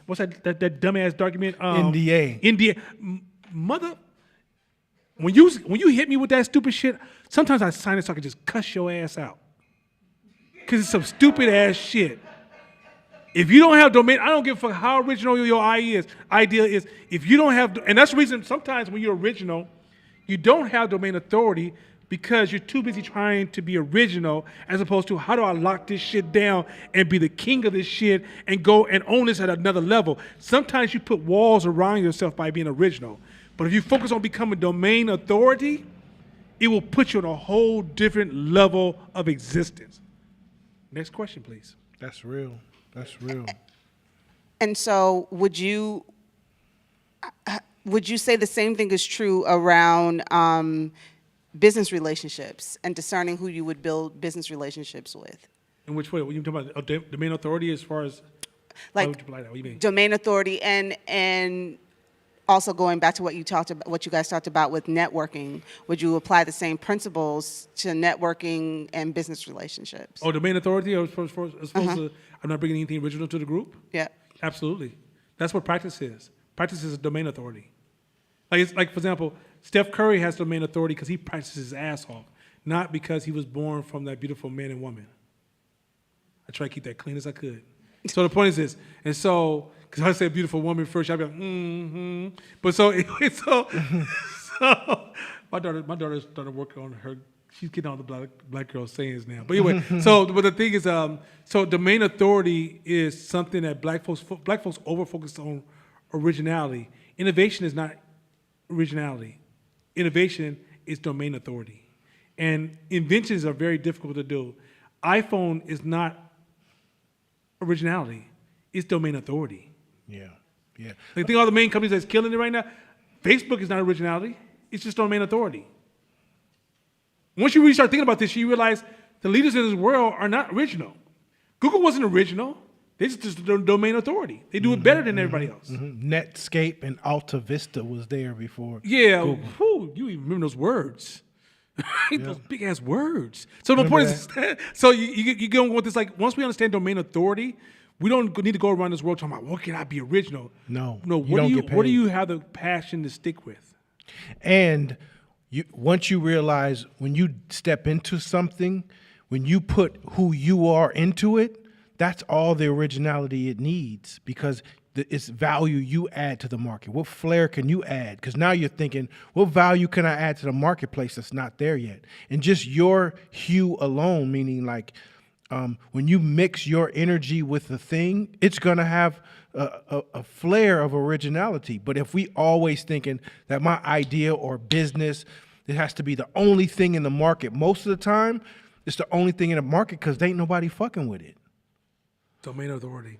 what's that dumbass document? NDA. Mother, when you hit me with that stupid shit, sometimes I sign it so I can just cuss your ass out. Because it's some stupid ass shit. If you don't have domain, I don't give a fuck how original your idea is. If you don't have, and that's the reason sometimes when you're original, you don't have domain authority because you're too busy trying to be original as opposed to how do I lock this shit down and be the king of this shit and go and own this at another level. Sometimes you put walls around yourself by being original. But if you focus on becoming domain authority, it will put you on a whole different level of existence. Next question, please. That's real. That's real. And so would you say the same thing is true around business relationships and discerning who you would build business relationships with. In which way? When you talk about domain authority, as far as Like, why would you apply that? What do you mean? domain authority and also going back to what you guys talked about with networking, would you apply the same principles to networking and business relationships? Oh, domain authority, as opposed to I'm not bringing anything original to the group. Yeah. Absolutely, that's what practice is. Practice is a domain authority. Like for example, Steph Curry has domain authority because he practices his ass off, not because he was born from that beautiful man and woman. I try to keep that clean as I could. So the point is this, and so, because I say beautiful woman first, I'll be like, mm-hmm. But so my daughter started working on her, she's getting all the black girl sayings now. But anyway, but the thing is, so domain authority is something that black folks over-focus on originality. Innovation is not originality. Innovation is domain authority. And inventions are very difficult to do. iPhone is not originality, it's domain authority. Yeah. Like, think all the main companies that's killing it right now. Facebook is not originality, it's just domain authority. Once you really start thinking about this, you realize the leaders in this world are not original. Google wasn't original, they just domain authority. They do it better than everybody else. Netscape and Alta Vista was there before. Yeah, Google. whew, you even remember those words. Those big ass words. So the point is, so you go with this, like, once we understand domain authority, we don't need to go around this world talking about what can I be original. No, what you don't do you get paid. what do you have the passion to stick with? And once you realize when you step into something, when you put who you are into it, that's all the originality it needs, because it's value you add to the market. What flair can you add? Because now you're thinking, what value can I add to the marketplace that's not there yet? And just your hue alone, meaning like when you mix your energy with the thing, it's going to have a flair of originality. But if we always thinking that my idea or business, it has to be the only thing in the market, most of the time, it's the only thing in the market because there ain't nobody fucking with it. Domain authority.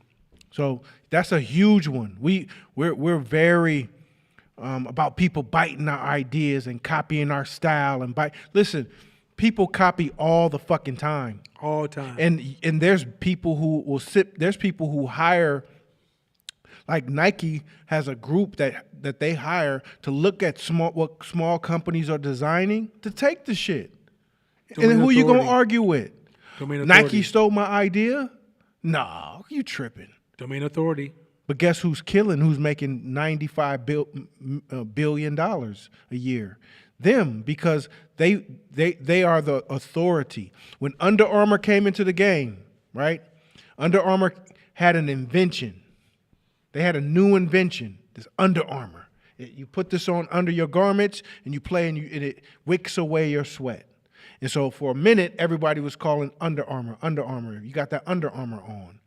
So that's a huge one. We're very about people biting our ideas and copying our style and Listen, people copy all the fucking time. All the time. And there's people who will sit. There's people who hire. Like Nike has a group that they hire to look at what small companies are designing to take the shit. Domain and who you gonna authority. argue with? Domain Nike authority. stole my idea? Nah, you tripping. Domain authority. But guess who's killing? Who's making $95 billion a year? Them, because they are the authority. When Under Armour came into the game, right? Under Armour had an invention. They had a new invention, this Under Armour. You put this on under your garments and you play and it wicks away your sweat. And so for a minute, everybody was calling Under Armour, Under Armour. You got that Under Armour on.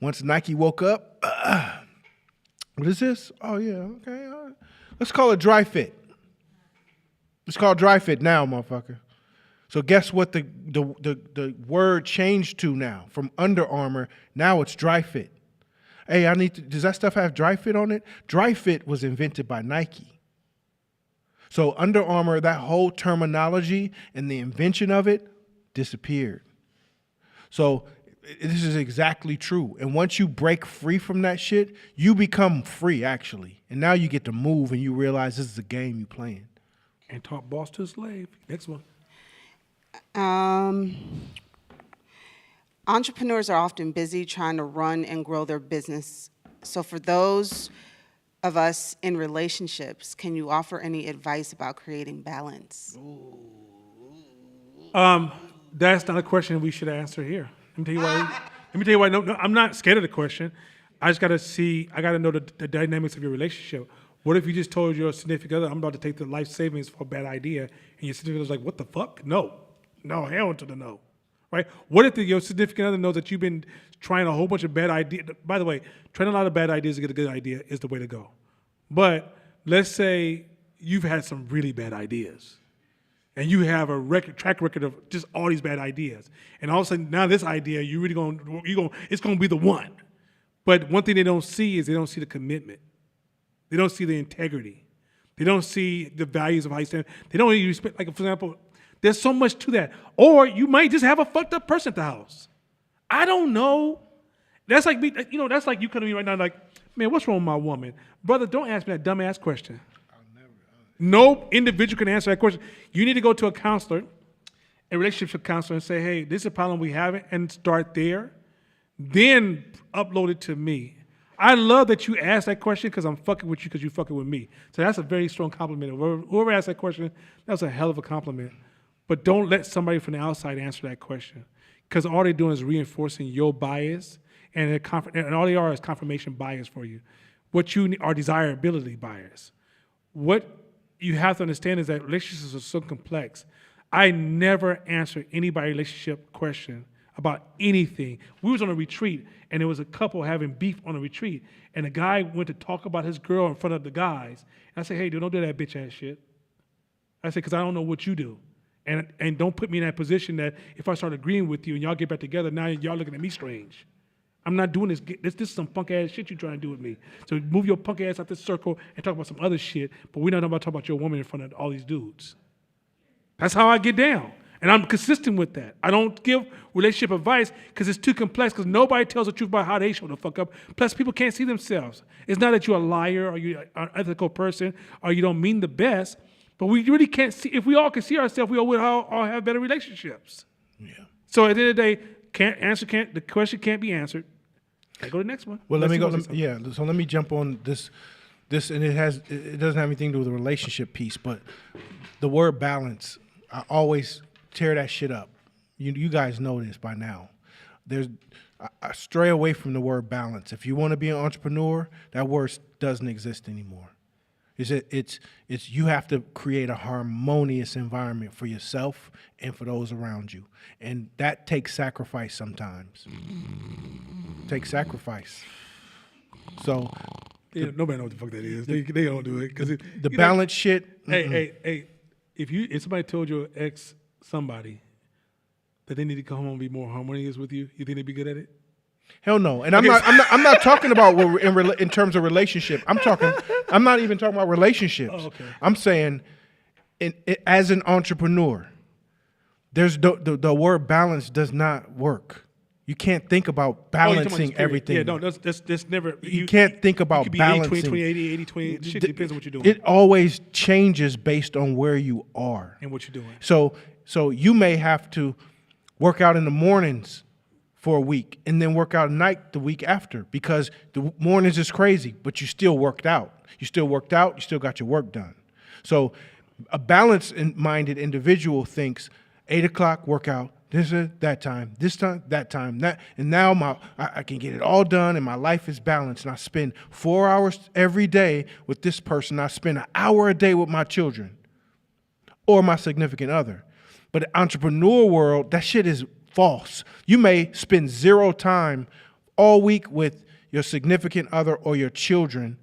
Once Nike woke up, what is this? Oh, yeah, okay. Let's call it Dry Fit. It's called Dry Fit now, motherfucker. So guess what the word changed to now? From Under Armour, now it's Dry Fit. Hey, does that stuff have Dry Fit on it? Dry Fit was invented by Nike. So Under Armour, that whole terminology and the invention of it disappeared. So this is exactly true. And once you break free from that shit, you become free, actually. And now you get to move and you realize this is a game you're playing. And taught boss to a slave. Next one. Entrepreneurs are often busy trying to run and grow their business. So for those of us in relationships, can you offer any advice about creating balance? That's not a question we should answer here. Let me tell you why. Let me tell you why. No, I'm not scared of the question. I just gotta see. I gotta know the dynamics of your relationship. What if you just told your significant other, "I'm about to take the life savings for a bad idea," and your significant other's like, "What the fuck? No, hell to the no." Right? What if your significant other knows that you've been trying a whole bunch of bad ideas? By the way, trying a lot of bad ideas to get a good idea is the way to go. But let's say you've had some really bad ideas, and you have a track record of just all these bad ideas, and all of a sudden now this idea it's gonna be the one. But one thing they don't see is they don't see the commitment. They don't see the integrity. They don't see the values of how you stand. They don't even respect, like, for example, there's so much to that. Or you might just have a fucked up person at the house. I don't know. That's like me, that's like you coming to me right now like, man, what's wrong with my woman? Brother, don't ask me that dumbass question. No individual can answer that question. You need to go to a counselor, a relationship counselor, and say, hey, this is a problem we have, and start there. Then upload it to me. I love that you asked that question because I'm fucking with you because you fucking with me. So that's a very strong compliment. Whoever asked that question, that's a hell of a compliment. But don't let somebody from the outside answer that question because all they're doing is reinforcing your bias, and all they are is confirmation bias for you. What you are desirability bias. What you have to understand is that relationships are so complex. I never answer anybody's relationship question about anything. We was on a retreat, and there was a couple having beef on a retreat, and the guy went to talk about his girl in front of the guys. And I said, hey, dude, don't do that bitch ass shit. I said, because I don't know what you do. And don't put me in that position that if I start agreeing with you and y'all get back together, now y'all looking at me strange. I'm not doing this. This is some punk ass shit you're trying to do with me. So move your punk ass out this circle and talk about some other shit, but we're not about to talk about your woman in front of all these dudes. That's how I get down. And I'm consistent with that. I don't give relationship advice because it's too complex because nobody tells the truth about how they show the fuck up. Plus, people can't see themselves. It's not that you're a liar or you're an unethical person or you don't mean the best, but we really can't see. If we all can see ourselves, we all would all have better relationships. Yeah. So at the end of the day, the question can't be answered. I go to the next one. Well, Let's let me see go. what's something. Yeah. So let me jump on this, and it doesn't have anything to do with the relationship piece, but the word balance. I always tear that shit up. You guys know this by now. I stray away from the word balance. If you want to be an entrepreneur, that word doesn't exist anymore. It's you have to create a harmonious environment for yourself and for those around you, and that takes sacrifice sometimes. Takes sacrifice. So Yeah, nobody knows what the fuck that is. They don't do it because the balance shit. Hey, if somebody told your ex somebody that they need to come home and be more harmonious with you, you think they'd be good at it? Hell no. And I'm not talking about in terms of relationship. I'm not even talking about relationships. Oh, okay. I'm saying as an entrepreneur, there's the word balance does not work. You can't think about balancing everything. Yeah, no, that's never. You can't think about you could be balancing. 80, 20, 80, 20. Shit depends on what you're doing It always changes based on where you are. and what you're doing. So you may have to work out in the mornings for a week and then work out at night the week after because the mornings is crazy, but you still worked out. You still worked out, you still got your work done. So a balanced-minded individual thinks 8 o'clock workout, this is that time, that, and now I can get it all done and my life is balanced and I spend 4 hours every day with this person. I spend an hour a day with my children or my significant other. But the entrepreneur world, that shit is false. You may spend 0 time all week with your significant other or your children,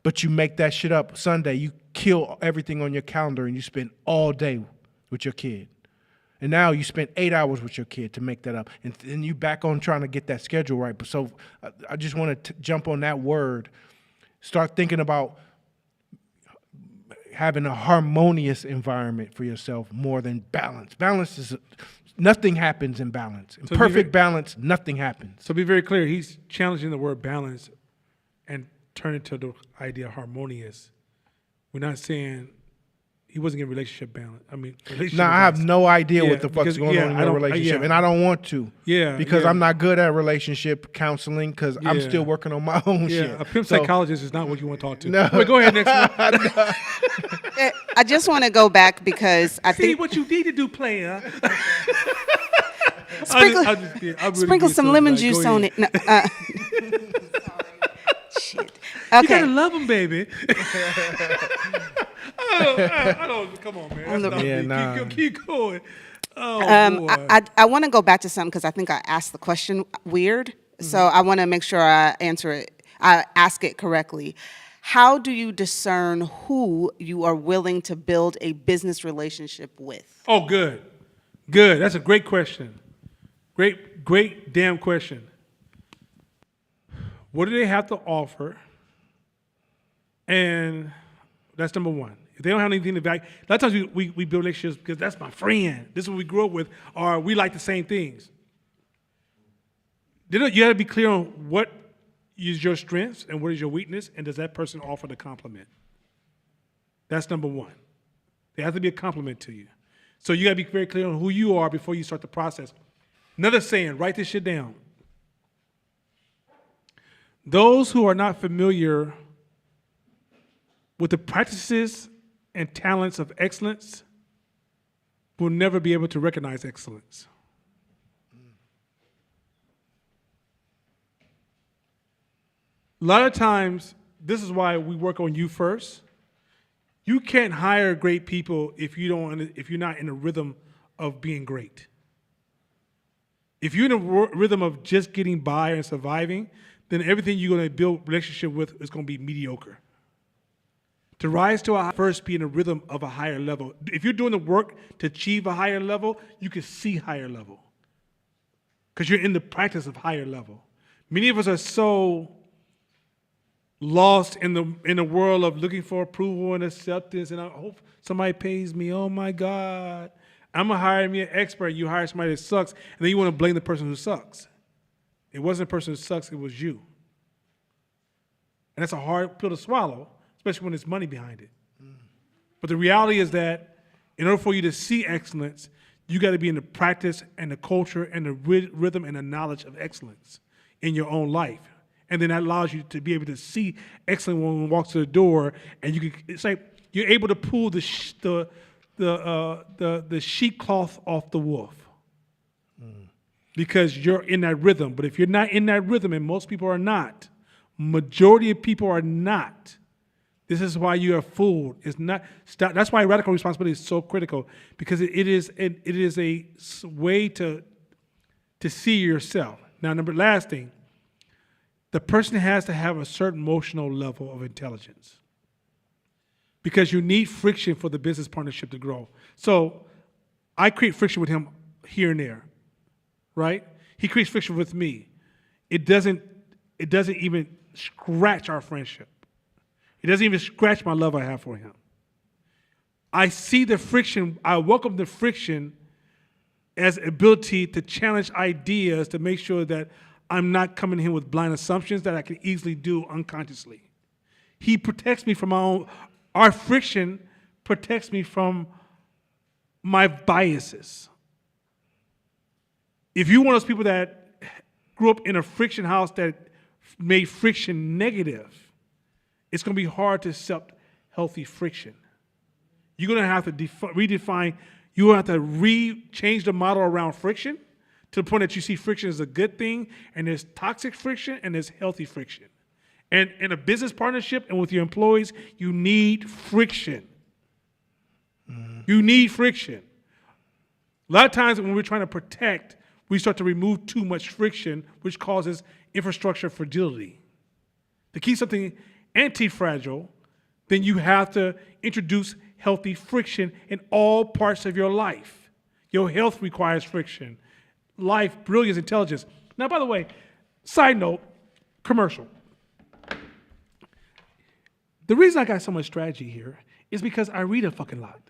but you make that shit up Sunday. You kill everything on your calendar and you spend all day with your kid. And now you spend 8 hours with your kid to make that up. And then you back on trying to get that schedule right. But so I just want to jump on that word. Start thinking about having a harmonious environment for yourself more than balance. Balance is, nothing happens in balance. In perfect balance, nothing happens. So be very clear. He's challenging the word balance and turn it to the idea of harmonious. We're not saying he wasn't getting relationship balance. I mean, relationship Now, I have advice. no idea Yeah, what the fuck's because- going yeah, on in I your don't- relationship, yeah. and I don't want to. Yeah, Because yeah. I'm not good at relationship counseling because I'm Yeah. still working on my own Yeah, shit. a pimp So- psychologist is not what you want to talk to. No. Wait, go ahead, next one. I just want to go back because I See think what you need to do, player. Sprinkle- I'm really sprinkle good some to lemon tonight. Go juice on ahead. it. No, shit. You Okay. gotta love him, baby. I don't. Come on, man. That's not Yeah, me. nah. Keep going. Oh boy. I want to go back to something because I think I asked the question weird. So I want to make sure I answer it. I ask it correctly. How do you discern who you are willing to build a business relationship with? Oh, good. Good. That's a great question. Great damn question. What do they have to offer? And That's number one. If they don't have anything to value, a lot of times we build relationships because that's my friend. This is what we grew up with, or we like the same things. You got to be clear on what is your strengths and what is your weakness, and does that person offer the compliment? That's number one. There has to be a compliment to you. So you got to be very clear on who you are before you start the process. Another saying, write this shit down. Those who are not familiar with the practices and talents of excellence will never be able to recognize excellence. A lot of times, this is why we work on you first. You can't hire great people if you're not in a rhythm of being great. If you're in a rhythm of just getting by and surviving, then everything you're going to build relationship with is going to be mediocre. To rise to first be in a rhythm of a higher level. If you're doing the work to achieve a higher level, you can see higher level. Because you're in the practice of higher level. Many of us are so lost in the world of looking for approval and acceptance, and I hope somebody pays me. Oh my God. I'm gonna hire me an expert. You hire somebody that sucks, and then you want to blame the person who sucks. It wasn't the person who sucks, it was you. And that's a hard pill to swallow, especially when there's money behind it. But the reality is that in order for you to see excellence, you got to be in the practice and the culture and the rhythm and the knowledge of excellence in your own life. And then that allows you to be able to see excellence when one walks to the door, and it's like you're able to pull the sheep cloth off the wolf. Because you're in that rhythm. But if you're not in that rhythm, and most people are not, majority of people are not, this is why you are fooled. It's not. That's why radical responsibility is so critical, because it is a way to see yourself. Now, last thing, the person has to have a certain emotional level of intelligence, because you need friction for the business partnership to grow. So I create friction with him here and there, right? He creates friction with me. It doesn't even scratch our friendship. It doesn't even scratch my love I have for him. I see the friction. I welcome the friction as ability to challenge ideas, to make sure that I'm not coming in with blind assumptions that I can easily do unconsciously. He protects me from our friction protects me from my biases. If you're one of those people that grew up in a friction house that made friction negative, it's going to be hard to accept healthy friction. You're going to have to redefine, you're going to have to change the model around friction to the point that you see friction as a good thing, and there's toxic friction and there's healthy friction. And in a business partnership and with your employees, you need friction. You need friction. A lot of times when we're trying to protect, we start to remove too much friction, which causes infrastructure fragility. To keep something anti-fragile, then you have to introduce healthy friction in all parts of your life. Your health requires friction. Life, brilliance, intelligence. Now, by the way, side note, commercial. The reason I got so much strategy here is because I read a fucking lot.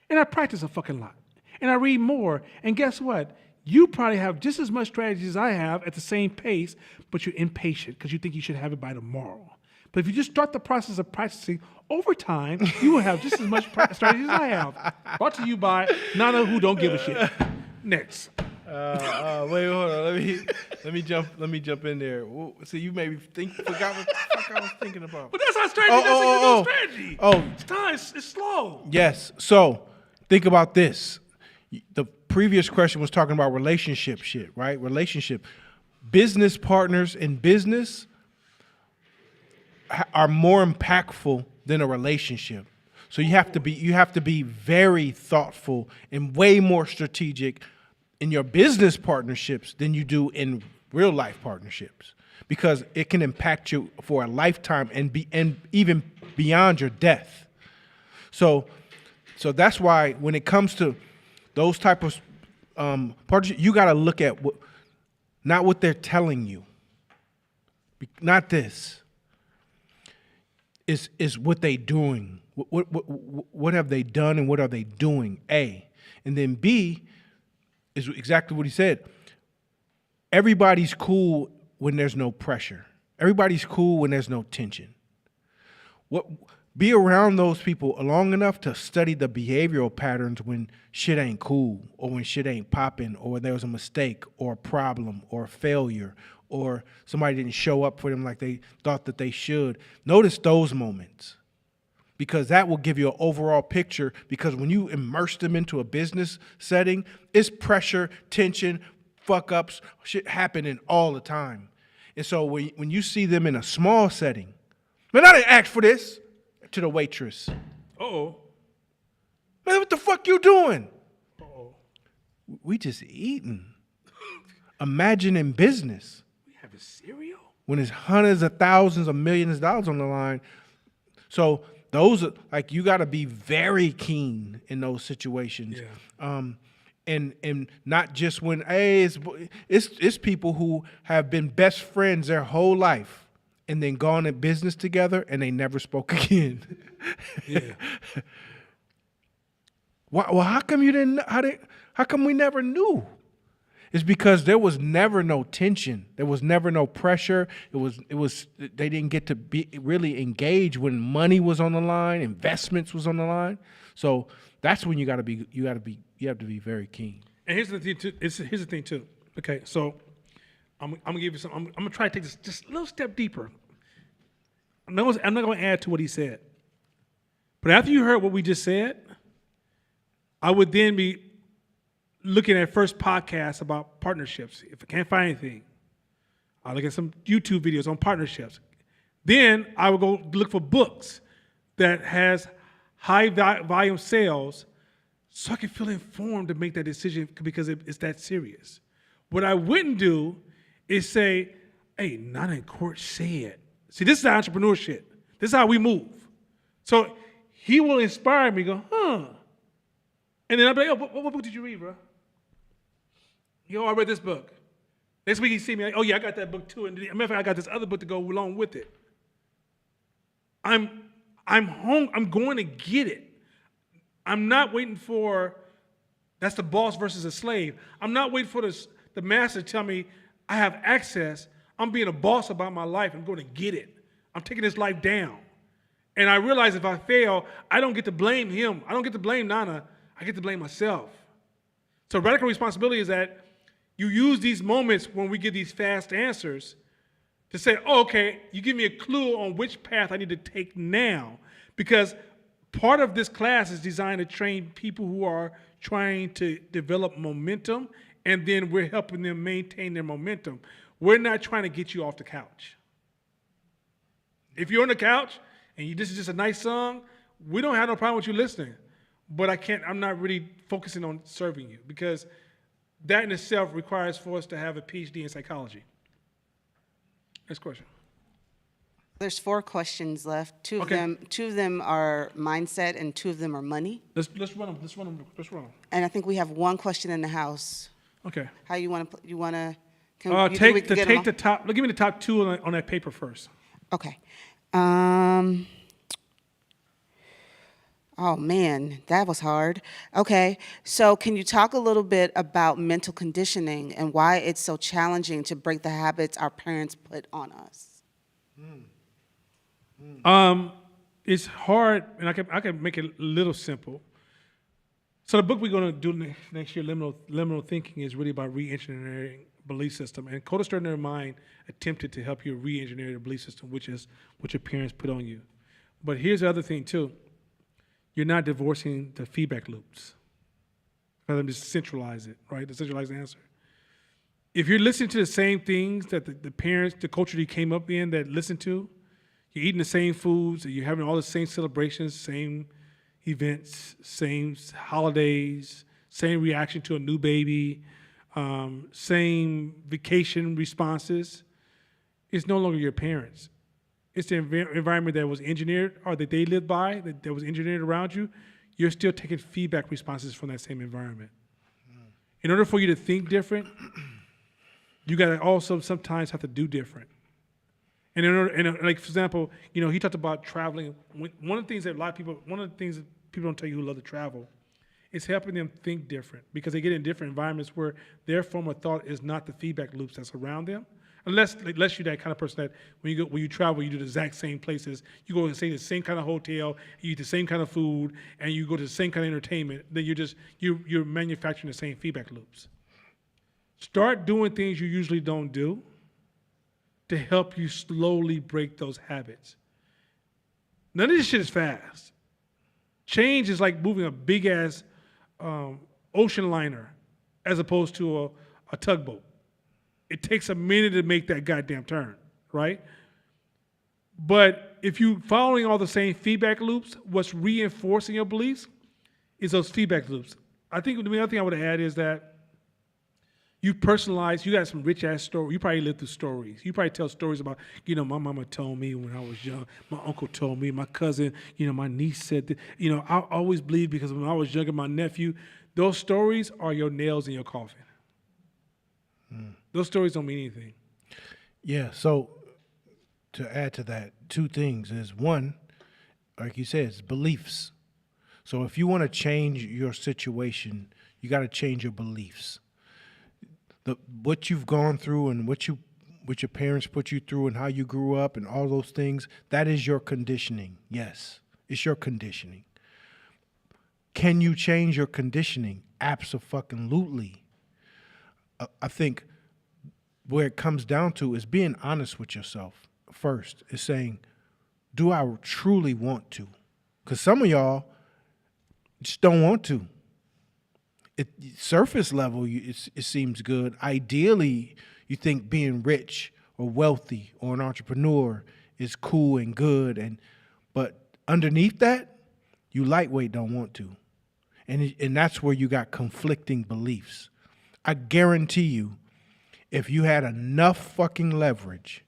And I practice a fucking lot. And I read more. And guess what? You probably have just as much strategy as I have at the same pace, but you're impatient because you think you should have it by tomorrow. But if you just start the process of practicing over time, you will have just as much strategy as I have. Brought to you by Nana, who don't give a shit. Next. Wait, hold on. Let me jump in there. So you made me forgot what the fuck I was thinking about. But that's our strategy. That's a good strategy. Oh, It's time. It's slow. yes. So think about this. The previous question was talking about relationship shit, right? Relationship. Business partners in business are more impactful than a relationship. So you have to be very thoughtful and way more strategic in your business partnerships than you do in real life partnerships, because it can impact you for a lifetime and even beyond your death. So that's why when it comes to those type of partnerships, you got to look at not what they're telling you, not this. is what they doing. What have they done and what are they doing? A. And then B is exactly what he said. Everybody's cool when there's no pressure. Everybody's cool when there's no tension. Be around those people long enough to study the behavioral patterns when shit ain't cool or when shit ain't popping or there was a mistake or a problem or a failure or somebody didn't show up for them like they thought that they should. Notice those moments because that will give you an overall picture because when you immerse them into a business setting, it's pressure, tension, fuck-ups, shit happening all the time. And so when you see them in a small setting, man, I didn't ask for this. To the waitress. Uh-oh. Man, what the fuck you doing? Uh-oh. We just eating. Imagine in business. We having cereal? When there's hundreds of thousands of millions of dollars on the line. So those are like you gotta be very keen in those situations. Yeah. And not just when it's people who have been best friends their whole life. And then gone in business together, and they never spoke again. Yeah. Well, how come you didn't? How come we never knew? It's because there was never no tension. There was never no pressure. It was. They didn't get to be really engaged when money was on the line, investments was on the line. So that's when you have to be very keen. And here's the thing too. Here's the thing too. Okay, so I'm gonna give you some. I'm gonna try to take this just a little step deeper. I'm not gonna add to what he said. But after you heard what we just said, I would then be looking at first podcasts about partnerships. If I can't find anything, I'll look at some YouTube videos on partnerships. Then I would go look for books that has high volume sales so I can feel informed to make that decision because it's that serious. What I wouldn't do is say, hey, not in court said. See, this is the entrepreneur shit. This is how we move. So he will inspire me, go, huh. And then I'll be like, oh, what book did you read, bro? Yo, I read this book. Next week he see me like, oh yeah, I got that book too. And matter of fact, I got this other book to go along with it. I'm home, I'm going to get it. I'm not waiting for, that's the boss versus a slave. I'm not waiting for the master to tell me I have access. I'm being a boss about my life. I'm going to get it. I'm taking this life down. And I realize if I fail, I don't get to blame him. I don't get to blame Nana. I get to blame myself. So radical responsibility is that you use these moments when we get these fast answers to say, oh, okay, you give me a clue on which path I need to take now. Because part of this class is designed to train people who are trying to develop momentum, and then we're helping them maintain their momentum. We're not trying to get you off the couch. If you're on the couch and this is just a nice song, we don't have no problem with you listening. But I'm not really focusing on serving you because that in itself requires for us to have a PhD in psychology. Next question. There's 4 questions left. Two Okay. of them are mindset and 2 of them are money. Let's run them. And I think we have 1 question in the house. Okay. How you want to? Give me The top. Give me the top 2 on that paper first. Okay. Oh man, that was hard. Okay, so can you talk a little bit about mental conditioning and why it's so challenging to break the habits our parents put on us? It's hard, and I can make it a little simple. So the book we're going to do next year, Liminal Thinking, is really about re-engineering belief system. And Coda Extraordinary Mind attempted to help you re-engineer the belief system, which is what your parents put on you. But here's the other thing too. You're not divorcing the feedback loops. Rather than just centralize it, right? The centralized answer. If you're listening to the same things that the parents, the culture you came up in that listened to, you're eating the same foods, you're having all the same celebrations, same events, same holidays, same reaction to a new baby, same vacation responses, it's no longer your parents. It's the environment that was engineered or that they lived by, that was engineered around you. You're still taking feedback responses from that same environment. In order for you to think different, you got to also sometimes have to do different. And, like, for example, he talked about traveling. One of the things that people don't tell you who love to travel is helping them think different, because they get in different environments where their form of thought is not the feedback loops that's around them. Unless you're that kind of person that when you travel, you do the exact same places. You go and stay in the same kind of hotel, you eat the same kind of food, and you go to the same kind of entertainment. Then you're manufacturing the same feedback loops. Start doing things you usually don't do to help you slowly break those habits. None of this shit is fast. Change is like moving a big ass ocean liner as opposed to a tugboat. It takes a minute to make that goddamn turn, right? But if you following all the same feedback loops, what's reinforcing your beliefs is those feedback loops. I think the other thing I would add is that you personalize, you got some rich ass story. You probably live through stories. You probably tell stories about, my mama told me when I was young, my uncle told me, my cousin, my niece said that, I always believed because when I was younger, my nephew, those stories are your nails in your coffin. Those stories don't mean anything. Yeah, so to add to that, two things is one, like you said, it's beliefs. So if you want to change your situation, you got to change your beliefs. What you've gone through and what your parents put you through and how you grew up and all those things, that is your conditioning. Yes, it's your conditioning. Can you change your conditioning? Abso-fucking-lutely. I think where it comes down to is being honest with yourself first, is saying, do I truly want to? Because some of y'all just don't want to. Surface level, it seems good. Ideally, you think being rich or wealthy or an entrepreneur is cool and good, but underneath that, you lightweight don't want to. And that's where you got conflicting beliefs. I guarantee you, if you had enough fucking leverage,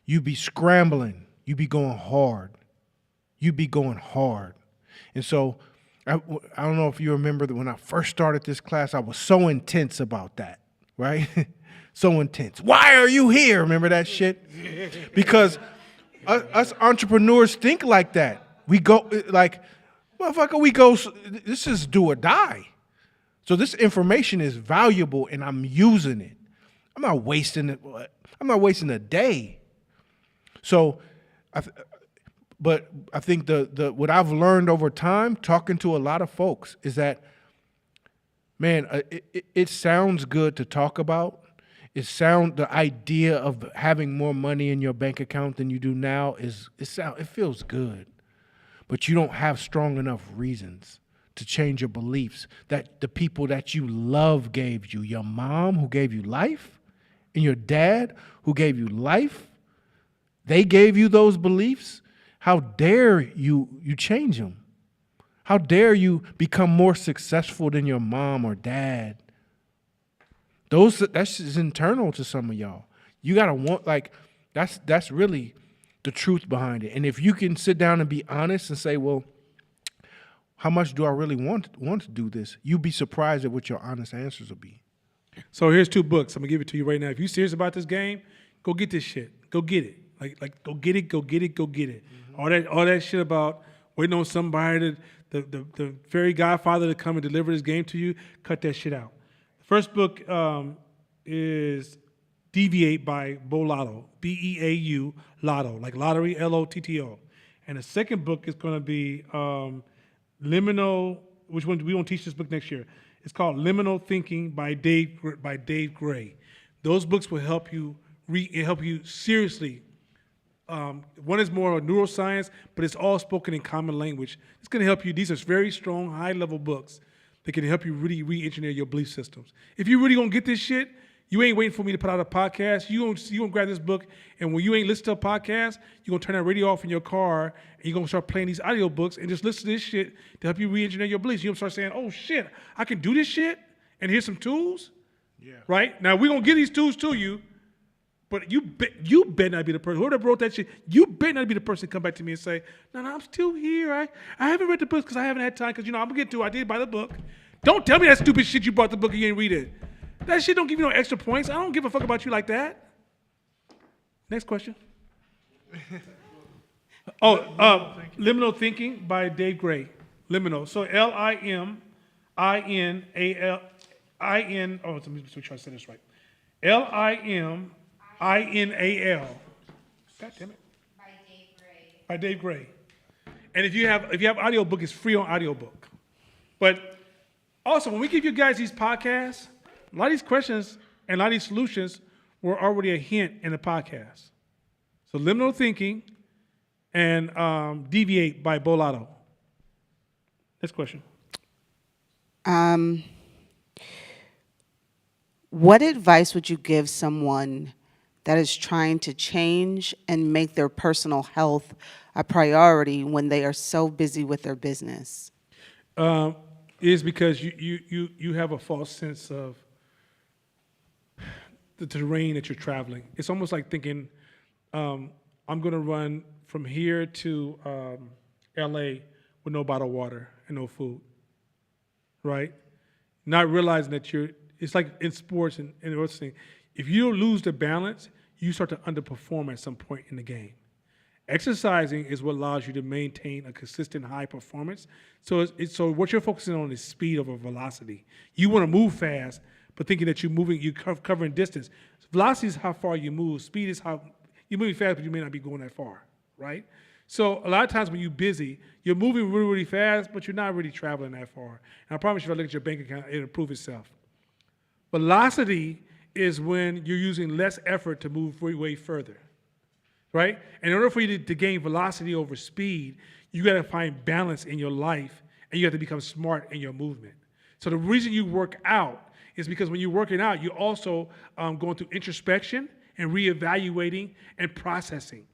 you'd be scrambling. You'd be going hard. And so I don't know if you remember that when I first started this class, I was so intense about that, right? So intense. Why are you here? Remember that shit? Because us entrepreneurs think like that. We go like, motherfucker, this is do or die. So this information is valuable and I'm using it. I'm not wasting it. I'm not wasting a day. So, but I think the what I've learned over time, talking to a lot of folks, is that, man, it sounds good to talk about. The idea of having more money in your bank account than you do now it feels good, but you don't have strong enough reasons to change your beliefs that the people that you love gave you. Your mom who gave you life and your dad who gave you life, they gave you those beliefs. How dare you change them? How dare you become more successful than your mom or dad? That's just internal to some of y'all. You gotta want, like, that's really the truth behind it. And if you can sit down and be honest and say, well, how much do I really want to do this? You'd be surprised at what your honest answers will be. So here's 2 books. I'm gonna give it to you right now. If you're serious about this game, go get this shit. Go get it. Like go get it. Mm-hmm. All that shit about waiting on somebody the fairy godfather to come and deliver this game to you. Cut that shit out. The first book is Deviate by Bo Lotto. Beau Lotto, like lottery, Lotto. And the second book is gonna be Liminal, which one we won't teach this book next year. It's called Liminal Thinking by Dave Gray. Those books will help you seriously. One is more neuroscience, but it's all spoken in common language. It's going to help you. These are very strong, high-level books that can help you really re-engineer your belief systems. If you really going to get this shit, you ain't waiting for me to put out a podcast. You gonna grab this book, and when you ain't listen to a podcast, you're going to turn that radio off in your car, and you're going to start playing these audio books and just listen to this shit to help you re-engineer your beliefs. You're going to start saying, oh, shit, I can do this shit, and here's some tools. Yeah. Right? Now, we're going to give these tools to you, but you better not be the person. Whoever wrote that shit, you better not be the person to come back to me and say, no, I'm still here. I haven't read the book because I haven't had time because, I'm going to get to it. I did buy the book. Don't tell me that stupid shit you bought the book and you ain't read it. That shit don't give you no extra points. I don't give a fuck about you like that. Next question. Liminal Thinking by Dave Gray. Liminal. So Liminal. Oh, let me make sure I said this right. Liminal. God damn it. By Dave Gray. And if you have audiobook, it's free on audiobook. But also, when we give you guys these podcasts, a lot of these questions and a lot of these solutions were already a hint in the podcast. So Liminal Thinking and Deviate by Bolado. Next question. What advice would you give someone that is trying to change and make their personal health a priority when they are so busy with their business? Is because you have a false sense of the terrain that you're traveling. It's almost like thinking, I'm going to run from here to LA with no bottled water and no food, right? Not realizing that it's like in sports and wrestling, if you lose the balance, you start to underperform at some point in the game. Exercising is what allows you to maintain a consistent high performance. So so what you're focusing on is speed over velocity. You want to move fast, but thinking that you're covering distance. Velocity is how far you move. Speed is how you're moving fast, but you may not be going that far, right? So a lot of times when you're busy, you're moving really, really fast, but you're not really traveling that far. And I promise you, if I look at your bank account, it'll improve itself. Velocity is when you're using less effort to move way further, right? And in order for you to gain velocity over speed, you got to find balance in your life, and you have to become smart in your movement. So the reason you work out is because when you're working out, you're also going through introspection and reevaluating and processing.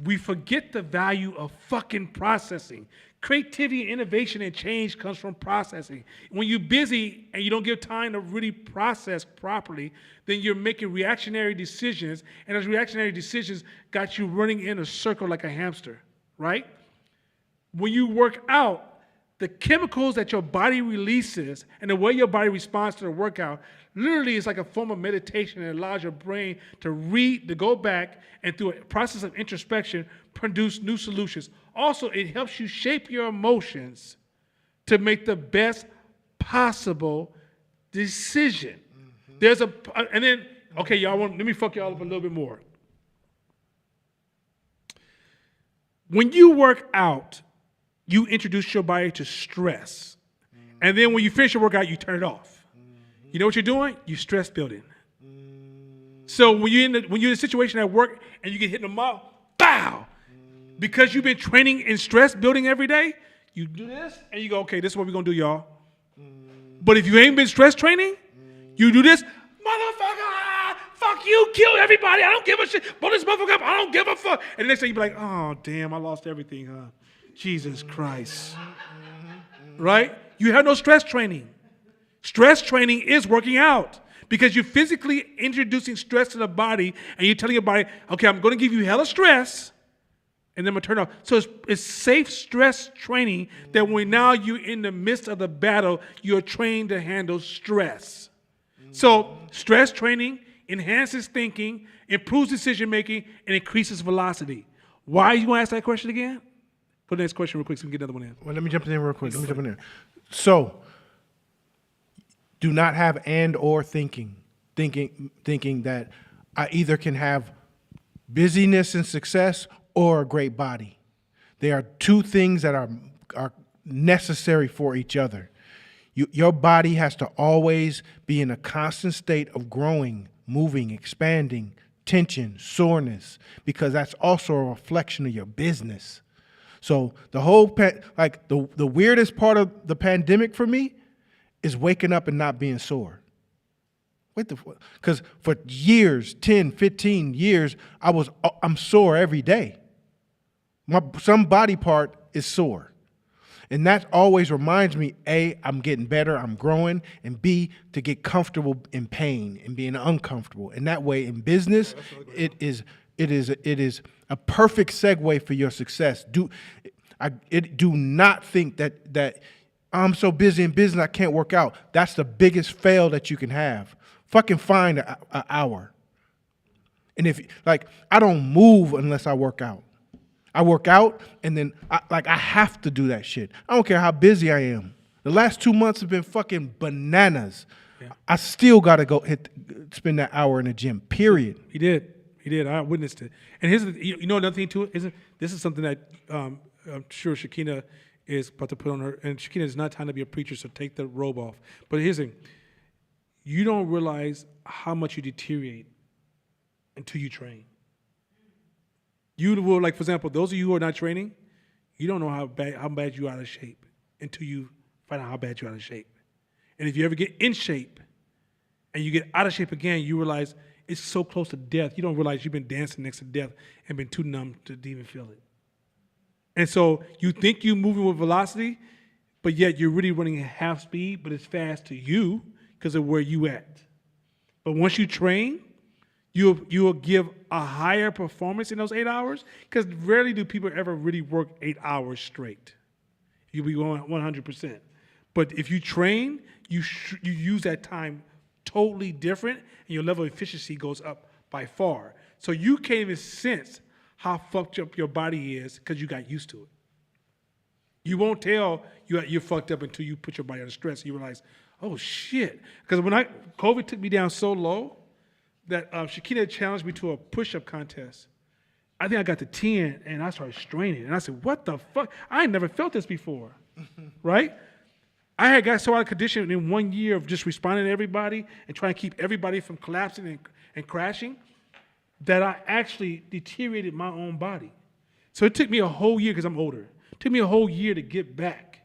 We forget the value of fucking processing. Creativity, innovation, and change comes from processing. When you're busy and you don't give time to really process properly, then you're making reactionary decisions, and those reactionary decisions got you running in a circle like a hamster, right? When you work out, the chemicals that your body releases and the way your body responds to the workout literally is like a form of meditation that allows your brain to go back and through a process of introspection, produce new solutions. Also, it helps you shape your emotions to make the best possible decision. Okay, y'all, let me fuck y'all up a little bit more. When you work out, you introduce your body to stress. And then when you finish your workout, you turn it off. You know what you're doing? You're stress building. So when you're in a situation at work and you get hit in the mouth, bow! Because you've been training in stress building every day, you do this and you go, okay, this is what we're going to do, y'all. But if you ain't been stress training, you do this, motherfucker, fuck you, kill everybody, I don't give a shit, blow this motherfucker up, I don't give a fuck. And the next thing you be like, oh, damn, I lost everything, huh? Jesus Christ. Right? You have no stress training. Stress training is working out because you're physically introducing stress to the body and you're telling your body, okay, I'm going to give you hella stress and then I'm going to turn it off. So it's safe stress training that when now you're in the midst of the battle, you're trained to handle stress. So stress training enhances thinking, improves decision making, and increases velocity. Why you want to ask that question again? Go to the next question real quick so we can get another one in. Well, let me jump in real quick. So, do not have and or thinking that I either can have busyness and success or a great body. They are two things that are necessary for each other. Your body has to always be in a constant state of growing, moving, expanding, tension, soreness, because that's also a reflection of your business. So the whole, the weirdest part of the pandemic for me is waking up and not being sore. Because for years, 10, 15 years, I'm sore every day. Some body part is sore. And that always reminds me, A, I'm getting better, I'm growing, and B, to get comfortable in pain and being uncomfortable. And that way in business, it is a perfect segue for your success. Do not think that I'm so busy in business I can't work out. That's the biggest fail that you can have. Fucking find an hour. And if like I don't move unless I work out. I work out and then I have to do that shit. I don't care how busy I am. The last 2 months have been fucking bananas. Yeah. I still gotta go spend that hour in the gym. Period. He did. I witnessed it. And here's you know another thing too. This is something that I'm sure Shakina is about to put on her. And Shakina is not trying to be a preacher, so take the robe off. But here's the thing: you don't realize how much you deteriorate until you train. You will, like for example, those of you who are not training, you don't know how bad you're out of shape until you find out how bad you're out of shape. And if you ever get in shape and you get out of shape again, you realize it's so close to death. You don't realize you've been dancing next to death and been too numb to even feel it. And so you think you're moving with velocity, but yet you're really running at half speed, but it's fast to you because of where you at. But once you train, you'll give a higher performance in those 8 hours, because rarely do people ever really work 8 hours straight. You'll be going 100%. But if you train, you use that time totally different, and your level of efficiency goes up by far. So you can't even sense how fucked up your body is because you got used to it. You won't tell you're fucked up until you put your body under stress. You realize, oh shit. Because when COVID took me down so low that Shakina challenged me to a push-up contest. I think I got to 10 and I started straining. And I said, what the fuck? I ain't never felt this before, right? I had got so out of condition in 1 year of just responding to everybody and trying to keep everybody from collapsing and crashing that I actually deteriorated my own body. So it took me a whole year, because I'm older. It took me a whole year to get back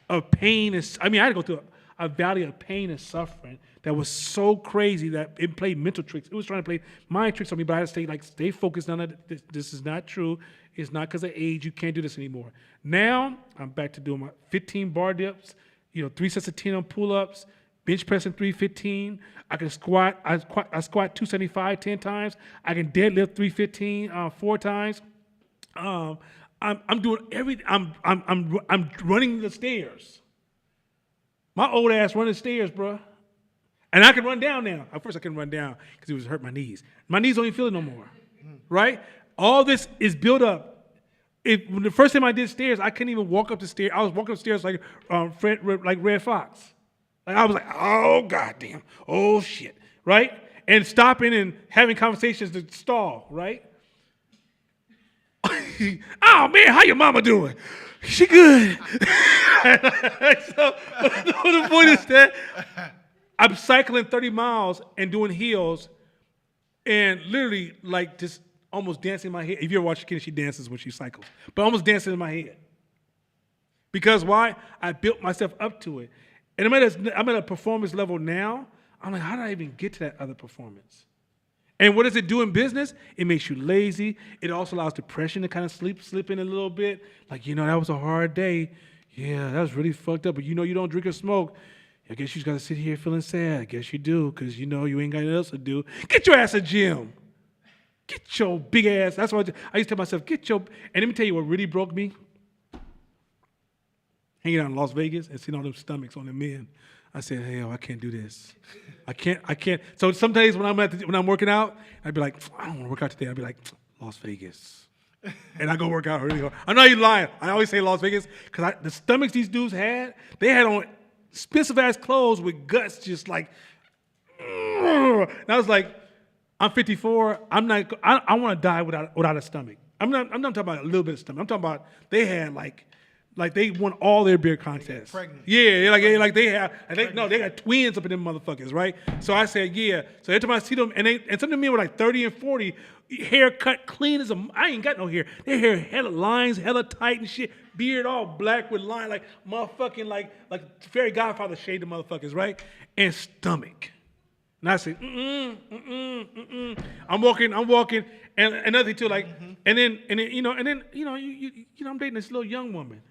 of pain. I had to go through a valley of pain and suffering that was so crazy that it played mental tricks. It was trying to play mind tricks on me, but I had to stay focused on it. This is not true. It's not because of age. You can't do this anymore. Now I'm back to doing my 15 bar dips, 3 sets of 10 on pull-ups, bench pressing 315. I can squat. I squat 275 10 times. I can deadlift 315 4 times. I'm doing everything. I'm running the stairs. My old ass running stairs, bro. And I can run down now. At first I couldn't run down because it was hurt my knees. My knees don't even feel it no more, right? All this is built up. When the first time I did stairs, I couldn't even walk up the stairs. I was walking up stairs like Red Fox. I was like, oh goddamn, oh shit, right? And stopping and having conversations to stall, right? Oh man, how your mama doing? She good. So the point is that I'm cycling 30 miles and doing heels and literally just almost dancing in my head. If you ever watch Shakina, she dances when she cycles, but almost dancing in my head. Because why? I built myself up to it. And I'm at a performance level now. I'm like, how did I even get to that other performance? And what does it do in business? It makes you lazy. It also allows depression to kind of slip in a little bit. Like, that was a hard day. Yeah, that was really fucked up. But you don't drink or smoke. I guess you just got to sit here feeling sad. I guess you do, because you ain't got anything else to do. Get your ass a gym. Get your big ass. That's what I used to tell myself, and let me tell you what really broke me. Hanging out in Las Vegas and seeing all them stomachs on the men. I said, hell, I can't do this. I can't. So some days when I'm working out, I'd be like, I don't want to work out today. I'd be like, Las Vegas. And I go work out really hard. I know you're lying. I always say Las Vegas because the stomachs these dudes had, they had on expensive ass clothes with guts just like, and I was like, I'm 54. I want to die without a stomach. I'm not talking about a little bit of stomach. I'm talking about they had like they won all their beer contests. Pregnant. Yeah, they got twins up in them motherfuckers, right? So I said, yeah. So every time I see them, and some of them men were like 30 and 40, hair cut clean as I ain't got no hair. Their hair hella lines, hella tight and shit. Beard all black with line, like motherfucking like Fairy Godfather shade the motherfuckers, right? And stomach. And I said, I'm walking, and another thing too, and then I'm dating this little young woman.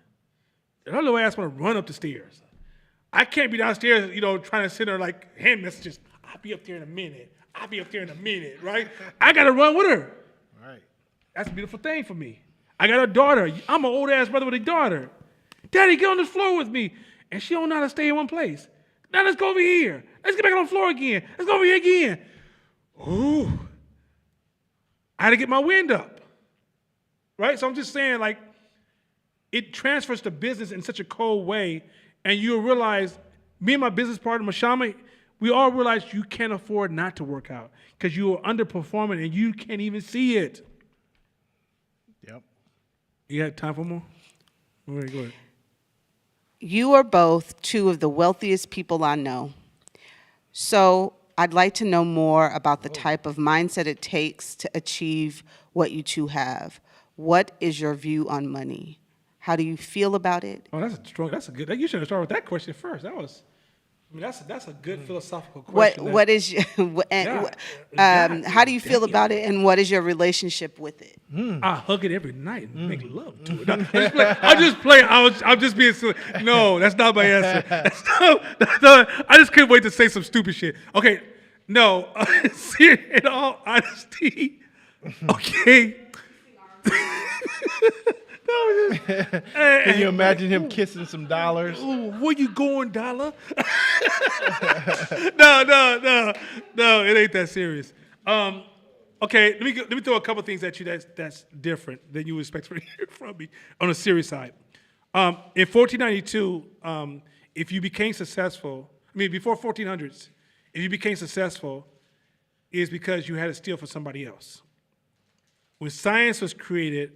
And her little ass want to run up the stairs. I can't be downstairs, trying to send her hand messages. I'll be up there in a minute, right? I gotta run with her. Right. That's a beautiful thing for me. I got a daughter. I'm an old ass brother with a daughter. Daddy, get on this floor with me. And she don't know how to stay in one place. Now let's go over here. Let's get back on the floor again. Let's go over here again. Ooh. I had to get my wind up, right? So I'm just saying, like, it transfers to business in such a cold way, and you'll realize, me and my business partner, Mashama, we all realize you can't afford not to work out because you are underperforming and you can't even see it. Yep. You had time for more? All right, go ahead. You are both two of the wealthiest people I know. So I'd like to know more about the type of mindset it takes to achieve what you two have. What is your view on money? How do you feel about it? Oh, that's a good, you should have started with that question first. That's a good philosophical What question. what is your, how do you feel damn. about it, and what is your relationship with it? I hug it every night and make love to it. I'm just playing. I'm just being silly. No, that's not my answer. That's not, I just couldn't wait to say some stupid shit. Okay, no, in all honesty, okay. Can you imagine him kissing some dollars? Ooh, where you going, dollar? No, it ain't that serious. Okay, let me throw a couple things at you that's different than you would expect to hear from me on a serious side. In 1492, if you became successful, before 1400s, if you became successful, is because you had to steal from somebody else. When science was created,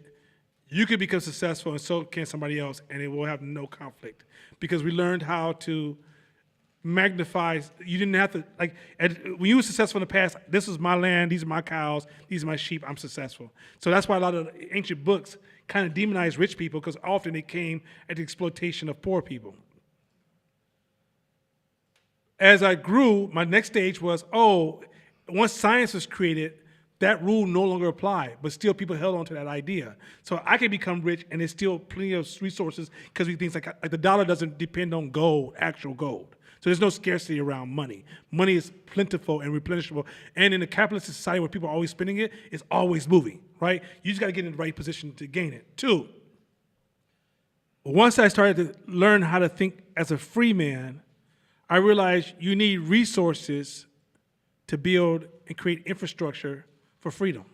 you could become successful and so can somebody else, and it will have no conflict because we learned how to magnify. You didn't have to, when you were successful in the past, this is my land, these are my cows, these are my sheep, I'm successful. So that's why a lot of ancient books kind of demonize rich people because often it came at the exploitation of poor people. As I grew, my next stage was, once science was created, that rule no longer applied, but still people held on to that idea. So I can become rich and there's still plenty of resources because we think like the dollar doesn't depend on gold, actual gold. So there's no scarcity around money. Money is plentiful and replenishable. And in a capitalist society where people are always spending it, it's always moving, right? You just got to get in the right position to gain it. 2, once I started to learn how to think as a free man, I realized you need resources to build and create infrastructure for freedom.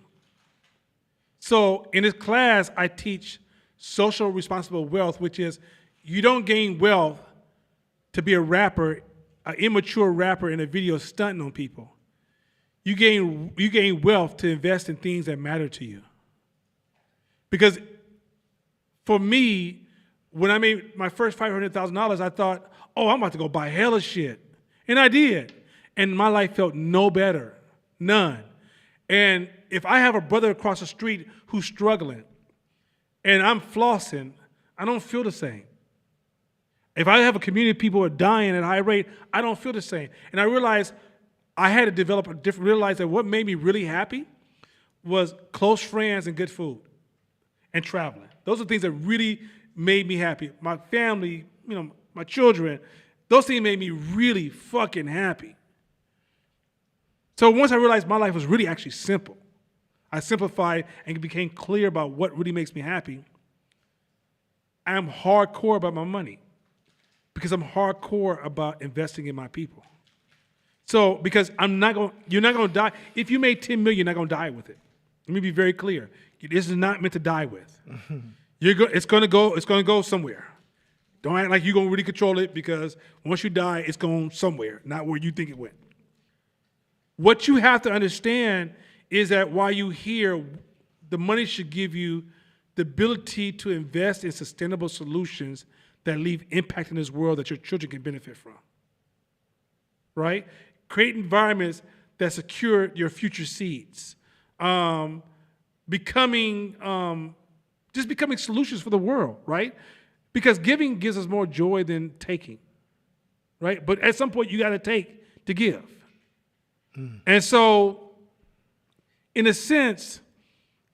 So in this class, I teach social responsible wealth, which is you don't gain wealth to be a rapper, an immature rapper in a video stunting on people. You gain wealth to invest in things that matter to you. Because for me, when I made my first $500,000, I thought, I'm about to go buy hella shit. And I did. And my life felt no better, none. And if I have a brother across the street who's struggling and I'm flossing, I don't feel the same. If I have a community of people who are dying at a high rate, I don't feel the same. And I realized I had to realize that what made me really happy was close friends and good food and traveling. Those are things that really made me happy. My family, my children, those things made me really fucking happy. So once I realized my life was really actually simple, I simplified and became clear about what really makes me happy. I'm hardcore about my money because I'm hardcore about investing in my people. So because you're not going to die. If you made $10 million, you're not going to die with it. Let me be very clear. This is not meant to die with. It's going to go somewhere. Don't act like you're going to really control it because once you die, it's going somewhere, not where you think it went. What you have to understand is that while you here, the money should give you the ability to invest in sustainable solutions that leave impact in this world that your children can benefit from. Right? Create environments that secure your future seeds. Becoming solutions for the world, right? Because giving gives us more joy than taking, right? But at some point, you got to take to give. And so, in a sense,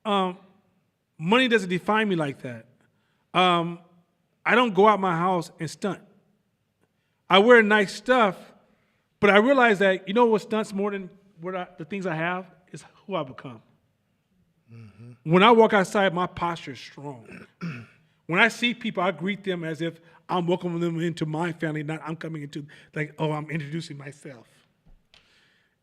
money doesn't define me like that. I don't go out my house and stunt. I wear nice stuff, but I realize that, what stunts more than the things I have is who I become. Mm-hmm. When I walk outside, my posture is strong. When I see people, I greet them as if I'm welcoming them into my family, not I'm coming into, I'm introducing myself.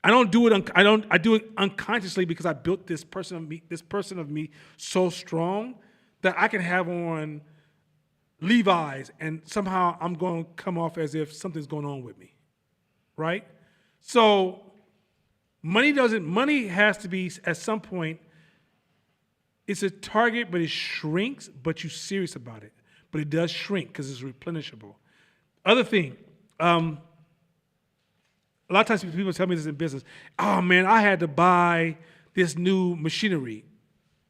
I don't do it. I do it unconsciously because I built this person of me so strong that I can have on Levi's and somehow I'm going to come off as if something's going on with me, right? So money has to be at some point. It's a target, but it shrinks. But you're serious about it. But it does shrink because it's replenishable. Other thing. A lot of times people tell me this in business. Oh man, I had to buy this new machinery.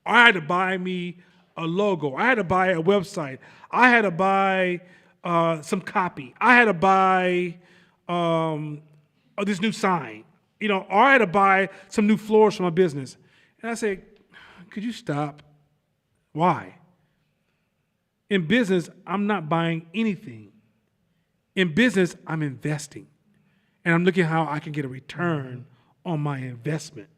I had to buy me a logo. I had to buy a website. I had to buy some copy. I had to buy this new sign. Or I had to buy some new floors for my business. And I say, could you stop? Why? In business, I'm not buying anything. In business, I'm investing. And I'm looking how I can get a return on my investment.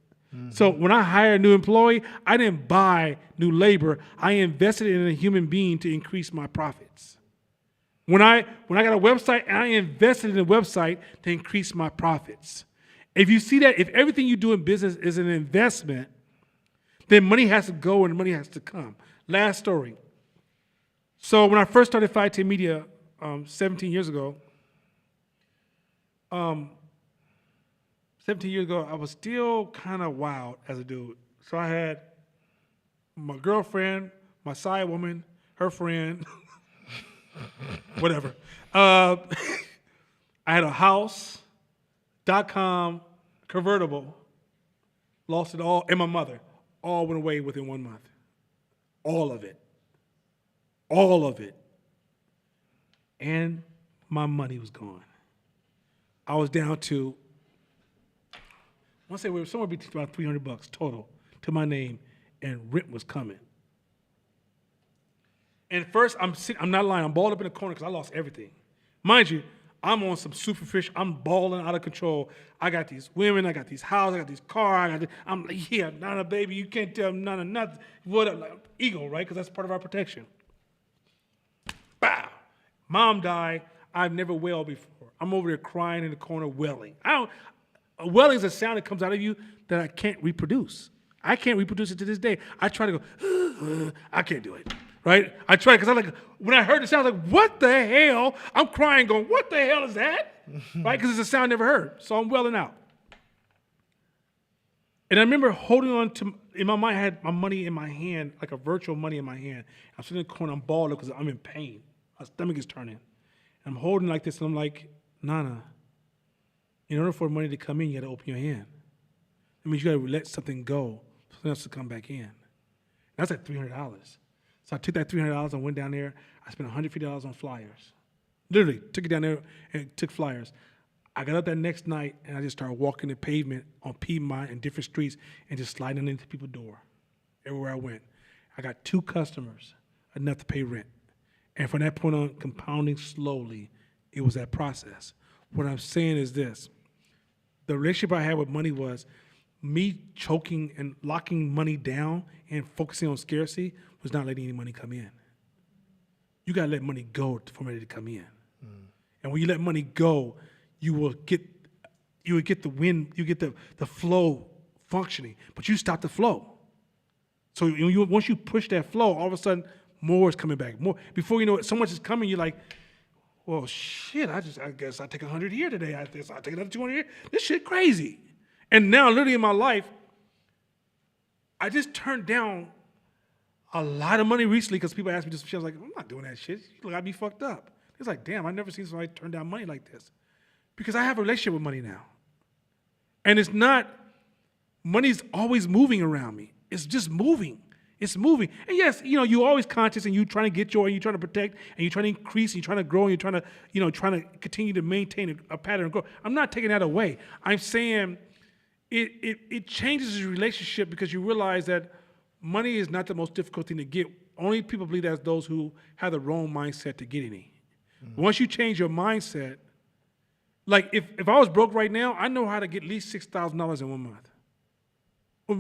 So when I hire a new employee, I didn't buy new labor. I invested in a human being to increase my profits. When I got a website, I invested in a website to increase my profits. If you see that, if everything you do in business is an investment, then money has to go and money has to come. Last story. So when I first started 510 Media 17 years ago, 17 years ago, I was still kind of wild as a dude. So I had my girlfriend, my side woman, her friend, whatever. I had a house, .com, convertible, lost it all, and my mother. All went away within 1 month. All of it. All of it. And my money was gone. I was down to, I want to say we were somewhere between about $300 total to my name, and rent was coming. And first, I'm not lying, I'm balled up in the corner because I lost everything. Mind you, I'm on some superfish, I'm balling out of control. I got these women, I got these houses, I got these cars, I'm like, yeah, Nana, baby, you can't tell Nana nothing. What, like, ego, right? Because that's part of our protection. Bow. Mom died. I've never wailed before. I'm over there crying in the corner, wailing. Wailing is a sound that comes out of you that I can't reproduce. I can't reproduce it to this day. I try to go, I can't do it, right? I try because I'm like, when I heard the sound, I was like, what the hell? I'm crying, going, what the hell is that? Right? Because it's a sound I never heard. So I'm wailing out. And I remember holding on to, in my mind, I had my money in my hand, like a virtual money in my hand. I'm sitting in the corner, I'm balled up because I'm in pain. My stomach is turning. And I'm holding like this, and I'm like, Nana, in order for money to come in, you got to open your hand. That means you got to let something go for something else to come back in. That's like $300. So I took that $300 and went down there. I spent $150 on flyers. Literally, took it down there and took flyers. I got up that next night, and I just started walking the pavement on Piedmont and different streets and just sliding into people's door everywhere I went. I got 2 customers, enough to pay rent. And from that point on, compounding slowly, it was that process. What I'm saying is this. The relationship I had with money was me choking and locking money down and focusing on scarcity was not letting any money come in. You got to let money go for money to come in. And when you let money go, you will get the wind, you get the flow functioning, but you stop the flow. So once you push that flow, all of a sudden, more is coming back. More before you know it, so much is coming. You're like, well, shit. I guess I take 100 here today. I take another 200 here. This shit crazy. And now, literally in my life, I just turned down a lot of money recently because people ask me this shit. I was like, I'm not doing that shit. Look, I'd be fucked up. It's like, damn, I've never seen somebody turn down money like this, because I have a relationship with money now, and it's not. Money's always moving around me. It's just moving. It's moving. And yes, you're always conscious and you're trying to get and you're trying to protect and you're trying to increase and you're trying to grow and you're trying to, trying to continue to maintain a pattern of growth. I'm not taking that away. I'm saying it changes your relationship because you realize that money is not the most difficult thing to get. Only people believe that's those who have the wrong mindset to get any. Mm-hmm. Once you change your mindset, like if I was broke right now, I know how to get at least $6,000 in 1 month. At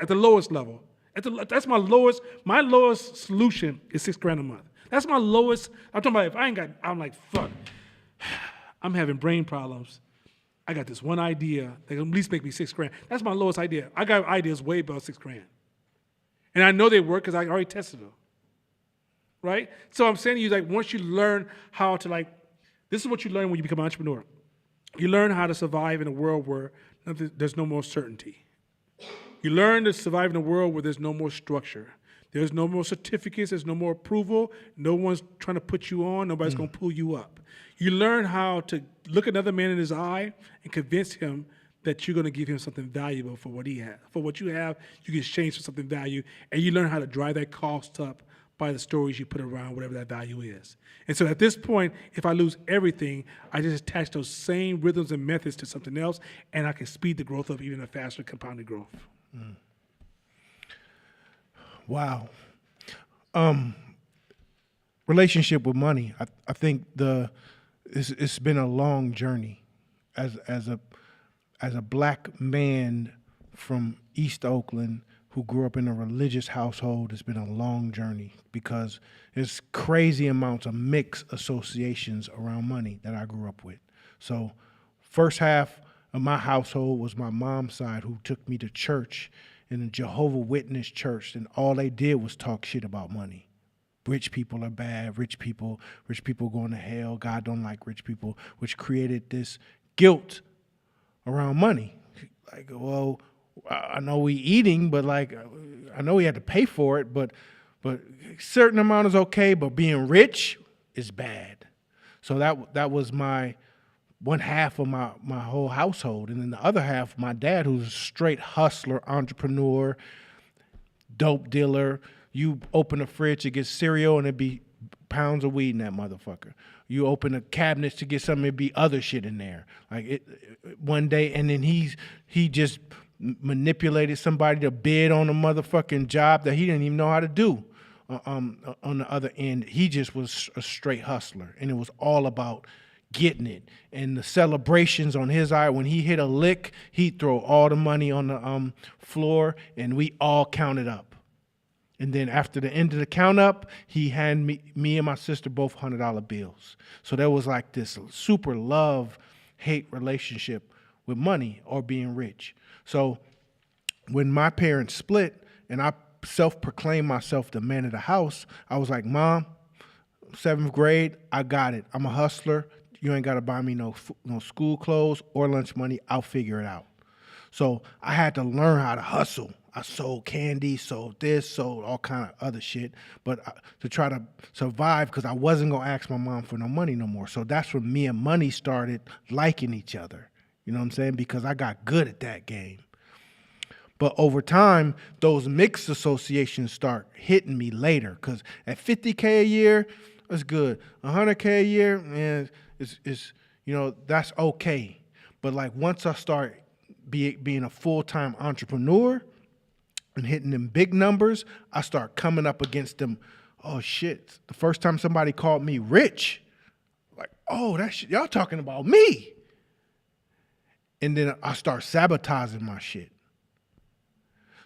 the lowest level. That's my lowest. My lowest solution is $6,000 a month. That's my lowest. I'm talking about if I ain't got. I'm like, fuck. I'm having brain problems. I got this one idea that can at least make me $6,000. That's my lowest idea. I got ideas way above $6,000. And I know they work because I already tested them. Right? So I'm saying to you, like, once you learn how to, like, this is what you learn when you become an entrepreneur. You learn how to survive in a world where there's no more certainty. You learn to survive in a world where there's no more structure. There's no more certificates. There's no more approval. No one's trying to put you on. Nobody's going to pull you up. You learn how to look another man in his eye and convince him that you're going to give him something valuable for what he has. For what you have, you can exchange for something value. And you learn how to drive that cost up by the stories you put around whatever that value is. And so at this point, if I lose everything, I just attach those same rhythms and methods to something else, and I can speed the growth of even a faster compounded growth. Wow. Relationship with money. I think it's been a long journey. As a black man from East Oakland who grew up in a religious household, it's been a long journey because there's crazy amounts of mixed associations around money that I grew up with. So first half of my household was my mom's side, who took me to church in a Jehovah Witness church, and all they did was talk shit about money. Rich people are bad, rich people going to hell, God don't like rich people, which created this guilt around money. Like, well, I know we eating, but like, I know we had to pay for it, but a certain amount is okay, but being rich is bad. So that was my one half of my whole household. And then the other half, my dad, who's a straight hustler, entrepreneur, dope dealer. You open a fridge to get cereal and it'd be pounds of weed in that motherfucker. You open a cabinet to get something, it'd be other shit in there. Like one day, and then he just manipulated somebody to bid on a motherfucking job that he didn't even know how to do. On the other end, he just was a straight hustler, and it was all about getting it. And the celebrations on his eye, when he hit a lick, he'd throw all the money on the floor, and we all counted up. And then after the end of the count up, he handed me and my sister both $100 bills. So there was like this super love-hate relationship with money or being rich. So when my parents split and I self-proclaimed myself the man of the house, I was like, Mom, 7th grade, I got it. I'm a hustler. You ain't got to buy me no school clothes or lunch money. I'll figure it out. So I had to learn how to hustle. I sold candy, sold this, sold all kind of other shit, but to try to survive, because I wasn't going to ask my mom for no money no more. So that's when me and money started liking each other. You know what I'm saying? Because I got good at that game. But over time, those mixed associations start hitting me later. Because at $50K a year, that's good. $100K a year, man, is that's okay. But like once I start being a full-time entrepreneur and hitting them big numbers, I start coming up against them. Oh shit! The first time somebody called me rich, like, oh, that shit, y'all talking about me. And then I start sabotaging my shit.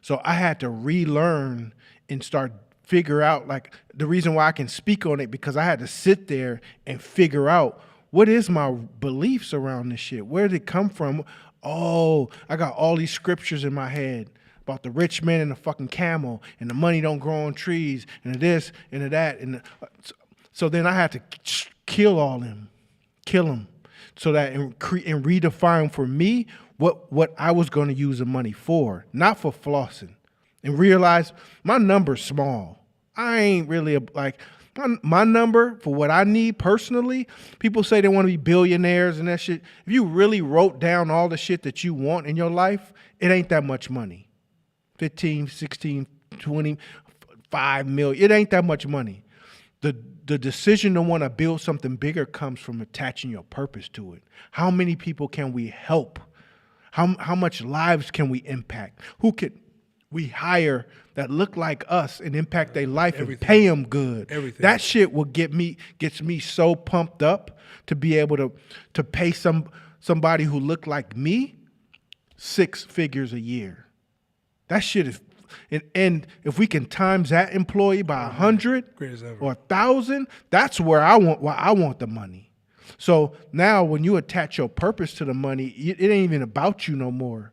So I had to relearn and start figure out, like, the reason why I can speak on it, because I had to sit there and figure out what is my beliefs around this shit. Where did it come from? Oh, I got all these scriptures in my head about the rich man and the fucking camel and the money don't grow on trees and the this and the that. So then I had to kill them. So that and redefine for me what I was going to use the money for, not for flossing, and realize my number's small. I ain't really my number for what I need personally. People say they want to be billionaires and that shit. If you really wrote down all the shit that you want in your life, it ain't that much money. 15, 16, 20, 5 million. It ain't that much money. The decision to want to build something bigger comes from attaching your purpose to it. How many people can we help? How much lives can we impact? Who can we hire that look like us and impact their life and pay them good? Everything. That shit will gets me so pumped up to be able to pay somebody who looked like me 6 figures a year. That shit is. And if we can times that employee by 100 Great as ever. or 1,000, that's where I want the money. So now when you attach your purpose to the money, it ain't even about you no more.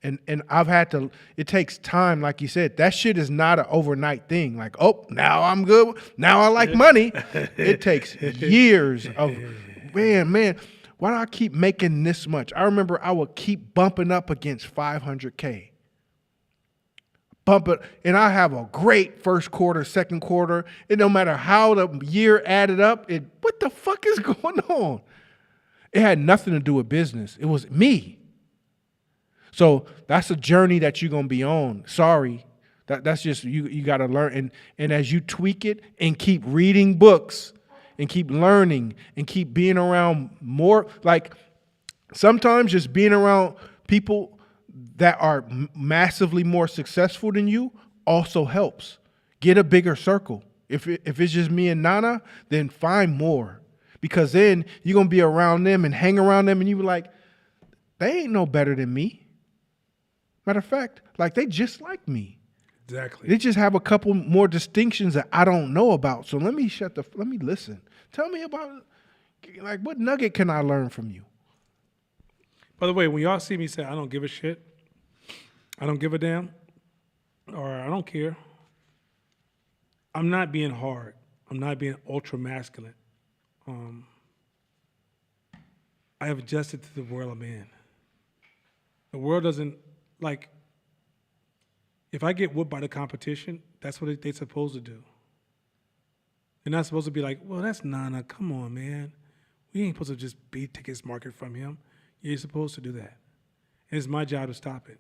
And I've had to, it takes time, like you said. That shit is not an overnight thing. Like, oh, now I'm good. Now I like money. It takes years of, man, why do I keep making this much? I remember I would keep bumping up against 500K. Bump it, and I have a great first quarter, second quarter. And no matter how the year added up, what the fuck is going on? It had nothing to do with business. It was me. So that's a journey that you're gonna be on. Sorry, that's just you got to learn, and as you tweak it and keep reading books and keep learning and keep being around more, like sometimes just being around people that are massively more successful than you also helps. Get a bigger circle. If it's just me and Nana, then find more, because then you're gonna be around them and hang around them, and you be like, they ain't no better than me. Matter of fact, like they just like me. Exactly. They just have a couple more distinctions that I don't know about. So let me listen. Tell me about, like, what nugget can I learn from you? By the way, when y'all see me say I don't give a shit, I don't give a damn, or I don't care, I'm not being hard. I'm not being ultra masculine. I have adjusted to the world I'm in. The world doesn't, like, if I get whooped by the competition, that's what they're supposed to do. They're not supposed to be like, well, that's Nana. Come on, man. We ain't supposed to just take his market from him. You're supposed to do that. And it's my job to stop it.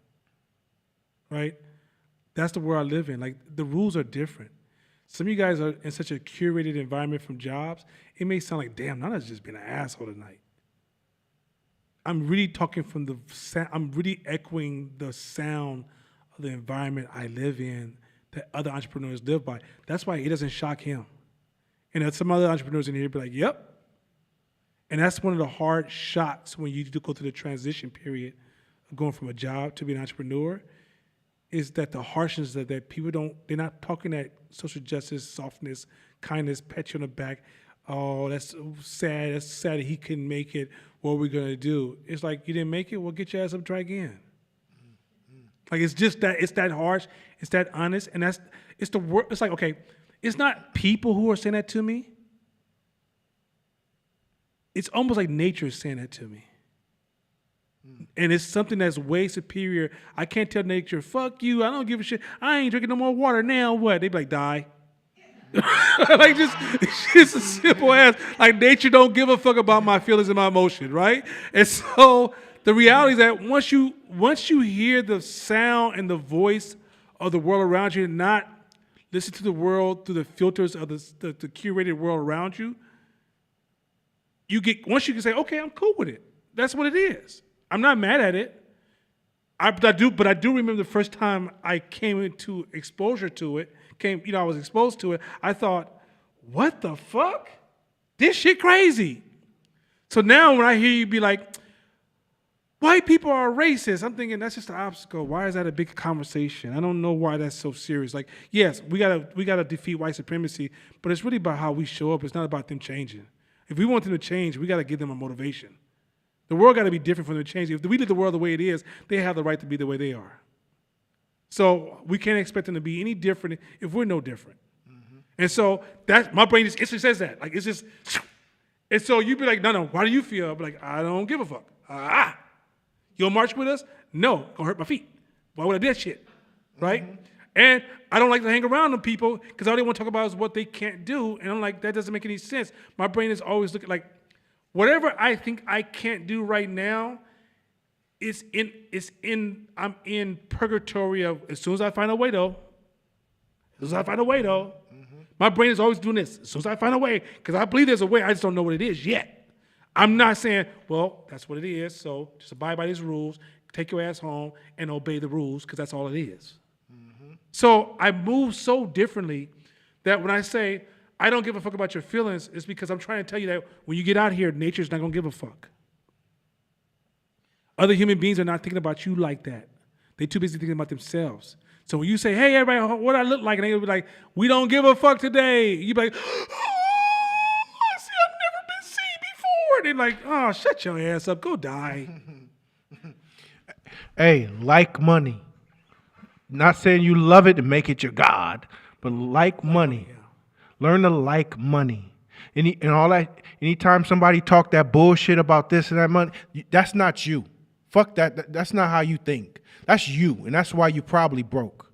Right? That's the world I live in. Like, the rules are different. Some of you guys are in such a curated environment from jobs, it may sound like, damn, Nana's just been an asshole tonight. I'm really talking from the sound, I'm really echoing the sound of the environment I live in that other entrepreneurs live by. That's why it doesn't shock him. And some other entrepreneurs in here be like, yep. And that's one of the hard shots when you go through the transition period of going from a job to being an entrepreneur, is that the harshness that people they're not talking that social justice, softness, kindness, pat you on the back. Oh, that's sad. That's sad that he couldn't make it. What are we going to do? It's like, you didn't make it? Well, get your ass up, try again. Like, it's just that, it's that harsh, it's that honest, and it's the word. It's like, okay, it's not people who are saying that to me. It's almost like nature is saying that to me. And it's something that's way superior. I can't tell nature, fuck you, I don't give a shit. I ain't drinking no more water now, what? They be like, die. Like, just a simple ass, like, nature don't give a fuck about my feelings and my emotion, right? And so the reality is that once you hear the sound and the voice of the world around you, and not listen to the world through the filters of the curated world around you, once you can say, okay, I'm cool with it. That's what it is. I'm not mad at it. I do remember the first time I came into exposure to it, I was exposed to it, I thought, what the fuck? This shit crazy. So now when I hear you be like, white people are racist, I'm thinking that's just an obstacle. Why is that a big conversation? I don't know why that's so serious. Like, yes, we gotta defeat white supremacy, but it's really about how we show up. It's not about them changing. If we want them to change, we gotta give them a motivation. The world gotta be different for them to change. If we leave the world the way it is, they have the right to be the way they are. So we can't expect them to be any different if we're no different. Mm-hmm. And so my brain just instantly says that. Like, it's just, and so you'd be like, no, why do you feel? I'd be like, I don't give a fuck. You'll march with us? No, gonna hurt my feet. Why would I do that shit? Right? Mm-hmm. And I don't like to hang around them people because all they want to talk about is what they can't do. And I'm like, that doesn't make any sense. My brain is always looking like, whatever I think I can't do right now, I'm in purgatory of, as soon as I find a way though, my brain is always doing this. As soon as I find a way, because I believe there's a way, I just don't know what it is yet. I'm not saying, well, that's what it is, so just abide by these rules, take your ass home, and obey the rules, because that's all it is. Mm-hmm. So I move so differently that when I say, I don't give a fuck about your feelings, it's because I'm trying to tell you that when you get out here, nature's not gonna give a fuck. Other human beings are not thinking about you like that. They're too busy thinking about themselves. So when you say, hey, everybody, what I look like? And they'll be like, we don't give a fuck today. You be like, oh, I see, I've never been seen before. They're like, oh, shut your ass up. Go die. Hey, like money. Not saying you love it and make it your God, but like money. Learn to like money. And all that. Anytime somebody talk that bullshit about this and that money, that's not you. Fuck that. That's not how you think. That's you, and that's why you probably broke.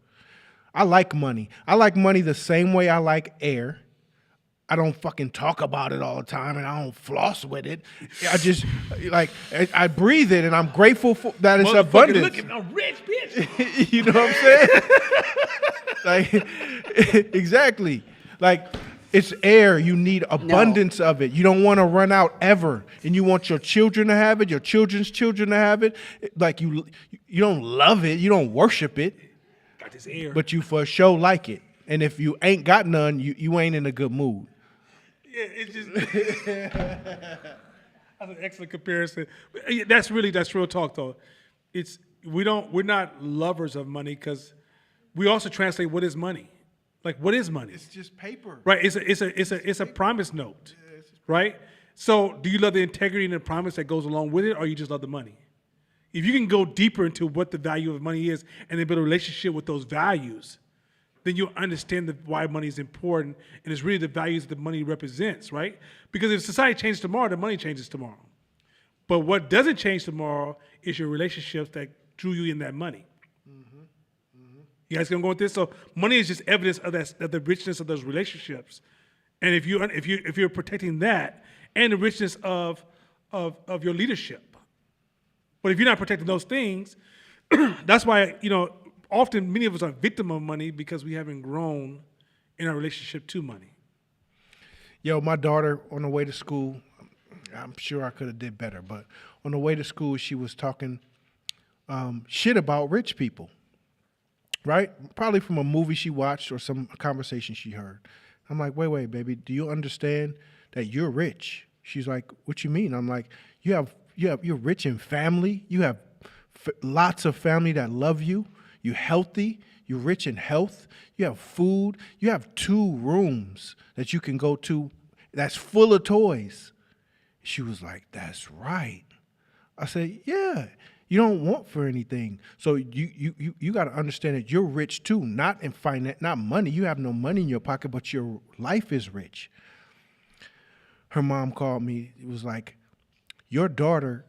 I like money. I like money the same way I like air. I don't fucking talk about it all the time, and I don't floss with it. I just like I breathe it, and I'm grateful for that it's Motherfucker, abundance. look at me, I'm rich, bitch. You know what I'm saying? Like exactly. Like it's air. You need abundance of it. You don't want to run out ever, and you want your children to have it, your children's children to have it. Like you don't love it, you don't worship it, Got this air. but you for sure like it. And if you ain't got none, you ain't in a good mood. Yeah, it's just that's an excellent comparison. That's real talk though. We're not lovers of money because we also translate what is money. Like what is money? It's just paper. Right. It's a promise note. Right? So do you love the integrity and the promise that goes along with it, or you just love the money? If you can go deeper into what the value of money is and then build a relationship with those values, then you'll understand why money is important, and it's really the values that money represents, right? Because if society changes tomorrow, the money changes tomorrow. But what doesn't change tomorrow is your relationships that drew you in that money. You guys gonna go with this? So money is just evidence of that, of the richness of those relationships, and if you're protecting that and the richness of your leadership, but if you're not protecting those things, that's why often many of us are victim of money because we haven't grown in our relationship to money. Yo, my daughter on the way to school, I'm sure I could have did better, but on the way to school, she was talking shit about rich people, right? Probably from a movie she watched or some conversation she heard. I'm like, wait, baby, do you understand that you're rich? She's like, what you mean? I'm like, you're rich in family. You have lots of family that love you. You're healthy. You're rich in health. You have food. You have 2 rooms that you can go to that's full of toys. She was like, that's right. I said, yeah, you don't want for anything. So you got to understand that you're rich too, not in finance, not money. You have no money in your pocket, but your life is rich. Her mom called me. It was like, your daughter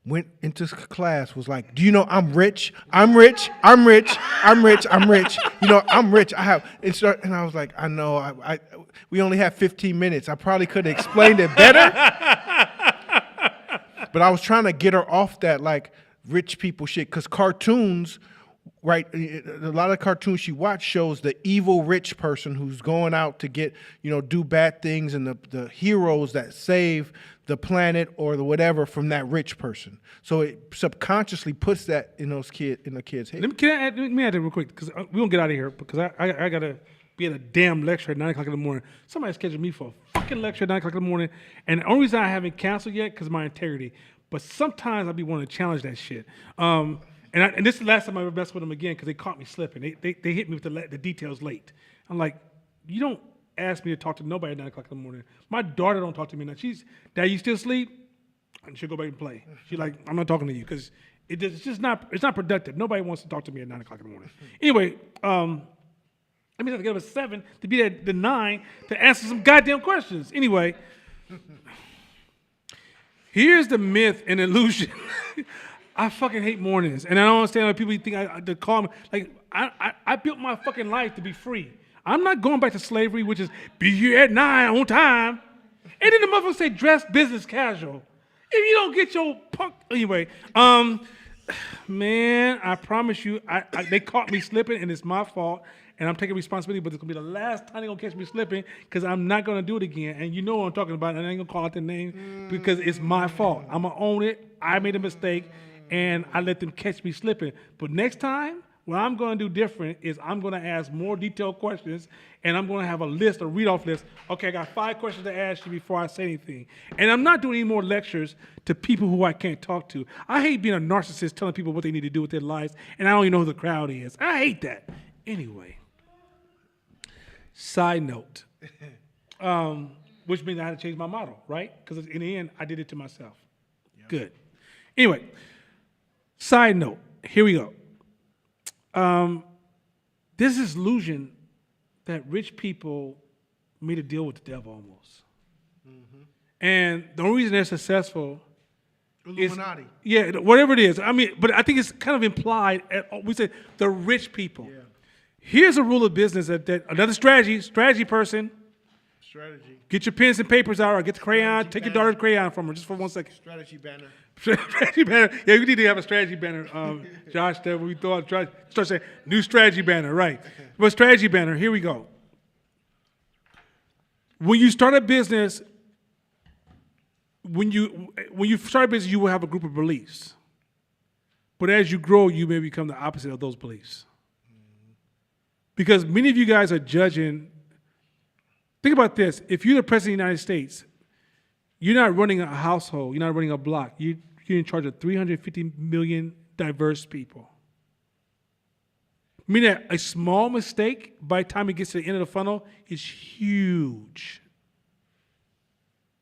went into class, was like, do you know I'm rich? I'm rich. I'm rich. I'm rich. I'm rich. I'm rich. And I was like, I know. We only have 15 minutes. I probably could have explained it better. But I was trying to get her off that like rich people shit, because cartoons, right? A lot of cartoons she watched shows the evil rich person who's going out to get, do bad things, and the heroes that save the planet or the whatever from that rich person. So it subconsciously puts that in the kids' head. Let me add it real quick, because we won't get out of here, because I got to be at a damn lecture at 9 o'clock in the morning. Somebody scheduled me for a fucking lecture at 9 o'clock in the morning, and the only reason I haven't canceled yet because of my integrity. But sometimes I'll be wanting to challenge that shit. And this is the last time I ever messed with them again, because they caught me slipping. They hit me with the details late. I'm like, you don't ask me to talk to nobody at 9 o'clock in the morning. My daughter don't talk to me now. Dad, you still asleep? And she'll go back and play. She's like, I'm not talking to you, because it's not productive. Nobody wants to talk to me at 9 o'clock in the morning. Anyway, I mean, I have to get up at 7 to be at the 9 to answer some goddamn questions. Anyway, here's the myth and illusion. I fucking hate mornings, and I don't understand why people think they call me. Like, I built my fucking life to be free. I'm not going back to slavery, which is be here at 9 on time. And then the motherfuckers say dress business casual. If you don't get your punk, anyway, man, I promise you, they caught me slipping, and it's my fault, and I'm taking responsibility. But it's gonna be the last time they're gonna catch me slipping, because I'm not gonna do it again. And you know what I'm talking about, and I ain't gonna call out the name because it's my fault. I'm gonna own it. I made a mistake, and I let them catch me slipping. But next time, what I'm going to do different is I'm going to ask more detailed questions, and I'm going to have a list, a read-off list. Okay, I got 5 questions to ask you before I say anything. And I'm not doing any more lectures to people who I can't talk to. I hate being a narcissist telling people what they need to do with their lives, and I don't even know who the crowd is. I hate that. Anyway, side note. which means I had to change my model, right? Because in the end, I did it to myself. Good. Anyway, side note, here we go. There's this illusion that rich people made a deal with the devil almost. And the only reason they're successful is, Illuminati. yeah, whatever it is. I mean, but I think it's kind of implied. We say the rich people. Here's a rule of business that another strategy person. Strategy. Get your pens and papers out, or get the crayon. Strategy Take your banner. daughter's crayon from her just for 1 second. Strategy banner. Strategy banner. Yeah, we need to have a strategy banner, Josh. That we thought start saying new strategy banner, right? But strategy banner. Here we go. When you start a business, when you start a business, you will have a group of beliefs. But as you grow, you may become the opposite of those beliefs. Because many of you guys are judging. Think about this. If you're the president of the United States, you're not running a household. You're not running a block. You're in charge of 350 million diverse people. Meaning that a small mistake, by the time it gets to the end of the funnel, is huge.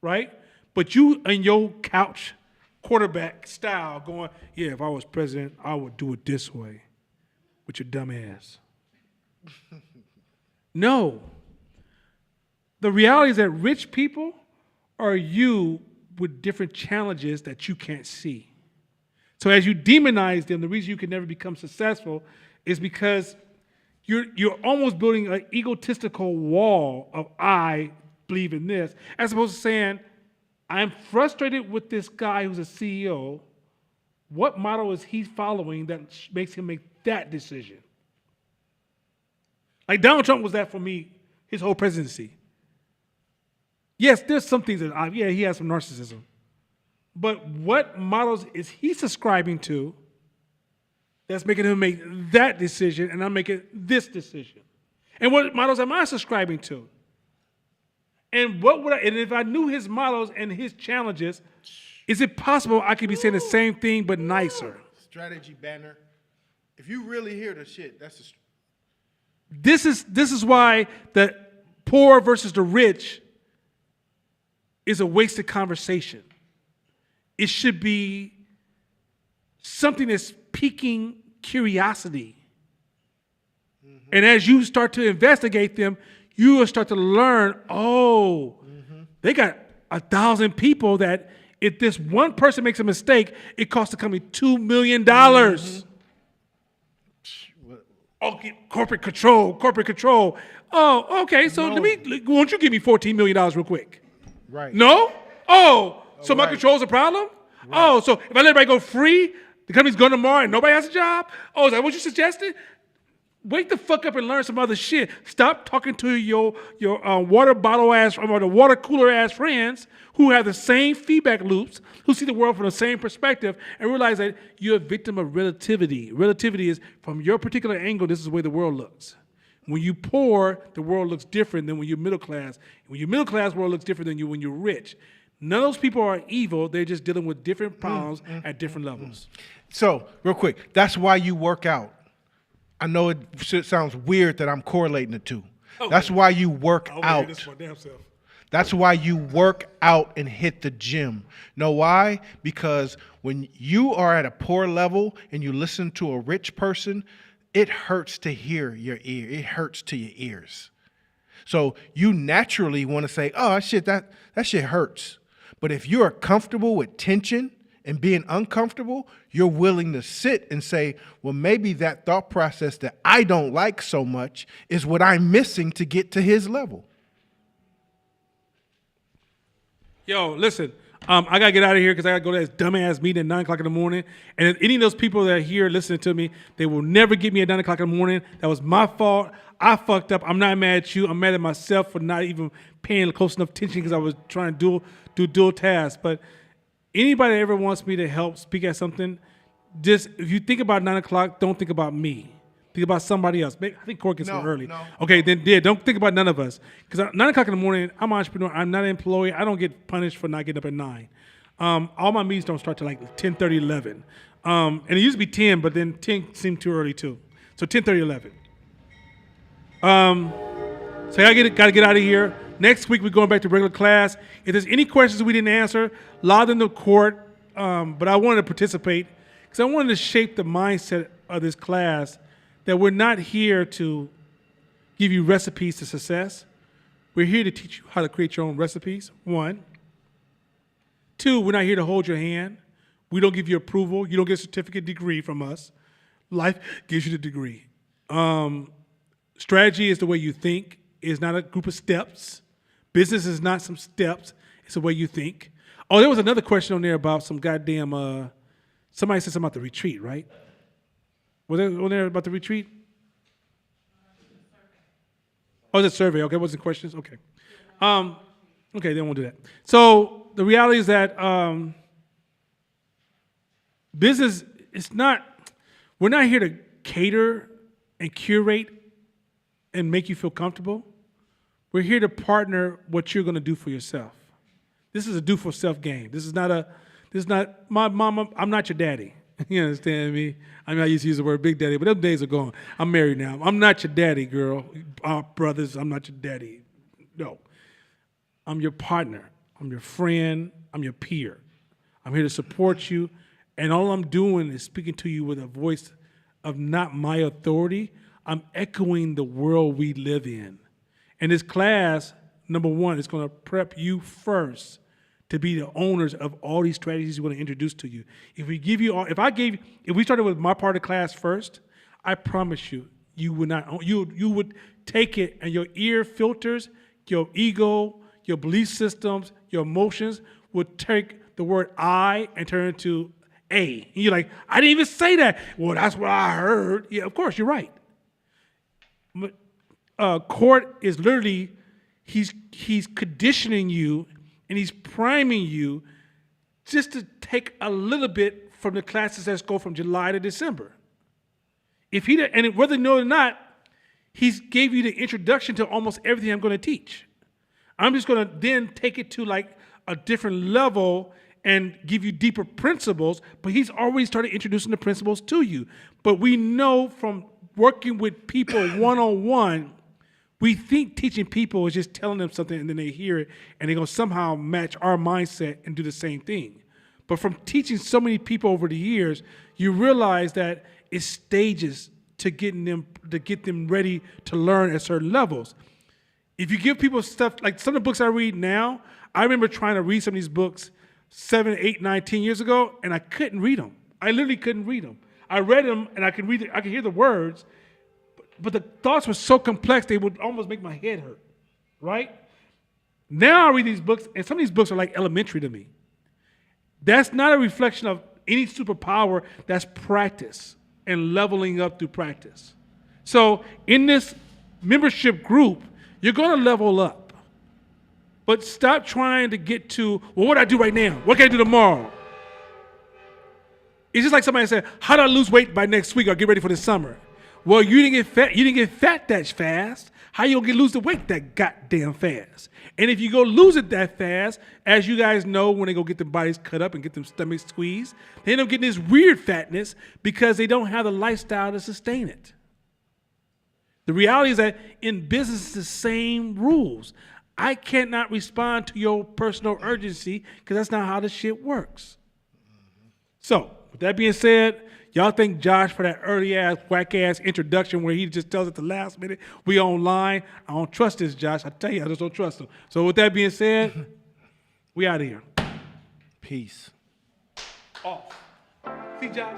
Right? But you in your couch quarterback style going, yeah, if I was president, I would do it this way with your dumb ass. No. The reality is that rich people are you with different challenges that you can't see. So as you demonize them, the reason you can never become successful is because you're almost building an egotistical wall of I believe in this, as opposed to saying, I'm frustrated with this guy who's a CEO. What model is he following that makes him make that decision? Like Donald Trump was that for me, his whole presidency. Yes, there's some things that, he has some narcissism. But what models is he subscribing to that's making him make that decision and I'm making this decision? And what models am I subscribing to? And and if I knew his models and his challenges, is it possible I could be saying the same thing but nicer? Strategy banner. If you really hear the shit, that's This is why the poor versus the rich is a wasted conversation. It should be something that's piquing curiosity. And as you start to investigate them, you will start to learn, they got 1,000 people that if this one person makes a mistake, it costs the company $2 million. Okay, corporate control. Oh, okay, so won't you give me $14 million real quick? right. No? Oh, so my right. control's a problem? Oh, so if I let everybody go free, the company's going tomorrow and nobody has a job? Oh, is that what you suggested? Wake the fuck up and learn some other shit. Stop talking to your water bottle ass or the water cooler ass friends who have the same feedback loops, who see the world from the same perspective, and realize that you're a victim of relativity. Relativity is from your particular angle, this is the way the world looks. When you're poor, the world looks different than when you're middle class. When you're middle class, the world looks different than when you're rich. None of those people are evil. They're just dealing with different problems at different levels. So, real quick, that's why you work out. I know it sounds weird that I'm correlating the two. That's why you work out. This my damn self. That's why you work out and hit the gym. Know why? Because when you are at a poor level and you listen to a rich person, it hurts to hear your ear. It hurts to your ears. So you naturally want to say, oh, that shit hurts. But if you are comfortable with tension and being uncomfortable, you're willing to sit and say, well, maybe that thought process that I don't like so much is what I'm missing to get to his level. Yo, listen, I got to get out of here because I got to go to this dumbass meeting at 9 o'clock in the morning. And if any of those people that are here listening to me, they will never get me at 9 o'clock in the morning. That was my fault. I fucked up. I'm not mad at you. I'm mad at myself for not even paying close enough attention because I was trying to do dual tasks. But anybody that ever wants me to help speak at something, just if you think about 9 o'clock, don't think about me. Think about somebody else. I think Corey gets here early. No. Okay, then don't think about none of us. Because 9 o'clock in the morning, I'm an entrepreneur. I'm not an employee. I don't get punished for not getting up at 9. All my meetings don't start till like 10:30, 11. And it used to be 10, but then 10 seemed too early too. So 10:30, 11. So I got to get out of here. Next week, we're going back to regular class. If there's any questions we didn't answer, lob them to court. But I wanted to participate because I wanted to shape the mindset of this class that we're not here to give you recipes to success. We're here to teach you how to create your own recipes, 1. 2, we're not here to hold your hand. We don't give you approval. You don't get a certificate degree from us. Life gives you the degree. Strategy is the way you think. It's not a group of steps. Business is not some steps. It's the way you think. Oh, there was another question on there about some goddamn, somebody said something about the retreat, right? Was there on there about the retreat? Oh, it's a survey. Okay, wasn't questions? Okay. Okay, they won't do that. So the reality is that business is not, we're not here to cater and curate and make you feel comfortable. We're here to partner what you're going to do for yourself. This is a do for self game. This is not my mama. I'm not your daddy. You understand me? I mean, I used to use the word big daddy, but those days are gone. I'm married now. I'm not your daddy, girl. Brothers, I'm not your daddy. No. I'm your partner. I'm your friend. I'm your peer. I'm here to support you. And all I'm doing is speaking to you with a voice of not my authority. I'm echoing the world we live in. And this class, number 1, is going to prep you first to be the owners of all these strategies we're going to introduce to you. If we give you all, if we started with my part of the class first, I promise you, you would take it and your ear filters, your ego, your belief systems, your emotions would take the word I and turn it into A. And you're like, I didn't even say that. Well, that's what I heard. Yeah, of course, you're right. But court is literally, he's conditioning you and he's priming you just to take a little bit from the classes that go from July to December. And whether you know it or not, he's gave you the introduction to almost everything I'm going to teach. I'm just going to then take it to like a different level and give you deeper principles, but he's already started introducing the principles to you. But we know from working with people one-on-one, we think teaching people is just telling them something and then they hear it and they're going to somehow match our mindset and do the same thing. But from teaching so many people over the years, you realize that it's stages to get them ready to learn at certain levels. If you give people stuff, like some of the books I read now, I remember trying to read some of these books 7, 8, 9, 10 years ago, and I couldn't read them. I literally couldn't read them. I read them and I could read it, I could hear the words, but the thoughts were so complex they would almost make my head hurt, right? Now I read these books, and some of these books are like elementary to me. That's not a reflection of any superpower, that's practice and leveling up through practice. So in this membership group, you're going to level up. But stop trying to get to, well, what do I do right now? What can I do tomorrow? It's just like somebody said, how do I lose weight by next week or get ready for the summer? Well, you didn't get fat. You didn't get fat that fast. How you gonna lose the weight that goddamn fast? And if you go lose it that fast, as you guys know, when they go get their bodies cut up and get them stomachs squeezed, they end up getting this weird fatness because they don't have the lifestyle to sustain it. The reality is that in business, it's the same rules. I cannot respond to your personal urgency because that's not how this shit works. So, with that being said, y'all thank Josh for that early-ass, whack-ass introduction where he just tells at the last minute, we online. I don't trust this, Josh. I tell you, I just don't trust him. So with that being said, we out of here. Peace. Off. See, Josh?